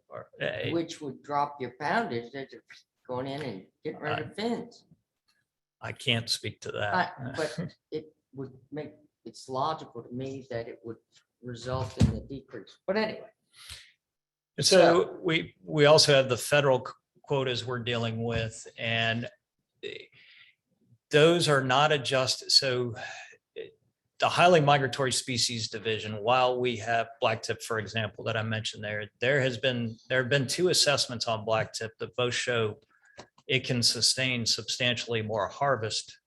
Or, which would drop your poundage. They're just going in and getting rid of fins. I can't speak to that. But it would make, it's logical to me that it would result in the decrease. But anyway. So we also have the federal quotas we're dealing with, and those are not adjusted. So the highly migratory species division, while we have blacktip, for example, that I mentioned there have been two assessments on blacktip that both show it can sustain substantially more harvest.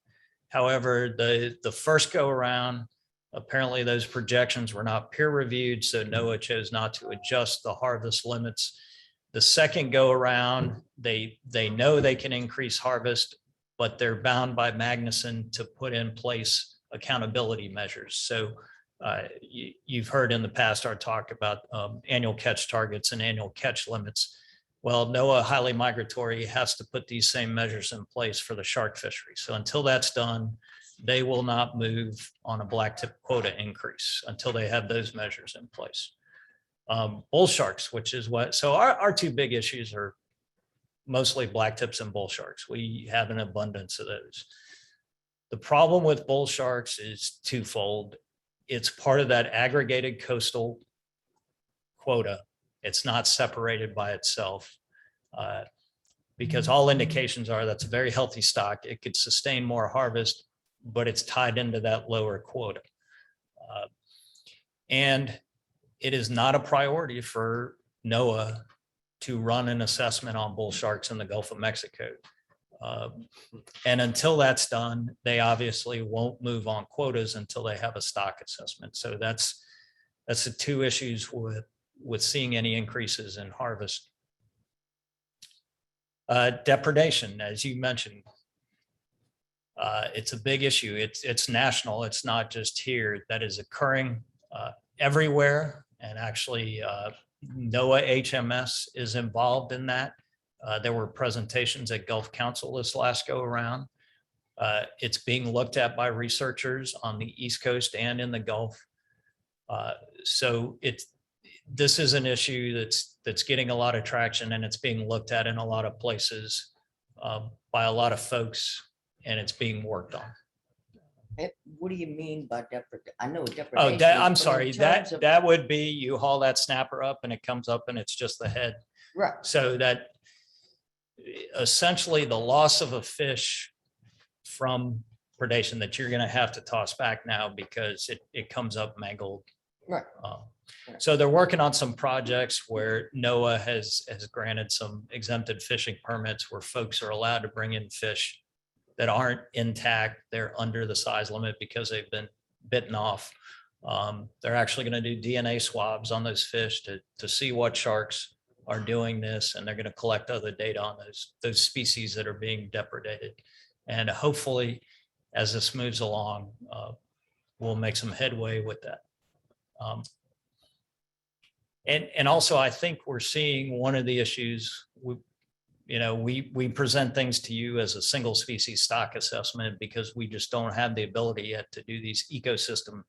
However, the first go around, apparently those projections were not peer reviewed, so NOAA chose not to adjust the harvest limits. The second go around, they know they can increase harvest, but they're bound by Magnuson to put in place accountability measures. So you've heard in the past our talk about annual catch targets and annual catch limits. Well, NOAA highly migratory has to put these same measures in place for the shark fishery. So until that's done, they will not move on a blacktip quota increase until they have those measures in place. Bull sharks, which is so our two big issues are mostly blacktips and bull sharks. We have an abundance of those. The problem with bull sharks is twofold. It's part of that aggregated coastal quota. It's not separated by itself. Because all indications are that's a very healthy stock. It could sustain more harvest, but it's tied into that lower quota. And it is not a priority for NOAA to run an assessment on bull sharks in the Gulf of Mexico. And until that's done, they obviously won't move on quotas until they have a stock assessment. So that's the two issues with seeing any increases in harvest. Depredation, as you mentioned, it's a big issue. It's national. It's not just here. That is occurring everywhere. And actually, NOAA HMS is involved in that. There were presentations at Gulf Council this last go around. It's being looked at by researchers on the East Coast and in the Gulf. So this is an issue that's getting a lot of traction, and it's being looked at in a lot of places by a lot of folks, and it's being worked on. What do you mean by depredation? I know depredation. Oh, but I'm in sorry. terms of- That would be, you haul that snapper up and it comes up and it's just the head. Right. So that essentially the loss of a fish from predation that you're going to have to toss back now because it comes up mangled. Right. So they're working on some projects where NOAA has granted some exempted fishing permits where folks are allowed to bring in fish that aren't intact. They're under the size limit because they've been bitten off. They're actually going to do DNA swabs on those fish to see what sharks are doing this, and they're going to collect other data on those species that are being depredated. And hopefully, as this moves along, we'll make some headway with that. And also, I think we're seeing one of the issues. We present things to you as a single species stock assessment because we just don't have the ability yet to do these ecosystem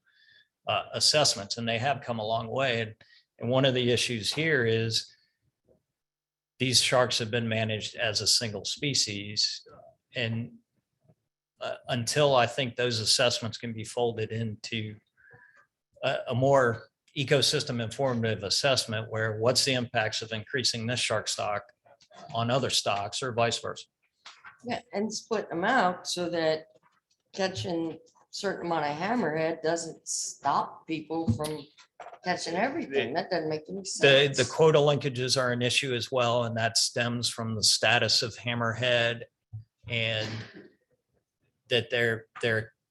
assessments, and they have come a long way. And one of the issues here is these sharks have been managed as a single species, and until I think those assessments can be folded into a more ecosystem informative assessment where what's the impacts of increasing this shark stock on other stocks or vice versa. Yeah, and split them out so that catching certain amount of hammerhead doesn't stop people from catching everything. That doesn't make any sense. The quota linkages are an issue as well, and that stems from the status of hammerhead and that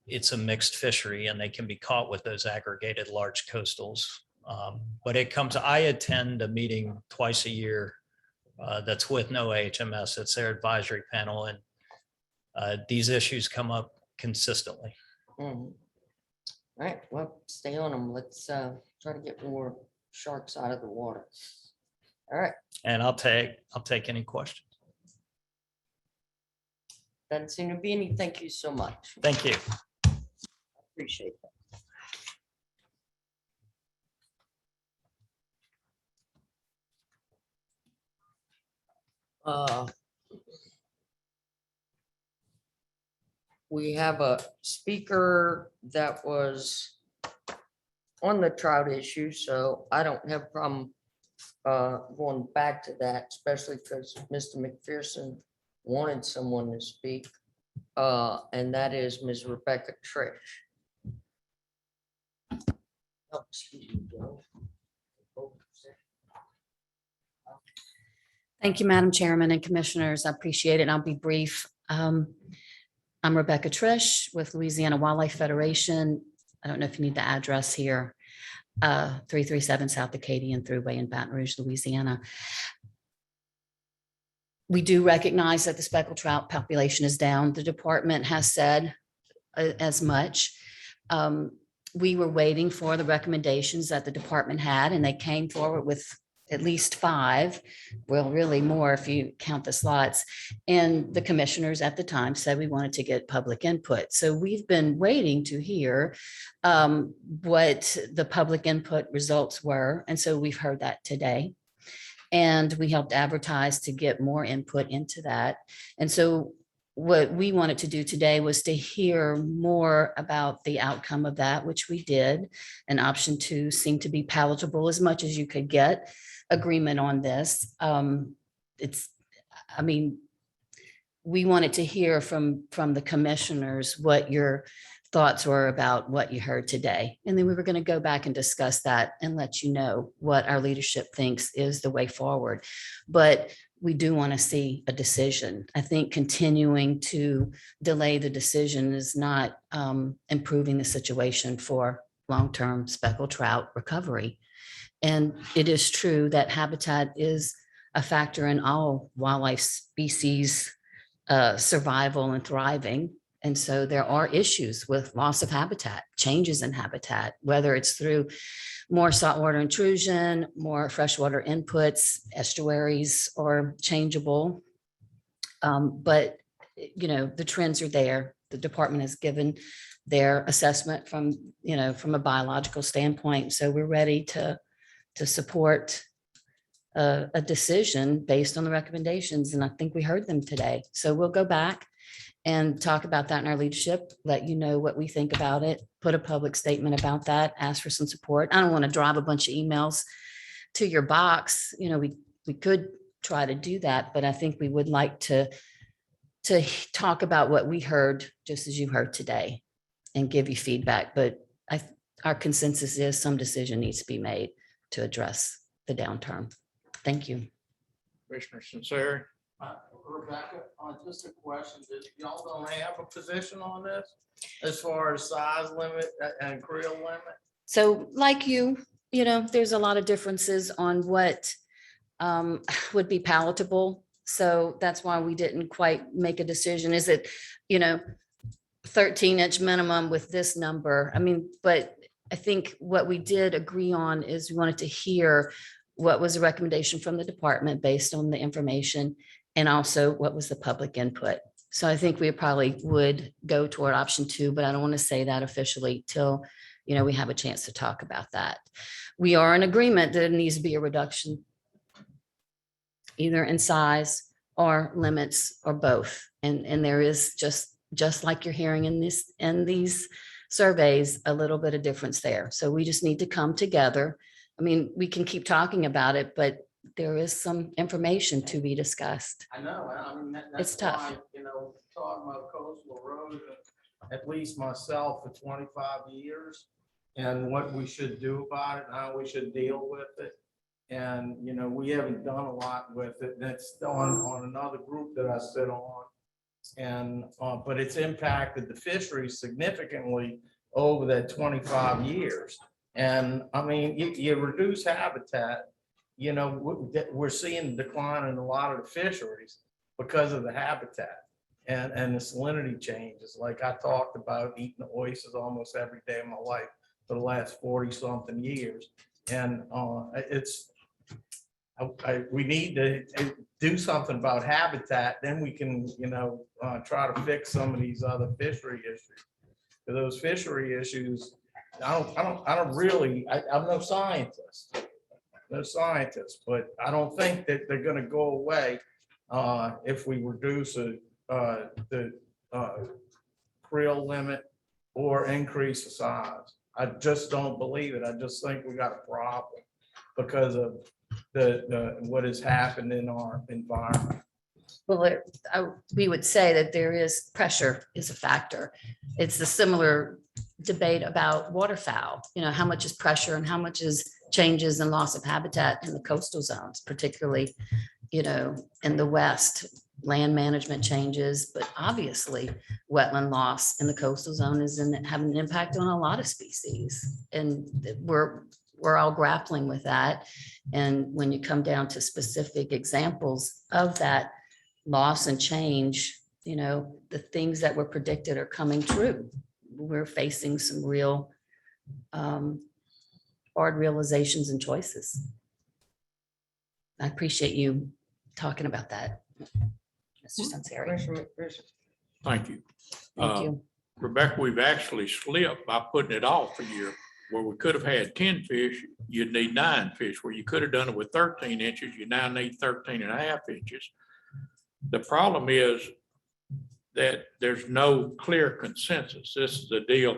it's a mixed fishery and they can be caught with those aggregated large coastals. But I attend a meeting twice a year that's with NOAA HMS. It's their advisory panel, and these issues come up consistently. Mhm. All right, well, stay on them. Let's try to get more sharks out of the water. All right, And I'll take any questions. doesn't seem to be any. Thank you so much. Thank you. Appreciate that. We have a speaker that was on the trout issue, so I don't have a problem going back to that, especially because Mr. McPherson wanted someone to speak, and that is Ms. Rebecca Trish. Oh, excuse me, Joe. Thank you, Madam Chairman and Commissioners. I appreciate it. And I'll be brief. I'm Rebecca Trish with Louisiana Wildlife Federation. I don't know if you need the address here. 337 South Acadian Thruway in Baton Rouge, Louisiana. We do recognize that the speckled trout population is down. The department has said as much. We were waiting for the recommendations that the department had, and they came forward with at least 5, well, really more if you count the slots. And the commissioners at the time said we wanted to get public input. So we've been waiting to hear what the public input results were. And so we've heard that today. And we helped advertise to get more input into that. And so what we wanted to do today was to hear more about the outcome of that, which we did. And option 2 seemed to be palatable as much as you could get agreement on this. We wanted to hear from the commissioners what your thoughts were about what you heard today. And then we were going to go back and discuss that and let you know what our leadership thinks is the way forward. But we do want to see a decision. I think continuing to delay the decision is not improving the situation for long-term speckled trout recovery. And it is true that habitat is a factor in all wildlife species survival and thriving. And so there are issues with loss of habitat, changes in habitat, whether it's through more saltwater intrusion, more freshwater inputs, estuaries are changeable. But, you know, the trends are there. The department has given their assessment from, you know, from a biological standpoint. So we're ready to support a decision based on the recommendations. And I think we heard them today. So we'll go back and talk about that in our leadership, let you know what we think about it, put a public statement about that, ask for some support. I don't want to drive a bunch of emails to your box. You know, we could try to do that, but I think we would like to talk about what we heard, just as you heard today, and give you feedback. But our consensus is some decision needs to be made to address the downturn. Thank you. Commissioner Sinceri. Rebecca, just a question, y'all don't have a position on this as far as size limit and creel limit? So like you know, there's a lot of differences on what would be palatable. So that's why we didn't quite make a decision. Is it, you know, 13-inch minimum with this number? I mean, but I think what we did agree on is we wanted to hear what was the recommendation from the department based on the information, and also what was the public input. So I think we probably would go toward option 2, but I don't want to say that officially till, you know, we have a chance to talk about that. We are in agreement that it needs to be a reduction either in size or limits or both. And there is just like you're hearing in these surveys, a little bit of difference there. So we just need to come together. I mean, we can keep talking about it, but there is some information to be discussed. I know, I mean, It's that's tough. why, you know, talking about coastal erosion, at least myself for 25 years, and what we should do about it, and how we should deal with it. And, you know, we haven't done a lot with it. That's on another group that I sit on. And, but it's impacted the fisheries significantly over that 25 years. And I mean, you reduce habitat, you know, we're seeing decline in a lot of the fisheries because of the habitat and the salinity changes. Like I talked about eating oysters almost every day of my life for the last 40-something years. And we need to do something about habitat, then we can, you know, try to fix some of these other fishery issues. For those fishery issues, I'm no scientist. No scientist, but I don't think that they're gonna go away if we reduce the creel limit or increase the size. I just don't believe it. I just think we got a problem because of what has happened in our environment. Well, we would say that there is pressure is a factor. It's a similar debate about waterfowl. You know, how much is pressure and how much is changes and loss of habitat in the coastal zones, particularly, you know, in the West, land management changes, but obviously wetland loss in the coastal zone is having an impact on a lot of species. And we're all grappling with that. And when you come down to specific examples of that loss and change, you know, the things that were predicted are coming true. We're facing some real hard realizations and choices. I appreciate you talking about that, Mr. Sunseri. Thank you. Thank you. Rebecca, we've actually slipped by putting it off a year. Where we could have had 10 fish, you'd need 9 fish. Where you could have done it with 13 inches, you now need 13.5 inches. The problem is that there's no clear consensus. This is the deal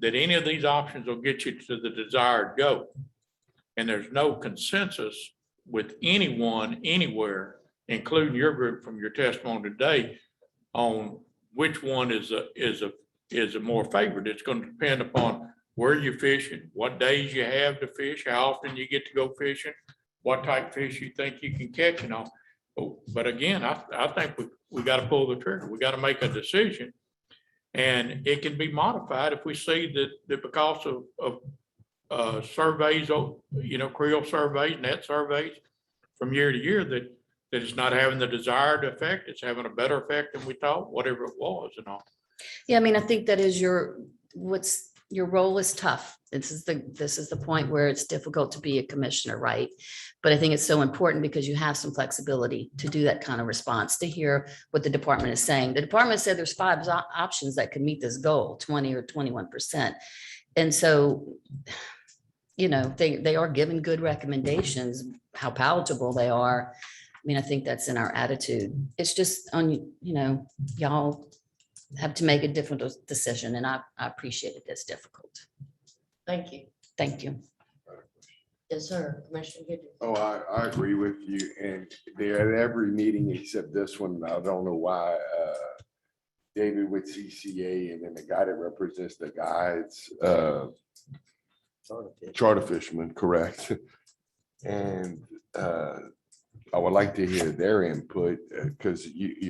that any of these options will get you to the desired goal. And there's no consensus with anyone, anywhere, including your group from your testimony today, on which one is a is more favored. It's going to depend upon where you're fishing, what days you have to fish, how often you get to go fishing, what type of fish you think you can catch and all. But again, I think we got to pull the trigger. We got to make a decision. And it can be modified if we see that because of surveys, creel surveys, net surveys from year to year, that it's not having the desired effect, it's having a better effect than we thought, whatever it was and all. Yeah, I mean, I think that is your role is tough. This is the point where it's difficult to be a commissioner, right? But I think it's so important because you have some flexibility to do that kind of response, to hear what the department is saying. The department said there's 5 options that could meet this goal, 20 or 21%. And so, they are giving good recommendations. How palatable they are, I mean, I think that's in our attitude. It's just on, y'all have to make a different decision, and I appreciate it. It's difficult. Thank you. Thank you. Yes, sir. Commissioner Goodwin. Oh, I agree with you. And they're at every meeting except this one. I don't know why. David with CCA and then the guy that represents the guides, charter fishermen, correct. And I would like to hear their input because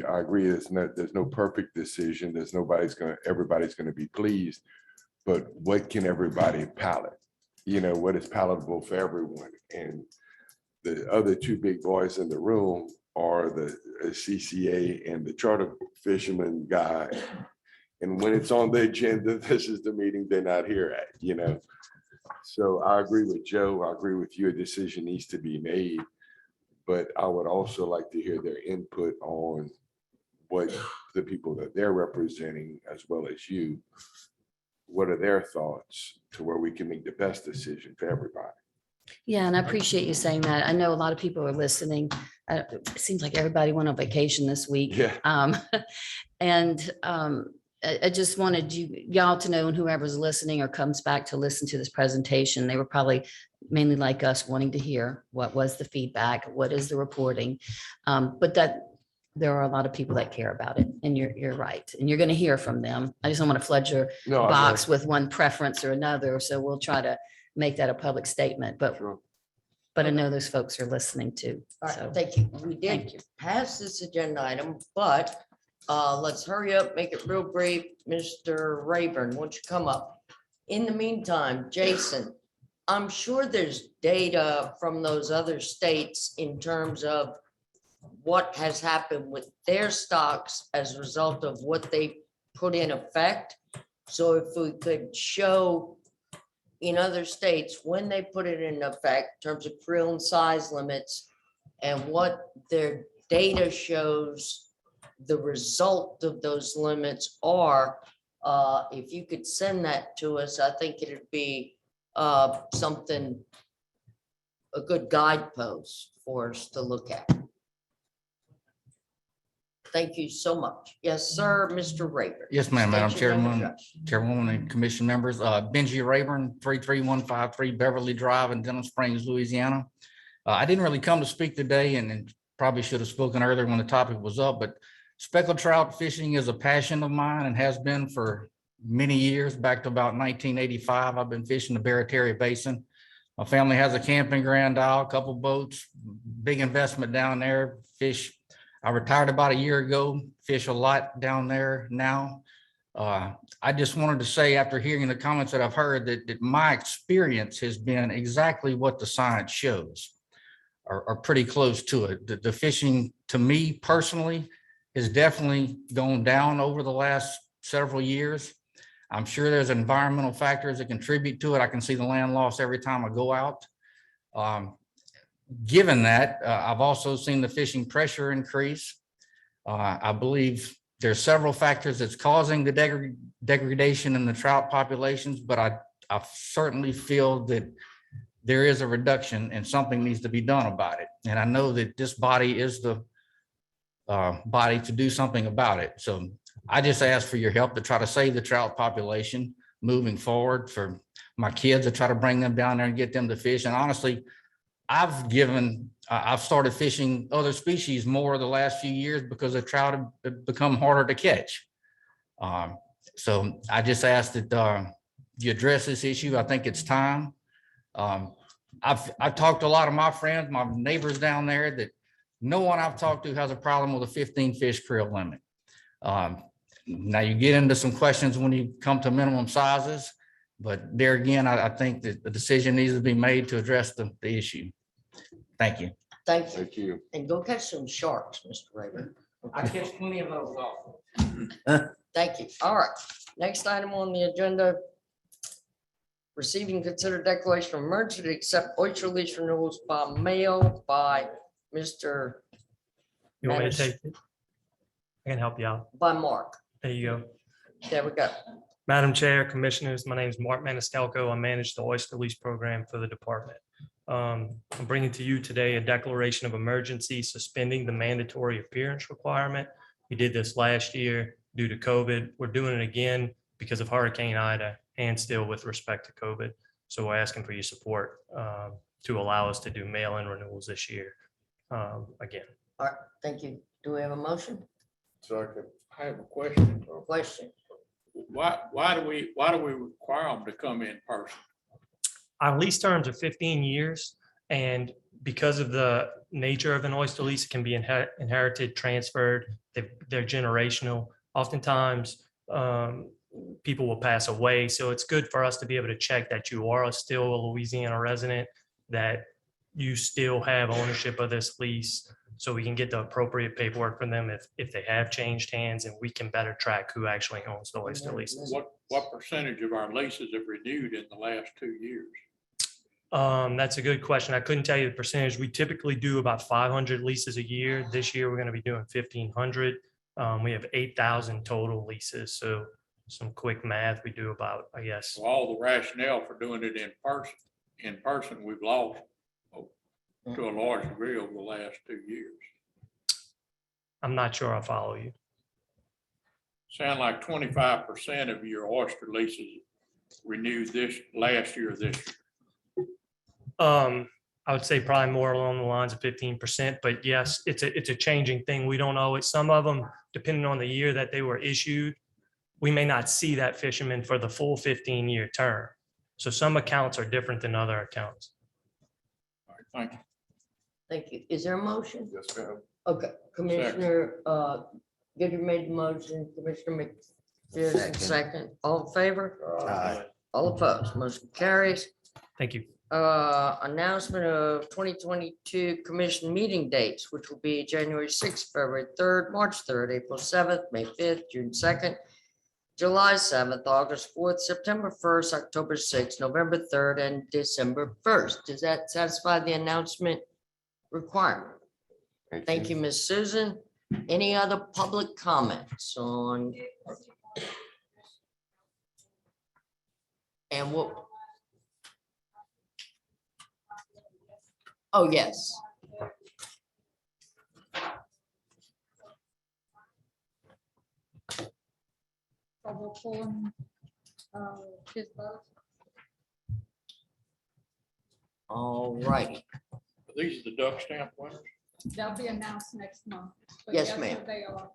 I agree there's no perfect decision. Everybody's going to be pleased, but what can everybody palate? What is palatable for everyone? And the other 2 big boys in the room are the CCA and the charter fisherman guy. And when it's on the agenda, this is the meeting they're not here at, So I agree with Joe. I agree with you. A decision needs to be made. But I would also like to hear their input on what the people that they're representing, as well as you, what are their thoughts to where we can make the best decision for everybody? Yeah, and I appreciate you saying that. I know a lot of people are listening. It seems like everybody went on vacation this week. Yeah. I just wanted y'all to know, and whoever's listening or comes back to listen to this presentation, they were probably mainly like us, wanting to hear what was the feedback, what is the reporting. But that there are a lot of people that care about it, and you're right, and you're going to hear from them. I just don't want to flood your box with one preference or another, so we'll try to make that a public statement. But I know those folks are listening too. All So right, thank you. We thank did you. pass this agenda item, but let's hurry up, make it real brief. Mr. Rayburn, won't you come up? In the meantime, Jason, I'm sure there's data from those other states in terms of what has happened with their stocks as a result of what they put in effect. So if we could show in other states when they put it in effect in terms of creel and size limits and what their data shows the result of those limits are, if you could send that to us, I think it'd be something, a good guidepost for us to look at. Thank you so much. Yes, sir, Mr. Rayburn. Yes, ma'am, Madam State your name and Chairwoman, address. Chairwoman and Commission members, Benji Rayburn, 33153 Beverly Drive in Denham Springs, Louisiana. I didn't really come to speak today and probably should have spoken earlier when the topic was up, but speckled trout fishing is a passion of mine and has been for many years, back to about 1985. I've been fishing the Barataria Basin. My family has a camping ground, a couple boats, big investment down there, fish. I retired about a year ago, fish a lot down there now. I just wanted to say, after hearing the comments that I've heard, that my experience has been exactly what the science shows, or pretty close to it. The fishing, to me personally, has definitely gone down over the last several years. I'm sure there's environmental factors that contribute to it. I can see the land loss every time I go out. Given that, I've also seen the fishing pressure increase. I believe there's several factors that's causing the degradation in the trout populations, but I certainly feel that there is a reduction and something needs to be done about it. And I know that this body is the body to do something about it. So I just ask for your help to try to save the trout population moving forward, for my kids, to try to bring them down there and get them to fish. And honestly, I've started fishing other species more the last few years because the trout have become harder to catch. So I just asked that you address this issue. I think it's time. I've talked to a lot of my friends, my neighbors down there, that no one I've talked to has a problem with a 15 fish creel limit. Now you get into some questions when you come to minimum sizes, but there again, I think that the decision needs to be made to address the issue. Thank you. Thank you. Thank you. And go catch some sharks, Mr. Rayburn. I catch plenty of those also. Thank you. All right. Next item on the agenda. Receive and consider declaration of emergency to accept oyster lease renewals by mail by Mr. You want me to Manis- take it? I can help you out. By Mark. There you go. There we go. Madam Chair, Commissioners, my name is Mark Maniscalco. I manage the oyster lease program for the department. I'm bringing to you today a declaration of emergency suspending the mandatory appearance requirement. We did this last year due to COVID. We're doing it again because of Hurricane Ida and still with respect to COVID. So we're asking for your support to allow us to do mail-in renewals this year again. All right. Thank you. Do we have a motion? Second. I have a question. Question. Why do we require them to come in person? Our lease terms are 15 years, and because of the nature of an oyster lease, it can be inherited, transferred. They're generational. Oftentimes, people will pass away, so it's good for us to be able to check that you are still a Louisiana resident, that you still have ownership of this lease, so we can get the appropriate paperwork from them if they have changed hands, and we can better track who actually owns the oyster leases. What percentage of our leases have renewed in the last 2 years? That's a good question. I couldn't tell you the percentage. We typically do about 500 leases a year. This year, we're going to be doing 1,500. We have 8,000 total leases. So some quick math, we do about, I guess. So all the rationale for doing it in person, we've lost to a large degree over the last 2 years. I'm not sure I follow you. Sound like 25% of your oyster leases renewed this last year, this year. I would say probably more along the lines of 15%, but yes, it's a changing thing. We don't always, some of them, depending on the year that they were issued, we may not see that fisherman for the full 15-year term. So some accounts are different than other accounts. All right, thank you. Thank you. Is there a motion? Yes, ma'am. Okay, Commissioner Goodyear made the motion, Commissioner McPherson second. All in favor? Aye. All opposed? Motion carries. Thank you. Announcement of 2022 commission meeting dates, which will be January 6th, February 3rd, March 3rd, April 7th, May 5th, June 2nd, July 7th, August 4th, September 1st, October 6th, November 3rd, and December 1st. Does that satisfy the announcement requirement? Thank you, Ms. Susan. Any other public comments on? And what? Oh, yes. His vote. All righty. These are the duck stamp winners. They'll be announced next month. But Yes, ma'am. They are.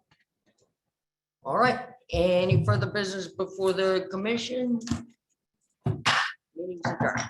All right. Any further business before the commission? Meeting's adjourned.